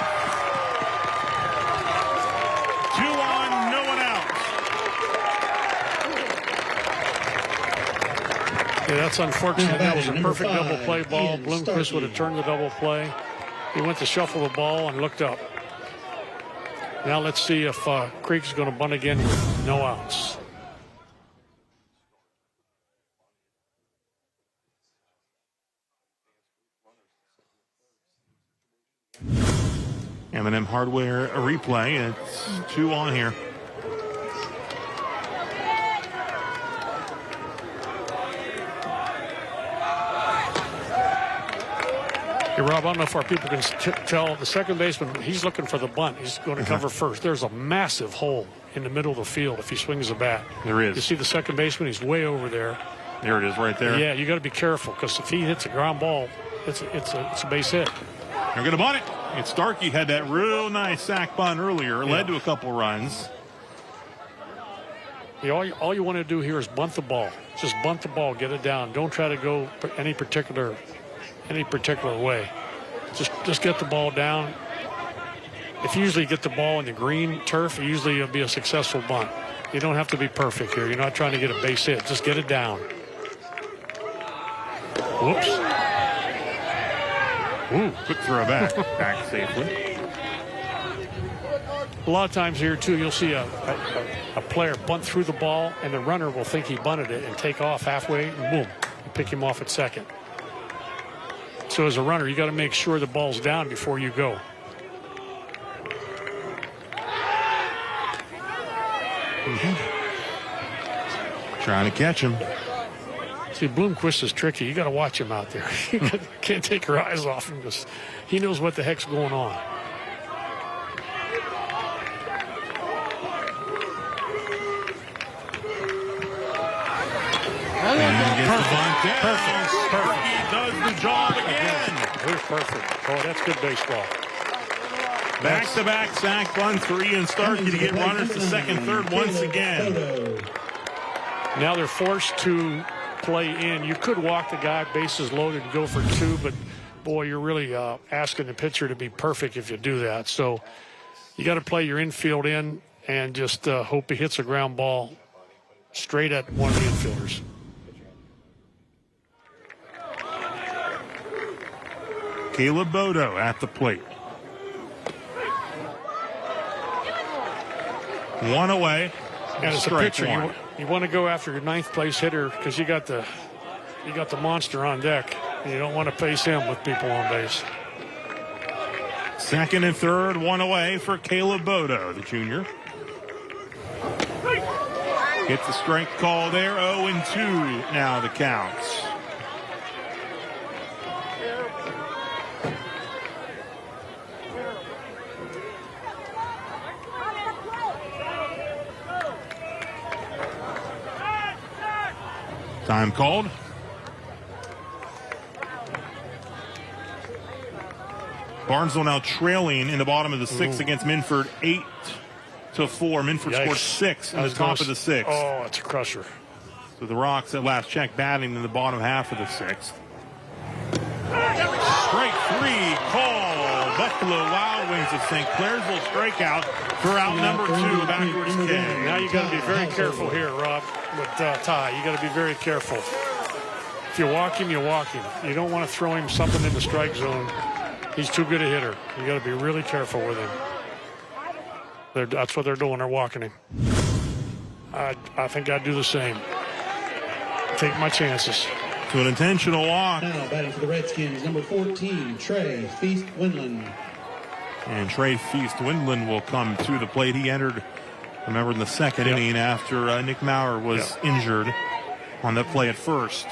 2 on, no one out. Yeah, that's unfortunate. That was a perfect double play ball. Bloomquist would have turned the double play. He went to shuffle the ball and looked up. Now let's see if Creek's going to bunt again with no outs. M&M Hardware a replay. It's 2 on here. Hey, Rob, I don't know if our people can tell. The second baseman, he's looking for the bunt. He's going to cover first. There's a massive hole in the middle of the field if he swings the bat. There is. You see the second baseman? He's way over there. There it is right there. Yeah, you got to be careful because if he hits a ground ball, it's a base hit. They're going to bunt it. It's Starkey had that real nice sack bunt earlier. Yeah. Led to a couple runs. All you want to do here is bunt the ball. Just bunt the ball, get it down. Don't try to go any particular way. Just get the ball down. If you usually get the ball in the green turf, usually it'll be a successful bunt. You don't have to be perfect here. You're not trying to get a base hit. Just get it down. Whoops. Ooh, quick throw back safely. A lot of times here, too, you'll see a player bunt through the ball, and the runner will think he bunted it and take off halfway, and boom, you pick him off at second. So as a runner, you got to make sure the ball's down before you go. Trying to catch him. See, Bloomquist is tricky. You got to watch him out there. You can't take your eyes off him because he knows what the heck's going on. Perfect. He does the job again. Here's perfect. Oh, that's good baseball. Back-to-back sack bunt, 3 and Starkey to get runners to second, third once again. Now they're forced to play in. You could walk the guy, bases loaded, and go for 2, but boy, you're really asking the pitcher to be perfect if you do that. So you got to play your infield in and just hope he hits a ground ball straight at one of the infielders. Caleb Bodo at the plate. 1 away. And as a pitcher, you want to go after your 9th place hitter because you got the monster on deck, and you don't want to face him with people on base. Second and third, 1 away for Caleb Bodo, the junior. Gets the strike call there. 0-2 now the counts. Time called. Barnesville now trailing in the bottom of the 6th against Minford, 8-4. Minford scored 6 in the top of the 6th. Oh, it's a crusher. So the Rocks at last check batting in the bottom half of the 6th. Strike 3 call. Buffalo Wild Wings of St. Clairsville strikeout for out number 2, backwards kick. Now you got to be very careful here, Rob, with Ty. You got to be very careful. If you walk him, you walk him. You don't want to throw him something in the strike zone. He's too good a hitter. You got to be really careful with him. That's what they're doing. They're walking him. I think I'd do the same. Take my chances. To an intentional walk. Now batting for the Redskins, number 14, Trey Feast-Windland. And Trey Feast-Windland will come to the plate. He entered, remember, in the second inning after Nick Maurer was injured on that play at first.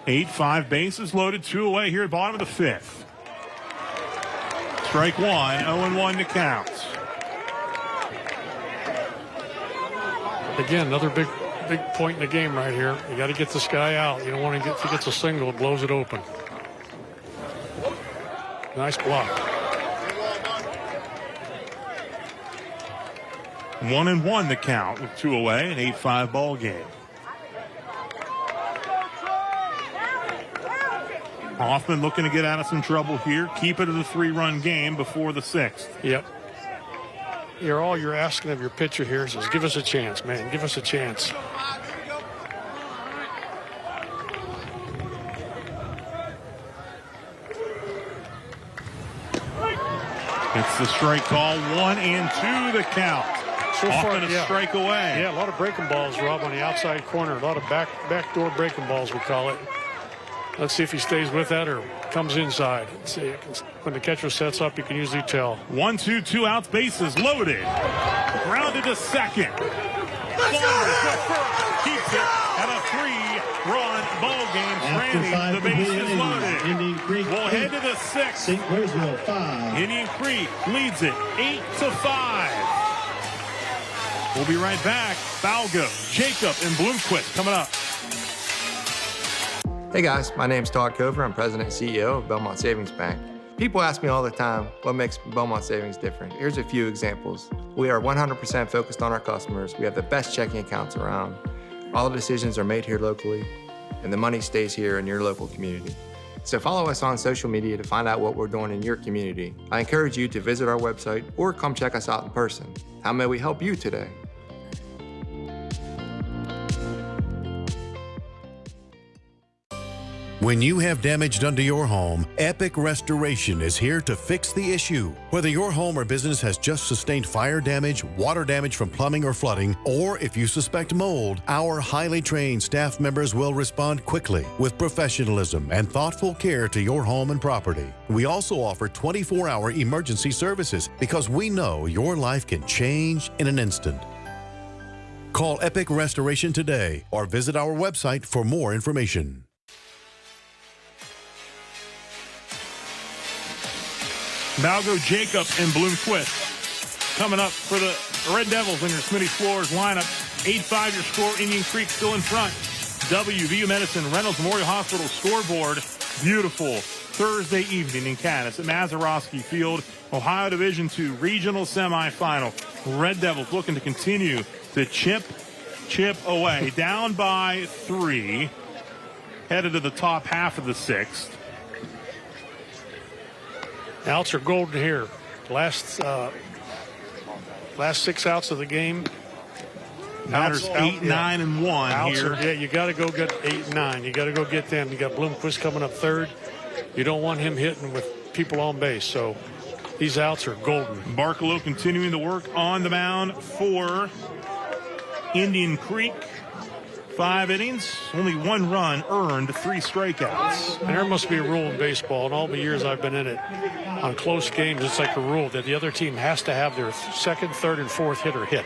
8-5, bases loaded, 2 away here at bottom of the 5th. Strike one, 0-1 to count. Again, another big point in the game right here. You got to get this guy out. You don't want to get, if he gets a single, it blows it open. Nice block. 1-1 the count with 2 away, an 8-5 ball game. Hoffman looking to get out of some trouble here. Keep it at a 3-run game before the 6th. Yep. All you're asking of your pitcher here is give us a chance, man. Give us a chance. It's the strike call, 1-2 the count. So far, Often a strike away. Yeah, a lot of breaking balls, Rob, on the outside corner. A lot of backdoor breaking balls, we call it. Let's see if he stays with that or comes inside. Let's see, when the catcher sets up, you can usually tell. 1-2, 2 outs, bases loaded. Grounded to second. Keeps it at a 3-run ball game. Stranding, the bases loaded. We'll head to the 6th. St. Clairsville 5. Indian Creek leads it 8-5. We'll be right back. Balgo, Jacob, and Bloomquist coming up. Hey guys, my name's Todd Cover. I'm President and CEO of Belmont Savings Bank. People ask me all the time, what makes Belmont Savings different? Here's a few examples. We are 100% focused on our customers. We have the best checking accounts around. All the decisions are made here locally, and the money stays here in your local community. So follow us on social media to find out what we're doing in your community. I encourage you to visit our website or come check us out in person. How may we help you today? When you have damage done to your home, Epic Restoration is here to fix the issue. Whether your home or business has just sustained fire damage, water damage from plumbing or flooding, or if you suspect mold, our highly trained staff members will respond quickly with professionalism and thoughtful care to your home and property. We also offer 24-hour emergency services because we know your life can change in an instant. Call Epic Restoration today or visit our website for more information. Balgo, Jacob, and Bloomquist coming up for the Red Devils in your Smitty Floors lineup. 8-5 your score. Indian Creek still in front. WVU Medicine Reynolds Memorial Hospital scoreboard. Beautiful Thursday evening in Caddis at Mazeroski Field. Ohio Division II regional semifinal. Red Devils looking to continue to chip away. Down by 3. Headed to the top half of the 6th. Outs are golden here. Last 6 outs of the game. Matters 8, 9, and 1 here. You got to go get 8 and 9. You got to go get them. You got Bloomquist coming up 3rd. You don't want him hitting with people on base. So these outs are golden. Barkalow continuing to work on the mound for Indian Creek. 5 innings, only 1 run earned, 3 strikeouts. And there must be a rule in baseball. In all the years I've been in it, on close games, it's like a rule that the other team has to have their 2nd, 3rd, and 4th hitter hit.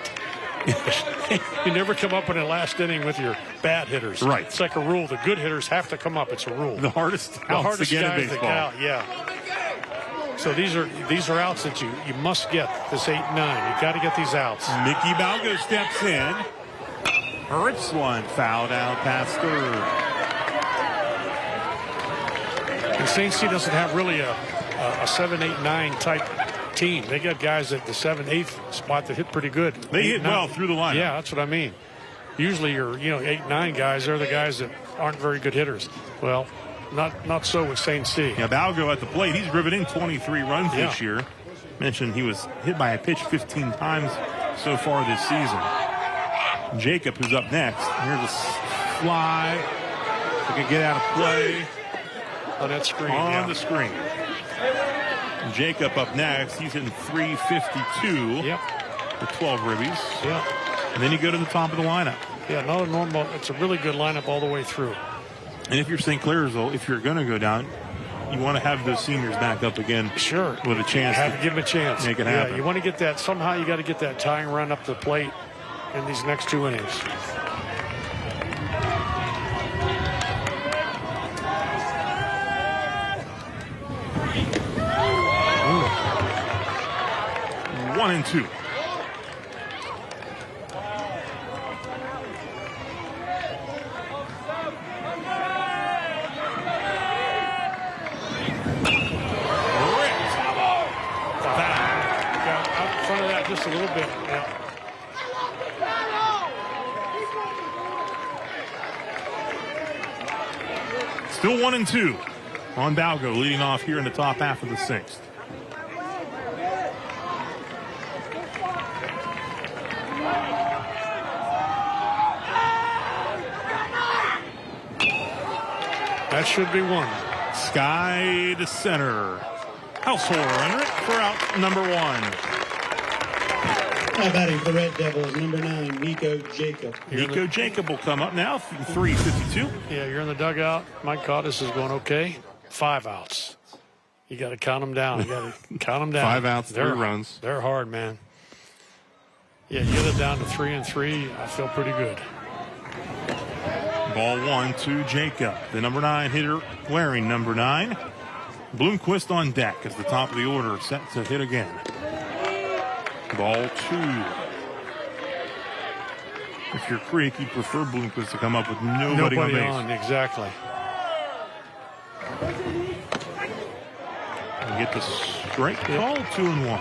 You never come up in the last inning with your bad hitters. Right. It's like a rule. The good hitters have to come up. It's a rule. The hardest outs to get in baseball. Yeah. So these are outs that you must get. This 8 and 9. You got to get these outs. Mickey Balgo steps in. Hurts one, fouled out past 3rd. And St. C doesn't have really a 7, 8, 9 type team. They got guys at the 7, 8th spot that hit pretty good. They hit well through the lineup. Yeah, that's what I mean. Usually your 8, 9 guys, they're the guys that aren't very good hitters. Well, not so with St. C. Yeah, Balgo at the plate. He's driven in 23 runs this year. Mentioned he was hit by a pitch 15 times so far this season. Jacob, who's up next. Here's a fly. He can get out of play. On that screen. On the screen. Jacob up next. He's hitting 352. Yep. With 12 ribbies. Yep. And then you go to the top of the lineup. Yeah, not a normal. It's a really good lineup all the way through. And if you're St. Clairsville, if you're going to go down, you want to have those seniors back up again. Sure. With a chance. Have to give them a chance. Make it happen. Yeah, you want to get that. Somehow you got to get that tying run up the plate in these next 2 innings. 1-2. Just a little bit. Yeah. Still 1-2 on Balgo, leading off here in the top half of the 6th. That should be one. Sky to center. Householder under it for out number 1. Now batting for Red Devils, number 9, Nico Jacob. Nico Jacob will come up now, 3:52. Yeah, you're in the dugout. Mike Cottis is going okay. 5 outs. You got to count them down. You got to count them down. 5 outs, 3 runs. They're hard, man. Yeah, you get it down to 3-3. I feel pretty good. Ball 1 to Jacob. The number 9 hitter wearing number 9. Bloomquist on deck as the top of the order set to hit again. Ball 2. If you're Creek, you'd prefer Bloomquist to come up with nobody on base. On, exactly. And get the strike call, 2-1.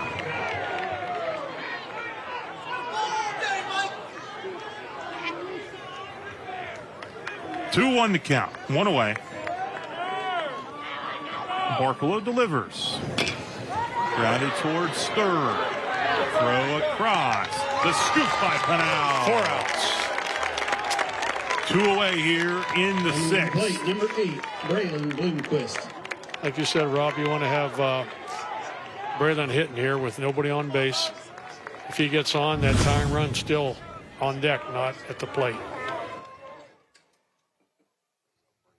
Two one to count. 1 away. Barkalow delivers. Grounded towards third. Throw across. The scoop by Pinal. 4 outs. 2 away here in the 6th. Plate number 8, Braylon Bloomquist. Like you said, Rob, you want to have Braylon hitting here with nobody on base. If he gets on, that tying run still on deck, not at the plate.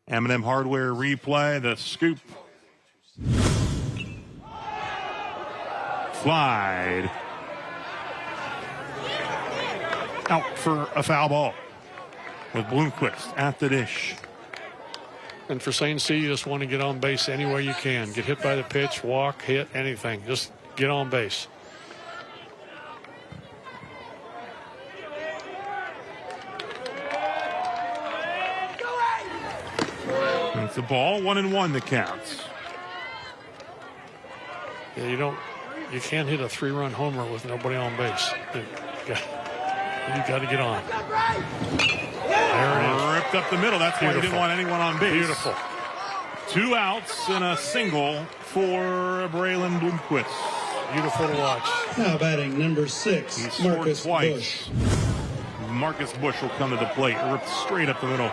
M&M Hardware replay. The scoop. Slide. Out for a foul ball with Bloomquist at the dish. And for St. C, you just want to get on base any way you can. Get hit by the pitch, walk, hit, anything. Just get on base. It's a ball, 1-1 the counts. Yeah, you can't hit a 3-run homer with nobody on base. You got to get on. There it is. Ripped up the middle. That's why he didn't want anyone on base. Beautiful. 2 outs and a single for Braylon Bloomquist. Beautiful to watch. Now batting number 6, Marcus Bush. Marcus Bush will come to the plate. Ripped straight up the middle.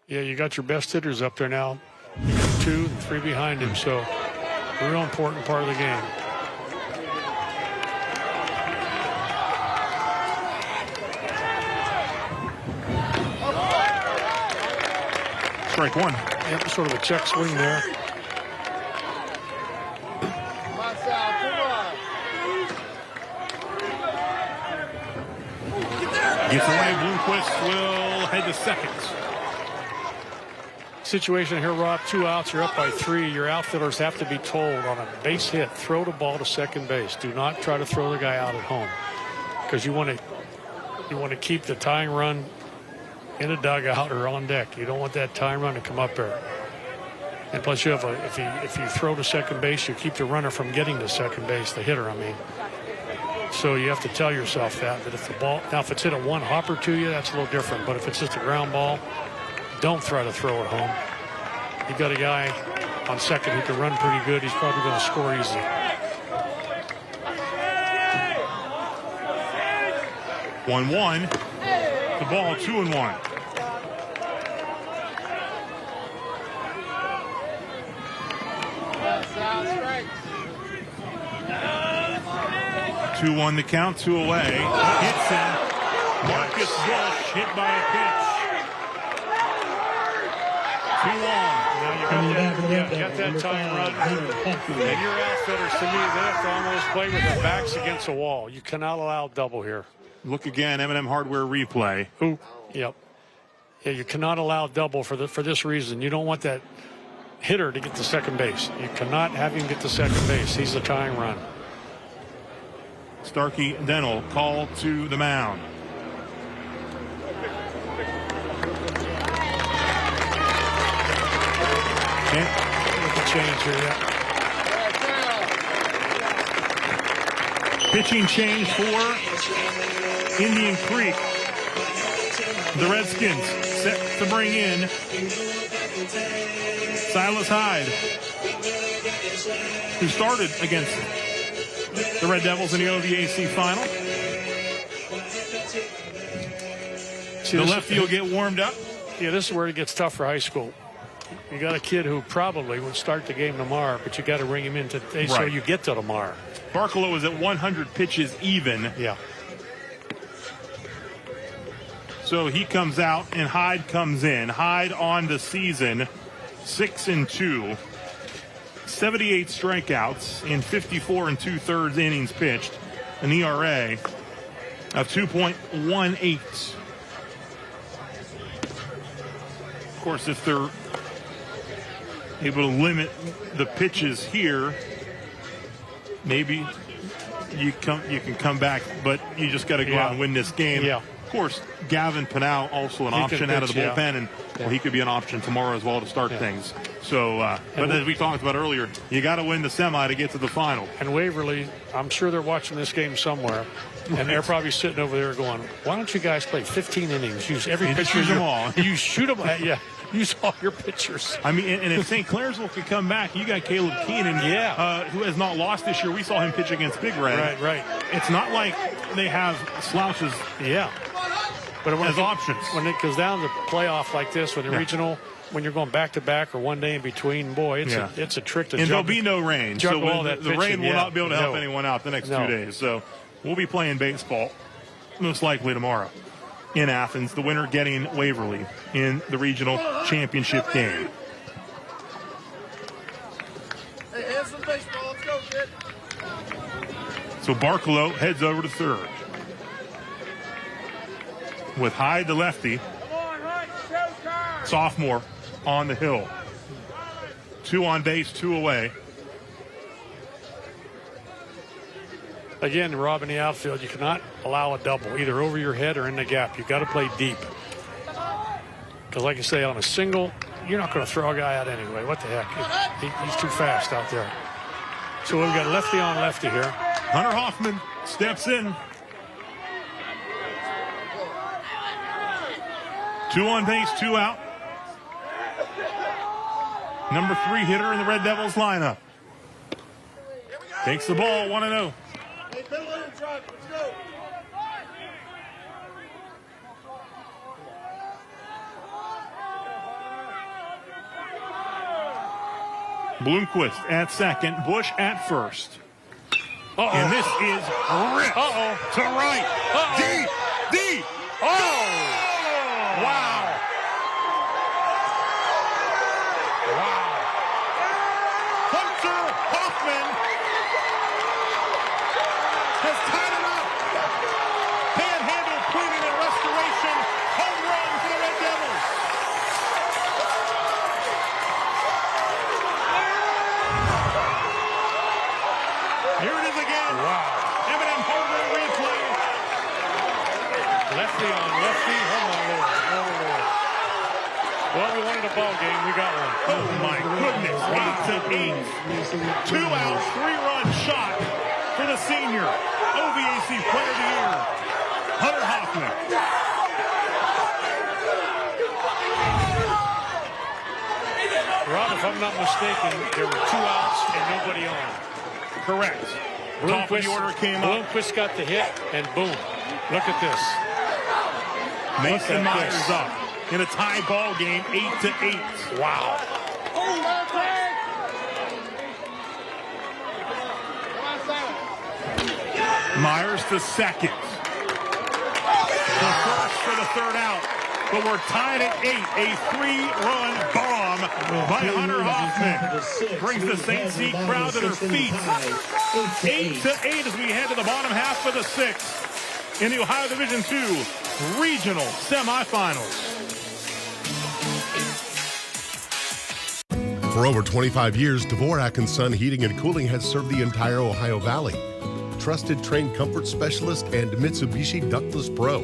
Yeah, you got your best hitters up there now. You got 2 and 3 behind him, so a real important part of the game. Strike 1. Yep, sort of a check swing there. Gets away. Bloomquist will head to second. Situation here, Rob, 2 outs, you're up by 3. Your outfielders have to be told on a base hit, throw the ball to second base. Do not try to throw the guy out at home, because you want to keep the tying run in a dugout or on deck. You don't want that tying run to come up there. And plus, you have if you throw to second base, you keep the runner from getting to second base, the hitter, I mean. So you have to tell yourself that if the ball, now if it's hit a 1 hopper to you, that's a little different. But if it's just a ground ball, don't try to throw it home. You got a guy on second who can run pretty good. He's probably going to score easy. One. The ball 2-1. Two one the count, 2 away. Hits him. Marcus Bush hit by a pitch. 2-1. Now you got that tying run. And your outfielders, to me, they have to almost play with their backs against a wall. You cannot allow double here. Look again, M&M Hardware replay. Yep. Yeah, you cannot allow double for this reason. You don't want that hitter to get to second base. You cannot have him get to second base. He's a tying run. Starkey Dental called to the mound. With the change here, yeah. Pitching change for Indian Creek. The Redskins set to bring in Silas Hyde, who started against the Red Devils in the OVAC final. The lefty will get warmed up. Yeah, this is where it gets tough for high school. You got a kid who probably would start the game tomorrow, but you got to bring him in today so you get to tomorrow. Barkalow is at 100 pitches even. Yeah. So he comes out and Hyde comes in. Hyde on the season, 6-2, 78 strikeouts in 54 2/3 innings pitched, an ERA of 2.18. Of course, if they're able to limit the pitches here, maybe you can come back, but you just got to go out and win this game. Yeah. Of course, Gavin Pinal also an option out of the bullpen, and well, he could be an option tomorrow as well to start things. So, but as we talked about earlier, you got to win the semi to get to the final. And Waverly, I'm sure they're watching this game somewhere, and they're probably sitting over there going, "Why don't you guys play 15 innings? Use every pitcher. Use them all. You shoot them. Yeah." Use all your pitchers. I mean, and if St. Clairsville could come back, you got Caleb Keenan, who has not lost this year. We saw him pitch against Big Red. Right. It's not like they have slouches. Yeah. But as options. When it goes down to playoff like this, with the regional, when you're going back to back or one day in between, boy, it's a trick to. And there'll be no rain, so the rain will not be able to help anyone out the next 2 days. So we'll be playing baseball most likely tomorrow in Athens, the winner getting Waverly in the regional championship game. Hey, have some baseball. Let's go, kid. So Barkalow heads over to third. With Hyde, the lefty, sophomore on the hill. 2 on base, 2 away. Again, Rob, in the outfield, you cannot allow a double, either over your head or in the gap. You've got to play deep. Because like I say, on a single, you're not going to throw a guy out anyway. What the heck? He's too fast out there. So we've got lefty on lefty here. Hunter Hoffman steps in. 2 on base, 2 out. Number 3 hitter in the Red Devils lineup. Takes the ball, 1-0. Bloomquist at second, Bush at first. And this is ripped to right. Deep. Wow. Hunter Hoffman has tied it up. Panhandle cleaning and restoration. Home run for the Red Devils. Here it is again. Wow. Eminem Hardware replay. Lefty on lefty. Oh, my Lord. Oh, Lord. Well, we wanted a ball game. We got one. Oh, my goodness. 8-8. 2 out, 3-run shot for the senior. OVAC Player of the Year, Hunter Hoffman. Rob, if I'm not mistaken, there were 2 outs and nobody on. Correct. Top of the order came up. Bloomquist got the hit, and boom. Look at this. Mason Myers up in a tie ball game, 8-8. Wow. Myers to second. The first for the third out. But we're tied at 8. A 3-run bomb by Hunter Hoffman brings the St. C crowd to their feet. 8-8 as we head to the bottom half of the 6th in the Ohio Division II regional semifinals. For over 25 years, Dvorak & Son Heating and Cooling has served the entire Ohio Valley. Trusted trained comfort specialist and Mitsubishi Ductless Pro.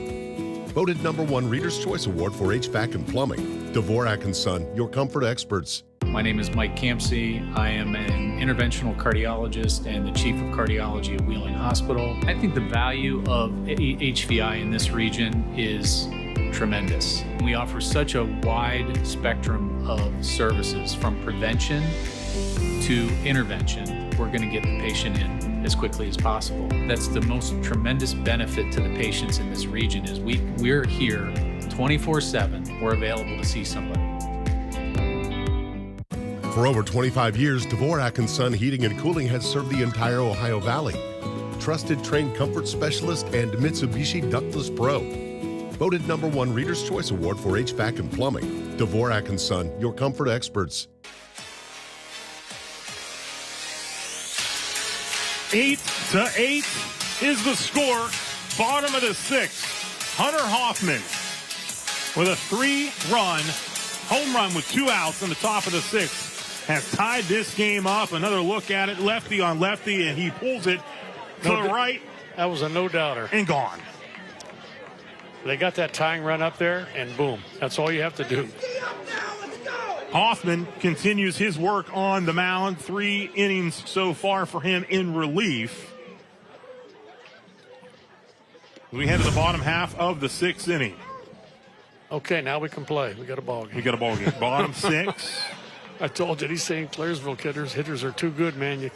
Voted #1 Reader's Choice Award for HVAC and Plumbing. Dvorak & Son, your comfort experts. My name is Mike Campsey. I am an interventional cardiologist and the chief of cardiology at Wheeling Hospital. I think the value of HVI in this region is tremendous. We offer such a wide spectrum of services, from prevention to intervention. We're going to get the patient in as quickly as possible. That's the most tremendous benefit to the patients in this region is we're here 24/7. We're available to see somebody. For over 25 years, Dvorak & Son Heating and Cooling has served the entire Ohio Valley. Trusted trained comfort specialist and Mitsubishi Ductless Pro. Voted #1 Reader's Choice Award for HVAC and Plumbing. Dvorak & Son, your comfort experts. 8-8 is the score. Bottom of the 6th. Hunter Hoffman with a 3-run home run with 2 outs on the top of the 6th. Has tied this game up. Another look at it, lefty on lefty, and he pulls it to the right. That was a no-doubter. And gone. They got that tying run up there, and boom. That's all you have to do. Hoffman continues his work on the mound. 3 innings so far for him in relief. We head to the bottom half of the 6th inning. Okay, now we can play. We got a ball game. We got a ball game. Bottom 6. I told you, he's saying Clairsville hitters are too good, man.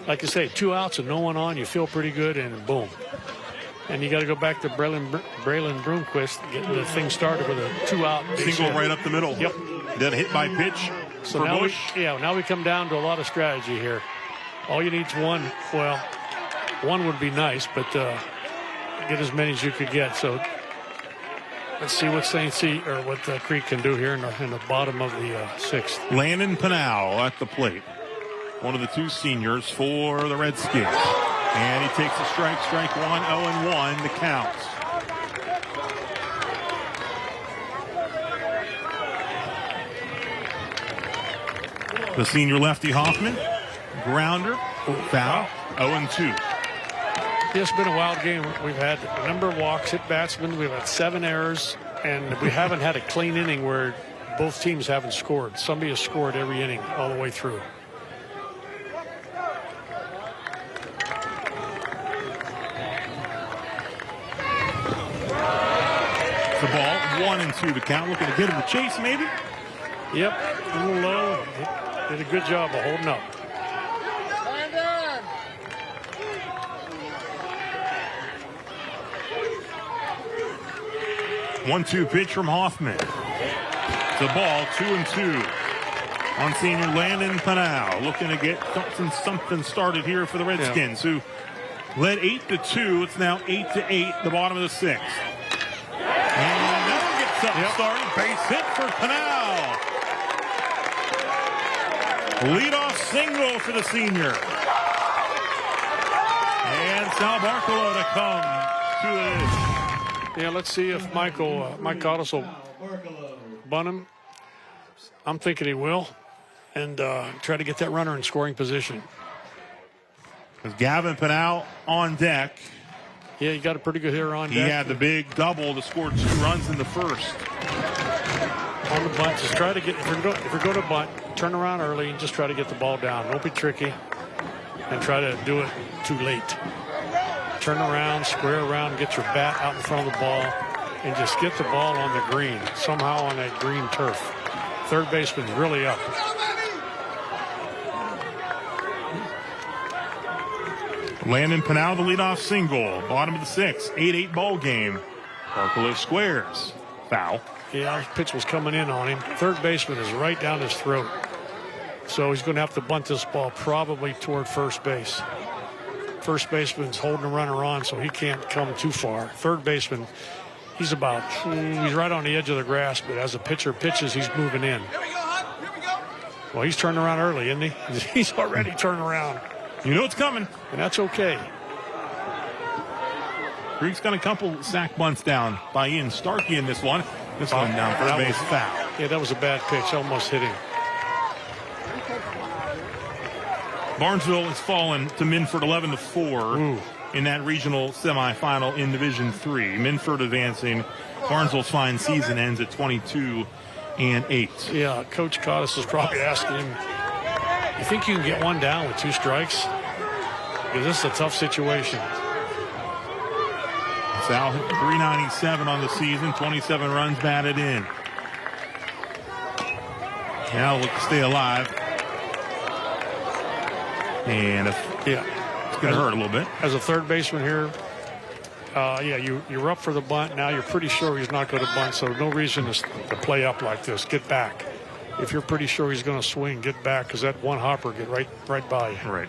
Like I say, 2 outs and no one on, you feel pretty good, and boom. And you got to go back to Braylon Broomquist, getting the thing started with a 2-out single right up the middle. Yep. Then a hit by pitch so for now Bush. Now we come down to a lot of strategy here. All you need is one. Well, one would be nice, but get as many as you could get. So let's see what what Creek can do here in the bottom of the 6th. Landon Pinal at the plate. One of the 2 seniors for the Redskins. And he takes a strike 1, 0-1, the count. The senior lefty Hoffman, grounder, foul, 0-2. It's been a wild game. We've had a number of walks, hit batsmen. We've had 7 errors, and we haven't had a clean inning where both teams haven't scored. Somebody has scored every inning all the way through. The ball, 1-2 the count. Looking to get him to chase, maybe? Yep, a little low. Did a good job of holding up. 1-2 pitch from Hoffman. The ball, 2-2 on senior Landon Pinal. Looking to get something started here for the Redskins, who led 8-2. It's now 8-8, the bottom of the 6th. And that'll get something started. Base hit for Pinal. Leadoff single for the senior. And Sal Barcolo to come to the... Yeah, let's see if Mike Cottis will bunt him. I'm thinking he will. And try to get that runner in scoring position. With Gavin Pinal on deck. Yeah, he got a pretty good hitter on deck. He had the big double to score 2 runs in the first. On the bunt, just try to get, if you're going to bunt, turn around early and just try to get the ball down. Don't be tricky and try to do it too late. Turn around, square around, get your bat out in front of the ball, and just get the ball on the green, somehow on that green turf. Third baseman's really up. Landon Pinal, the leadoff single. Bottom of the 6th, 8-8 ball game. Barcolo squares. Foul. Yeah, his pitch was coming in on him. Third baseman is right down his throat. So he's going to have to bunt this ball probably toward first base. First baseman's holding the runner on, so he can't come too far. Third baseman, he's right on the edge of the grass, but as a pitcher pitches, he's moving in. Well, he's turning around early, isn't he? He's already turned around. You know it's coming. And that's okay. Creek's got a couple sack bunts down by Ian Starkey in this one. This one down third base, foul. Yeah, that was a bad pitch. Almost hit him. Barnesville has fallen to Minford 11-4 in that regional semifinal in Division III. Minford advancing. Barnesville's fine season ends at 22-8. Yeah, Coach Cottis is probably asking him, you think you can get one down with 2 strikes? Because this is a tough situation. Sal hit 397 on the season, 27 runs batted in. Now look to stay alive. And it's going to hurt a little bit. As a third baseman here, you're up for the bunt. Now you're pretty sure he's not going to bunt, so no reason to play up like this. Get back. If you're pretty sure he's going to swing, get back, because that one hopper get right by you. Right.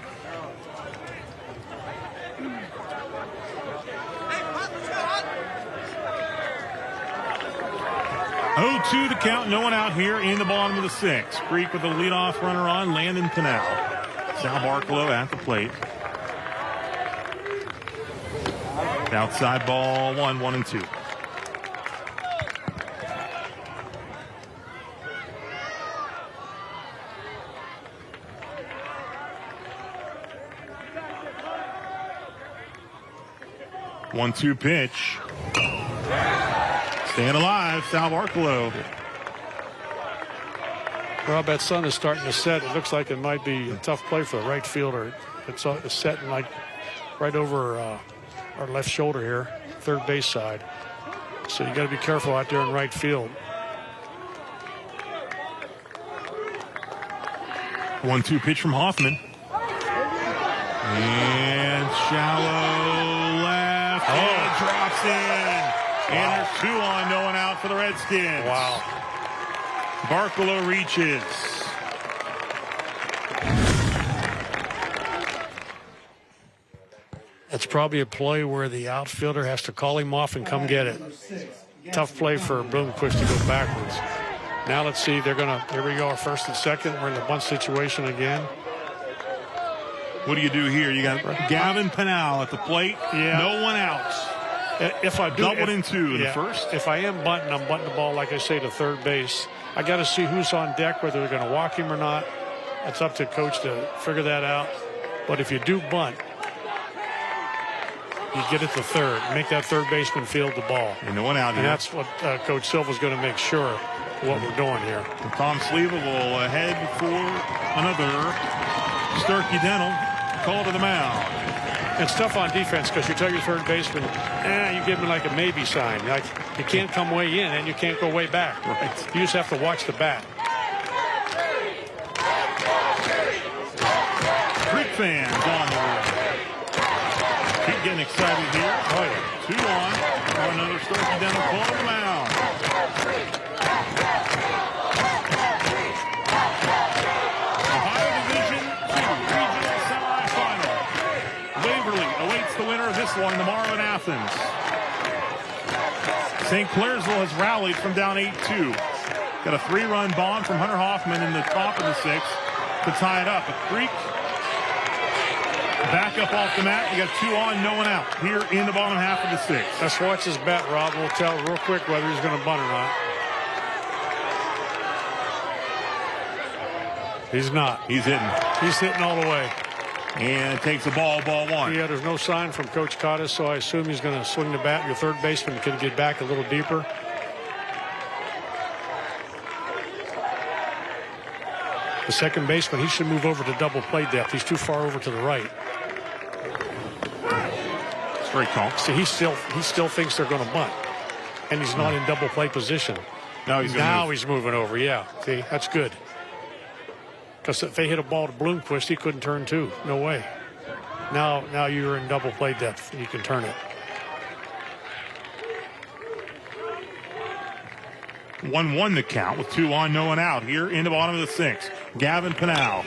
Oh, 2 the count, no one out here in the bottom of the 6th. Creek with the leadoff runner on, Landon Pinnell. Sal Barklow at the plate. Outside ball, 1-1-2. One-two pitch. Staying alive, Sal Barklow. Rob, that sun is starting to set. It looks like it might be a tough play for the right fielder. It's setting like right over our left shoulder here, third base side. So you got to be careful out there in right field. 1-2 pitch from Hoffman. And shallow left. It drops in. And there's 2 on, no one out for the Redskins. Wow. Barklow reaches. It's probably a play where the outfielder has to call him off and come get it. Tough play for Bloomquist to go backwards. Now let's see, here we go, our first and second. We're in the bunt situation again. What do you do here? You got Gavin Pinnell at the plate. Yeah. No one out. If I do, doubled in 2 in the first. If I am bunting, I'm bunting the ball, like I say, to third base. I got to see who's on deck, whether they're going to walk him or not. It's up to coach to figure that out. But if you do bunt, you get it to third. Make that third baseman field the ball. And no one out here. And that's what Coach Silva's going to make sure what we're doing here. And Tom Sleva will head for another Starkey Dental call to the mound. It's tough on defense because you tell your third baseman, you give him like a maybe sign. Like you can't come way in and you can't go way back. Right. You just have to watch the bat. Creek fans on the road. Keep getting excited here. Oh, yeah. 2 on for another Starkey Dental call to the mound. Ohio Division II Regional Semifinal. Waverly awaits the winner of this one tomorrow in Athens. St. Clairsville has rallied from down 8-2. Got a 3-run bomb from Hunter Hoffman in the top of the 6th to tie it up. But Creek back up off the mat. You got 2 on, no one out here in the bottom half of the 6th. Let's watch his bat, Rob. We'll tell real quick whether he's going to bunt or not. He's not. He's hitting. He's hitting all the way. And takes a ball 1. Yeah, there's no sign from Coach Cottis, so I assume he's going to swing the bat. Your third baseman can get back a little deeper. The second baseman, he should move over to double play depth. He's too far over to the right. Straight call. See, he still thinks they're going to bunt, and he's not in double play position. Now he's moving over. Yeah, see, that's good. Because if they hit a ball to Bloomquist, he couldn't turn 2. No way. Now you're in double play depth. You can turn it. 1-1 the count with 2 on, no one out here in the bottom of the 6th. Gavin Pinnell.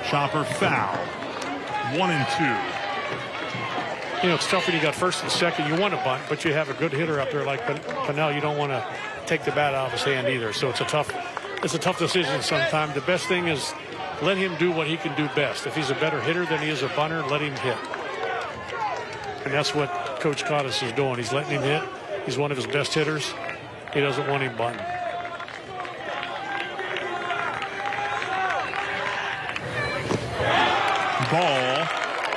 Chopper foul. 1-2. You know, it's tough when you got first and second. You want to bunt, but you have a good hitter up there like Pinnell. You don't want to take the bat out of his hand either. So it's a tough decision sometimes. The best thing is let him do what he can do best. If he's a better hitter than he is a bunter, let him hit. And that's what Coach Cottis is doing. He's letting him hit. He's one of his best hitters. He doesn't want him bunting. Ball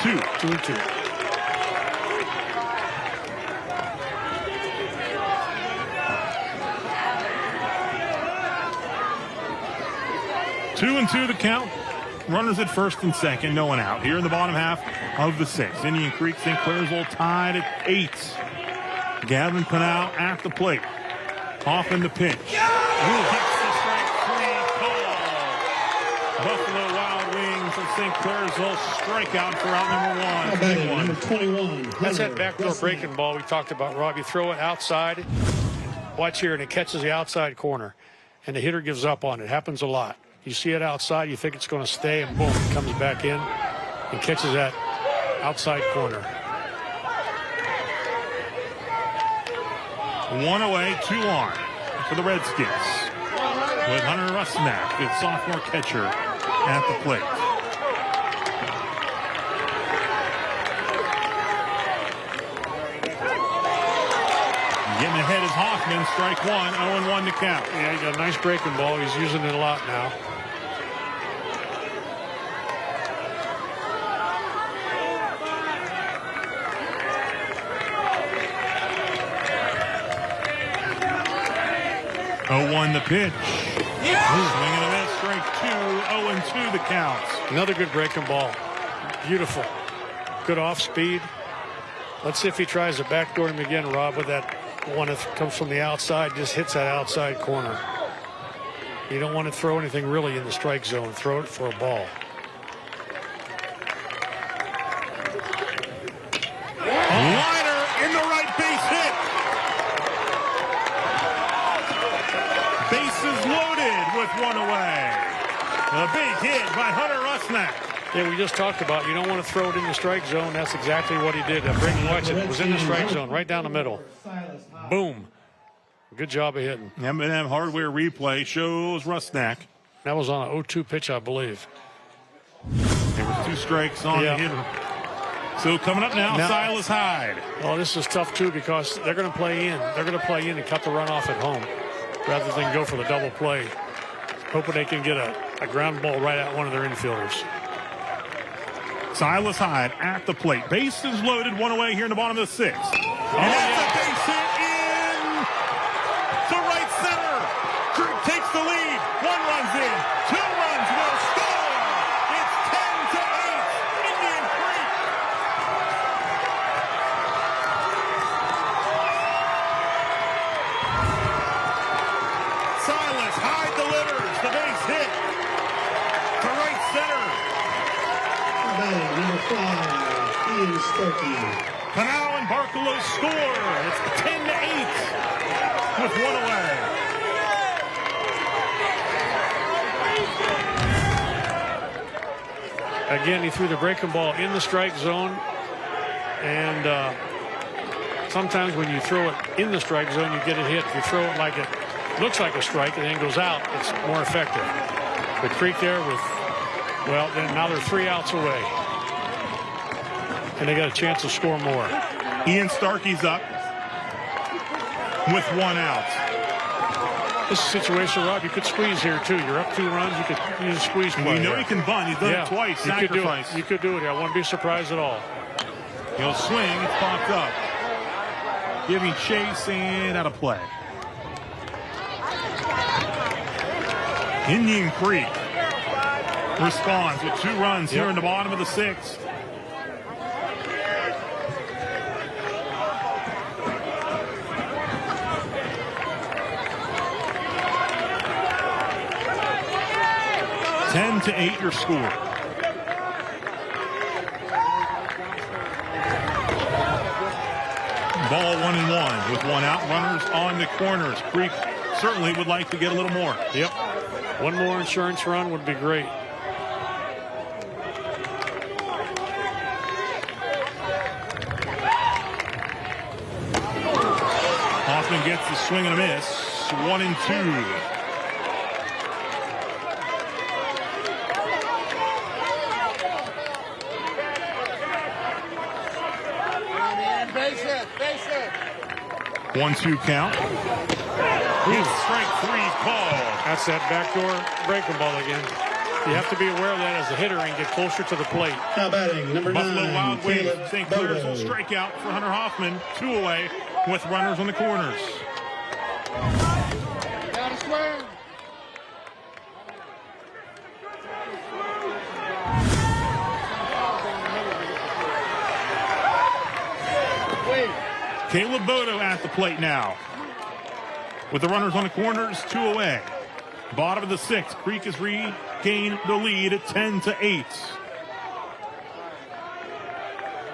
2. 2-2. 2-2 the count. Runners at first and second, no one out. Here in the bottom half of the 6th. Indian Creek, St. Clairsville tied at 8. Gavin Pinal at the plate. Off in the pitch. Hits the strike 3 call. Buffalo Wild Wings of St. Clairsville strikeout for out number 1. Number 21. That's that backdoor breaking ball we talked about, Rob. You throw it outside. Watch here, and it catches the outside corner. And the hitter gives up on it. Happens a lot. You see it outside, you think it's going to stay, and boom, it comes back in and catches that outside corner. 1 away, 2 on for the Redskins. With Hunter Rusnak, the sophomore catcher, at the plate. Getting ahead is Hoffman, strike 1, 0-1 to count. Yeah, he got a nice breaking ball. He's using it a lot now. Oh, 0-1 the pitch. Swing and a miss, strike 2, 0-2 the count. Another good breaking ball. Beautiful. Good off speed. Let's see if he tries to backdoor him again, Rob, with that one that comes from the outside, just hits that outside corner. You don't want to throw anything really in the strike zone. Throw it for a ball. Liner in the right base hit. Bases loaded with 1 away. A big hit by Hunter Rusnak. Yeah, we just talked about you don't want to throw it in the strike zone. That's exactly what he did. Watch it. It was in the strike zone, right down the middle. Boom. Good job of hitting. M&M Hardware replay shows Rusnak. That was on an 0-2 pitch, I believe. There was 2 strikes on the hitter. So coming up now, Silas Hyde. Well, this is tough, too, because they're going to play in. They're going to play in and cut the runoff at home rather than go for the double play, hoping they can get a ground ball right at one of their infielders. Silas Hyde at the plate. Bases loaded, 1 away here in the bottom of the 6th. And that's a base hit in to right center. Creek takes the lead. 1 runs in. 2 runs will score. It's 10-8. Indian Creek. Silas Hyde delivers the base hit to right center. Number 5, Ian Starkey. Pinal and Barkalow score. It's 10-8 with 1 away. Again, he threw the breaking ball in the strike zone. And sometimes when you throw it in the strike zone, you get a hit. If you throw it like it looks like a strike and then goes out, it's more effective. But Creek there with, well, then now they're 3 outs away. And they got a chance to score more. Ian Starkey's up with 1 out. This is a situation, Rob, you could squeeze here, too. You're up 2 runs. You could use a squeeze play. We know here. he can bunt. He's done it twice. Sacrifice. You could do it here. I wouldn't be surprised at all. He'll swing. It's popped up. Giving chase and out of play. Indian Creek responds with 2 runs here in the bottom of the 6th. To 8 your score. Ball 1-1 with 1 out. Runners on the corners. Creek certainly would like to get a little more. Yep. 1 more insurance run would be great. Hoffman gets the swing and a miss. 1-2. Base hit. 1-2 count. It's strike 3 call. That's that backdoor breaking ball again. You have to be aware of that as a hitter and get closer to the plate. Now batting, number Buffalo 9, Wild Wings. Caleb St. Clairsville Bodo. strike out for Hunter Hoffman. 2 away with runners on the corners. Gotta swing. Caleb Bodo at the plate now. With the runners on the corners, 2 away. Bottom of the 6th, Creek has regained the lead at 10-8.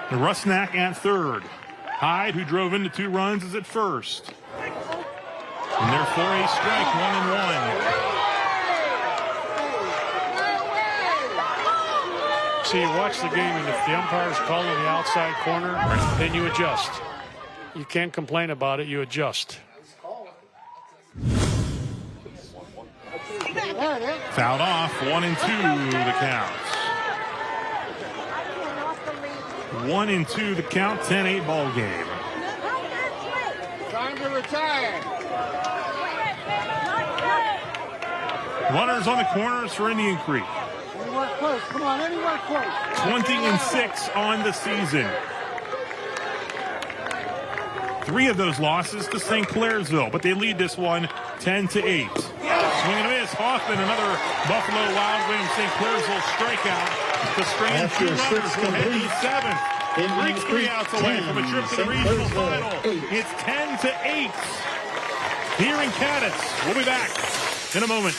Rusnak at third. Hyde, who drove into 2 runs, is at first. And therefore a strike, 1-1. So you watch the game, and if the umpire's calling the outside corner, then you adjust. You can't complain about it, you adjust. Fouled off, 1-2 the count. 1-2 the count, 10-8 ball game. Time to retire. Runners on the corners for Indian Creek. Anywhere close. Come on, anywhere close. 20-6 on the season. 3 of those losses to St. Clairsville, but they lead this one 10-8. Swing and a miss. Hoffman, another Buffalo Wild Wings St. Clairsville strikeout to strand 2 runners. We'll head to the 7th. Creek's 3 outs away from a trip to the regional final. It's 10-8 here in Cadets. We'll be back in a moment.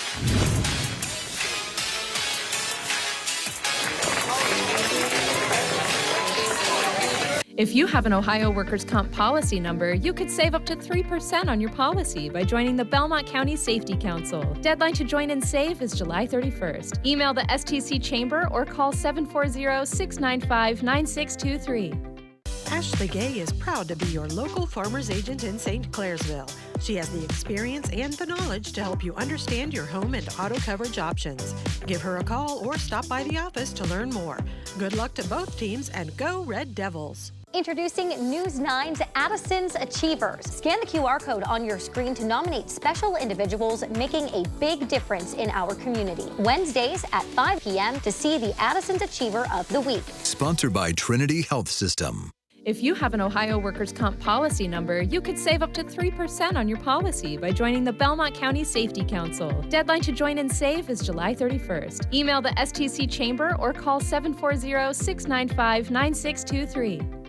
If you have an Ohio workers' comp policy number, you could save up to 3% on your policy by joining the Belmont County Safety Council. Deadline to join and save is July 31st. Email the STC Chamber or call 740-695-9623. Ashley Gay is proud to be your local farmer's agent in St. Clairsville. She has the experience and the knowledge to help you understand your home and auto coverage options. Give her a call or stop by the office to learn more. Good luck to both teams and go Red Devils. Introducing News 9's Addison's Achievers. Scan the QR code on your screen to nominate special individuals making a big difference in our community. Wednesdays at 5 p.m. to see the Addison's Achiever of the Week. Sponsored by Trinity Health System. If you have an Ohio workers' comp policy number, you could save up to 3% on your policy by joining the Belmont County Safety Council. Deadline to join and save is July 31st. Email the STC Chamber or call 740-695-9623.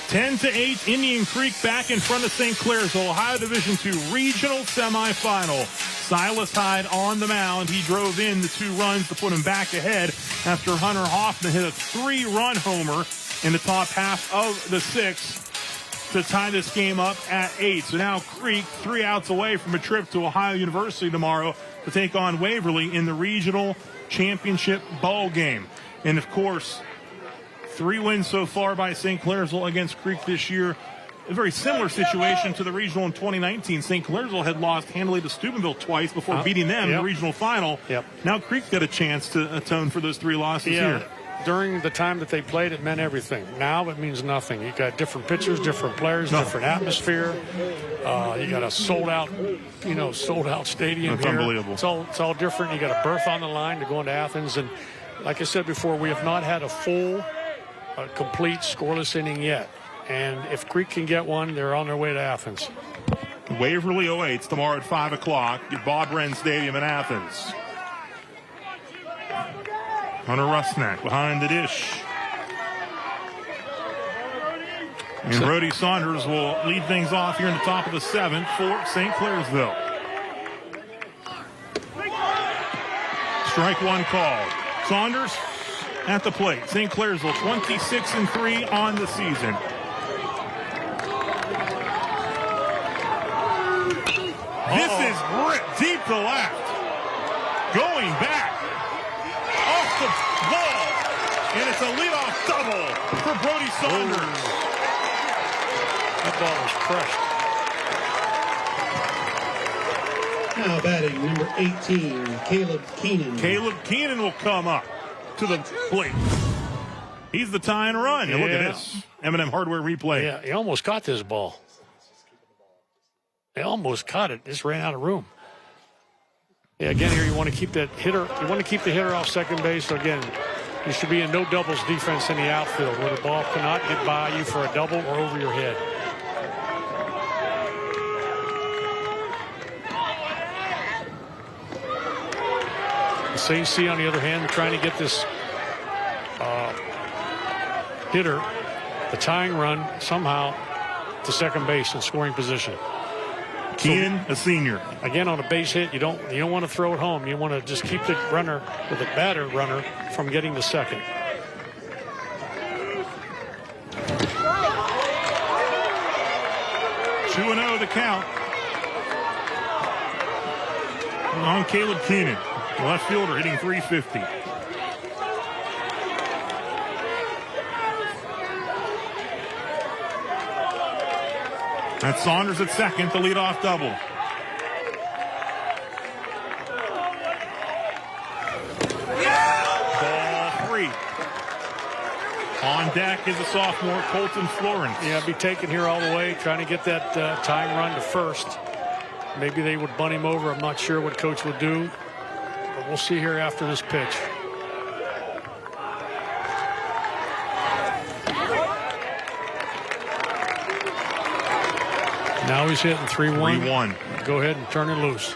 Ten to 8, Indian Creek back in front of St. Clairsville, Ohio Division II regional semifinal. Silas Hyde on the mound. He drove in the 2 runs to put him back ahead after Hunter Hoffman hit a 3-run homer in the top half of the 6th to tie this game up at 8. So now Creek 3 outs away from a trip to Ohio University tomorrow to take on Waverly in the regional championship ball game. And of course, 3 wins so far by St. Clairsville against Creek this year. A very similar situation to the regional in 2019. St. Clairsville had lost handily to Steubenville twice before beating them in the regional final. Now Creek got a chance to atone for those 3 losses here. During the time that they played, it meant everything. Now it means nothing. You got different pitchers, different players, different atmosphere. You got a sold out stadium. That's unbelievable. It's all different. You got a berth on the line to go into Athens, and like I said before, we have not had a full, complete scoreless inning yet. And if Creek can get one, they're on their way to Athens. Waverly awaits tomorrow at 5 o'clock at Bob Wren Stadium in Athens. Hunter Rusnak behind the dish. And Brody Saunders will lead things off here in the top of the 7th for St. Clairsville. Strike 1 called. Saunders at the plate. St. Clairsville 26-3 on the season. This is ripped deep to left. Going back. Off the wall. And it's a leadoff double for Brody Saunders. That ball was crushed. Now batting, number 18, Caleb Keenan. Caleb Keenan will come up to the plate. He's the tying run. Yeah. Look at this. M&M Hardware replay. Yeah, he almost caught this ball. They almost caught it. Just ran out of room. Yeah, again, here you want to keep that hitter. You want to keep the hitter off second base. So again, you should be in no doubles defense in the outfield where the ball cannot get by you for a double or over your head. The C, on the other hand, trying to get this hitter, the tying run, somehow to second base in scoring position. Keenan, a senior. Again, on a base hit, you don't want to throw it home. You want to just keep the runner, or the batter runner, from getting to second. Two 2-0 the count on Caleb Keenan, the left fielder, hitting .350. That's Saunders at second, the leadoff double. Ball 3. On deck is a sophomore, Colton Florence. Yeah, be taken here all the way, trying to get that tying run to first. Maybe they would bunt him over. I'm not sure what coach would do, but we'll see here after this pitch. Now he's hitting 3-1. Go ahead and turn it loose.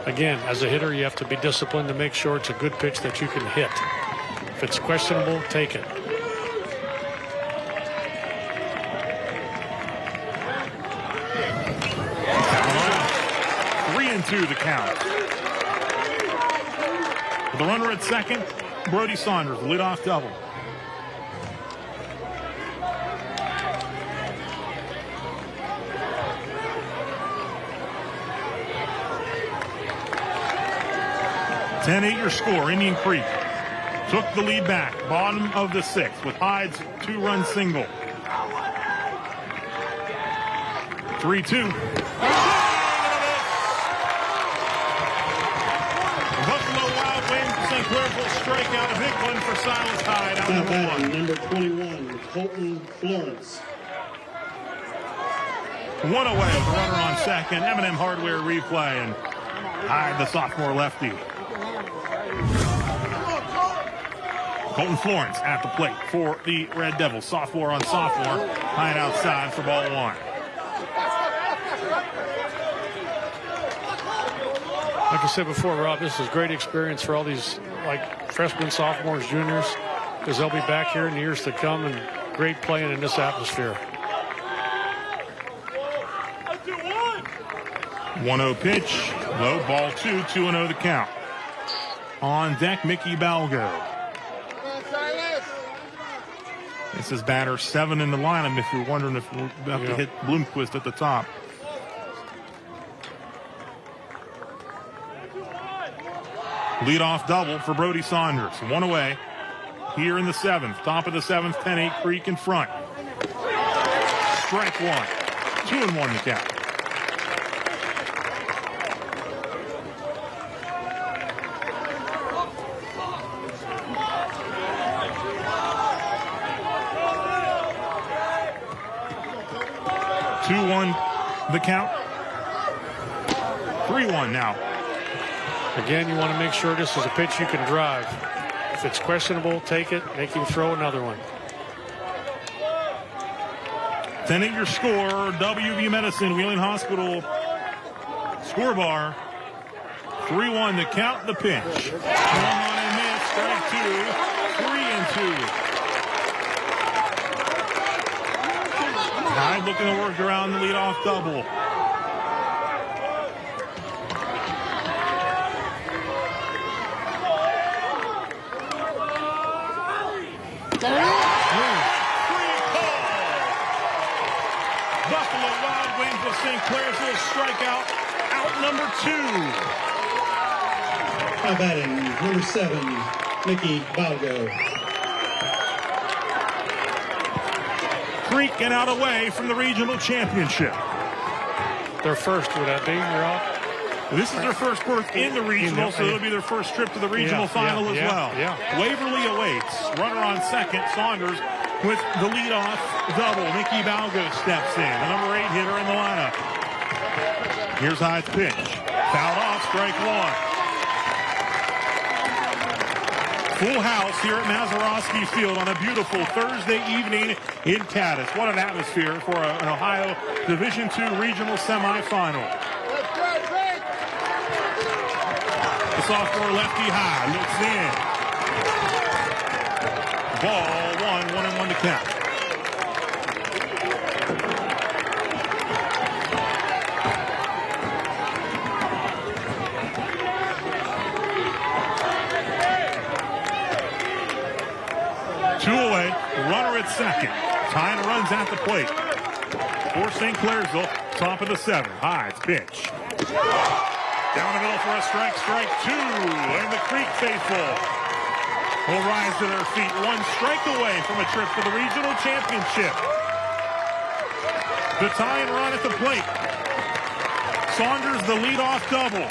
Again, as a hitter, you have to be disciplined to make sure it's a good pitch that you can hit. If it's questionable, take it. Two the count. With the runner at second, Brody Saunders, leadoff double. (10-8) your score. Indian Creek took the lead back, bottom of the sixth, with Hyde's two-run single. 3-2. Clairsville strikeout, a big one for Silas Hyde. Out number 21, Colton Florence. One away with the runner on second. M&M Hardware replay, and Hyde, the sophomore lefty. Colton Florence at the plate for the Red Devils. Sophomore on sophomore. Hyde outside for ball one. Like I said before, Rob, this is great experience for all these freshmen, sophomores, juniors, because they'll be back here in years to come, and great playing in this atmosphere. 1-0 pitch, low, ball 2, 2-0 the count. On deck, Mickey Balgo. This is batter 7 in the lineup, if you're wondering if we're about to hit Bloomquist at the top. Leadoff double for Brody Saunders. One away here in the seventh. Top of the seventh, 10-8 Creek in front. Strike one. 2-1 the count. The count. 3-1 now. Again, you want to make sure this is a pitch you can drive. If it's questionable, take it, make him throw another one. 10-8 your score. WVU Medicine, Wheeling Hospital score bar. 3-1 the count, the pitch. Swung on and missed. Strike 2. 3-2. Hyde looking to work around the leadoff double. Buffalo Wild Wings of St. Clairsville strikeout, out number 2. Now batting, number 7, Mickey Balgo. Creek and out away from the regional championship. Their first, would that be, Rob? This is their first berth in the regional, so it'll be their first trip to the regional final as well. Waverly awaits. Runner on second, Saunders with the leadoff double. Mickey Balgo steps in, the number 8 hitter in the lineup. Here's Hyde's pitch. Fouled off, strike one. Full house here at Mazeroski Field on a beautiful Thursday evening in Cadiz. What an atmosphere for an Ohio Division II regional semifinal. The sophomore lefty high looks in. Ball 1-1 to count. Two away, runner at second. Tyne runs at the plate. For St. Clairsville, top of the 7th. Hyde's pitch. Down the middle for a strike, strike 2. And the Creek faithful will rise to their feet. One strike away from a trip to the regional championship. The Tyne run at the plate. Saunders the leadoff double.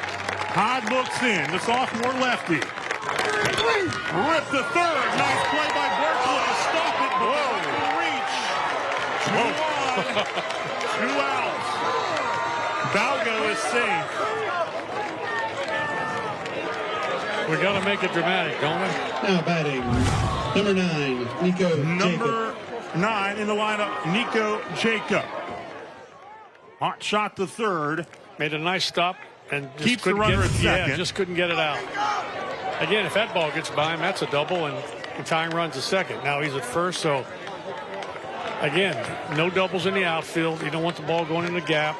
Hyde looks in, the sophomore lefty. Rip the third. Nice play by Berkeley to stop it. Whoa. Reach. 2 outs. Balgo is safe. We got to make it dramatic, don't we? Now batting, number 9, Nico Number 9 in the lineup, Nico Jacob. Hot shot to third. Made a nice stop and just keeps the runner at second. Yeah, just couldn't get it out. Again, if that ball gets by him, that's a double, and Tyne runs a second. Now he's at first, so again, no doubles in the outfield. You don't want the ball going in the gap.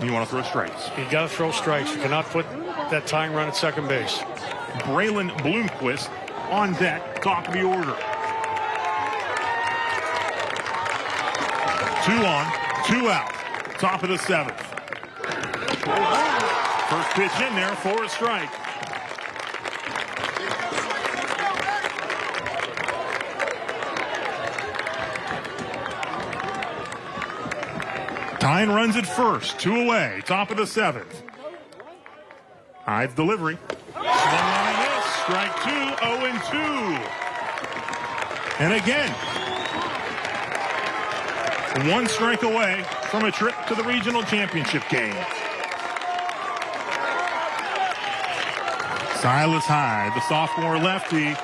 You want to throw strikes. You got to throw strikes. You cannot put that Tyne run at second base. Braylon Bloomquist on deck, top of the order. 2 on, 2 out, top of the 7th. First pitch in there for a strike. Tyne runs at first, 2 away, top of the 7th. Hyde's delivery. Swung on a miss, strike 2, 0-2. And again, 1 strike away from a trip to the regional championship game. Silas Hyde, the sophomore lefty.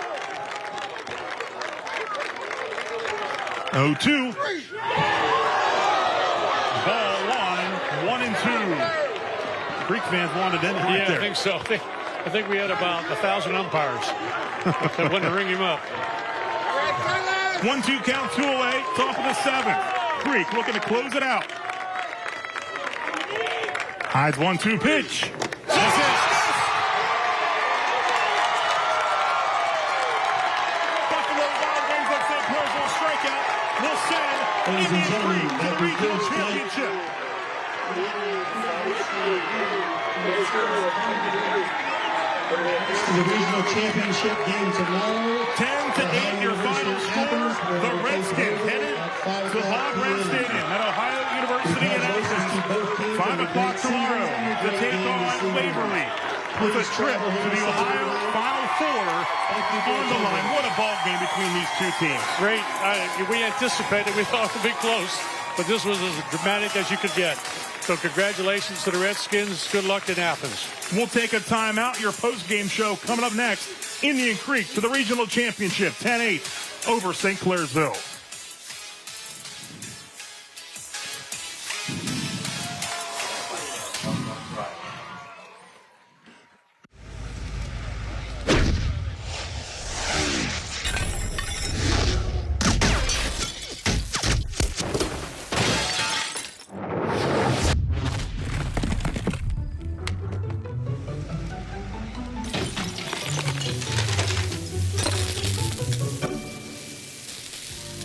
0-2. Ball 1-2. Creek fans wanted in right there. I think so. I think we had about 1,000 umpires that wanted to ring him up. 1-2 count, 2 away, top of the 7th. Creek looking to close it out. Hyde's 1-2 pitch. That's it. Buffalo Wild Wings at St. Clairsville strikeout will send Indian Creek to the regional championship. The regional championship game tomorrow. 10-8 your final score. The Redskins headed to Hog Red Stadium at Ohio University in Athens. 5 o'clock tomorrow to take on Waverly with a trip to the Ohio Final Four on the line. What a ball game between these two teams. Great. We anticipated, we thought it would be close, but this was as dramatic as you could get. So congratulations to the Redskins. Good luck in Athens. We'll take a timeout. Your post-game show coming up next. Indian Creek to the regional championship, 10-8 over St. Clairsville.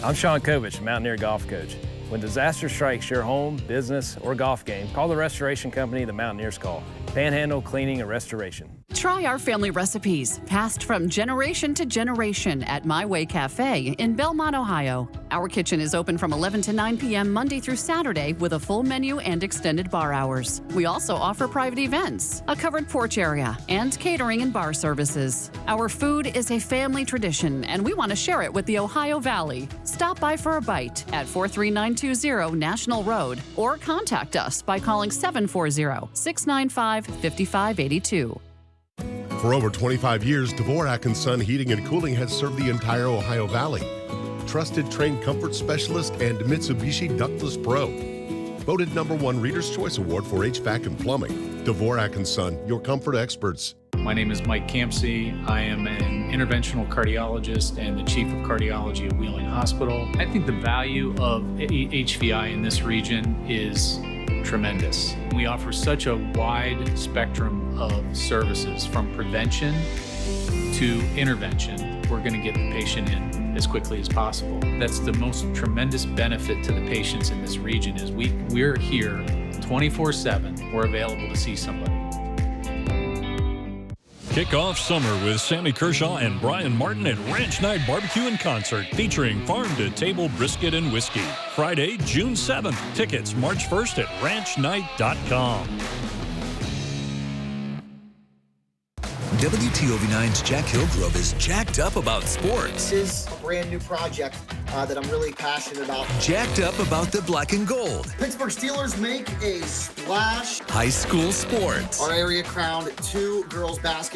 I'm Sean Kovich, Mountaineer Golf Coach. When disaster strikes your home, business, or golf game, call the restoration company the Mountaineers call. Panhandle Cleaning and Restoration. Try our family recipes, passed from generation to generation at My Way Cafe in Belmont, Ohio. Our kitchen is open from 11 to 9 p.m. Monday through Saturday with a full menu and extended bar hours. We also offer private events, a covered porch area, and catering and bar services. Our food is a family tradition, and we want to share it with the Ohio Valley. Stop by for a bite at 43920 National Road or contact us by calling 740-695-5582. For over 25 years, Dvorak & Son Heating and Cooling has served the entire Ohio Valley. Trusted trained comfort specialist and Mitsubishi Ductless Pro. Voted #1 Reader's Choice Award for HVAC and Plumbing. Dvorak & Son, your comfort experts. My name is Mike Campsey. I am an interventional cardiologist and the chief of cardiology at Wheeling Hospital. I think the value of HVI in this region is tremendous. We offer such a wide spectrum of services, from prevention to intervention. We're going to get the patient in as quickly as possible. That's the most tremendous benefit to the patients in this region is we're here 24/7. We're available to see somebody. Kick off summer with Sammy Kershaw and Brian Martin at Ranch Night Barbecue and Concert, featuring farm-to-table brisket and whiskey. Friday, June 7th. Tickets March 1st at ranchnight.com. WTOV9's Jack Hillgrove is jacked up about sports. This is a brand new project that I'm really passionate about. Jacked up about the black and gold. Pittsburgh Steelers make a splash. High school sports. Our area crowned 2 girls basketball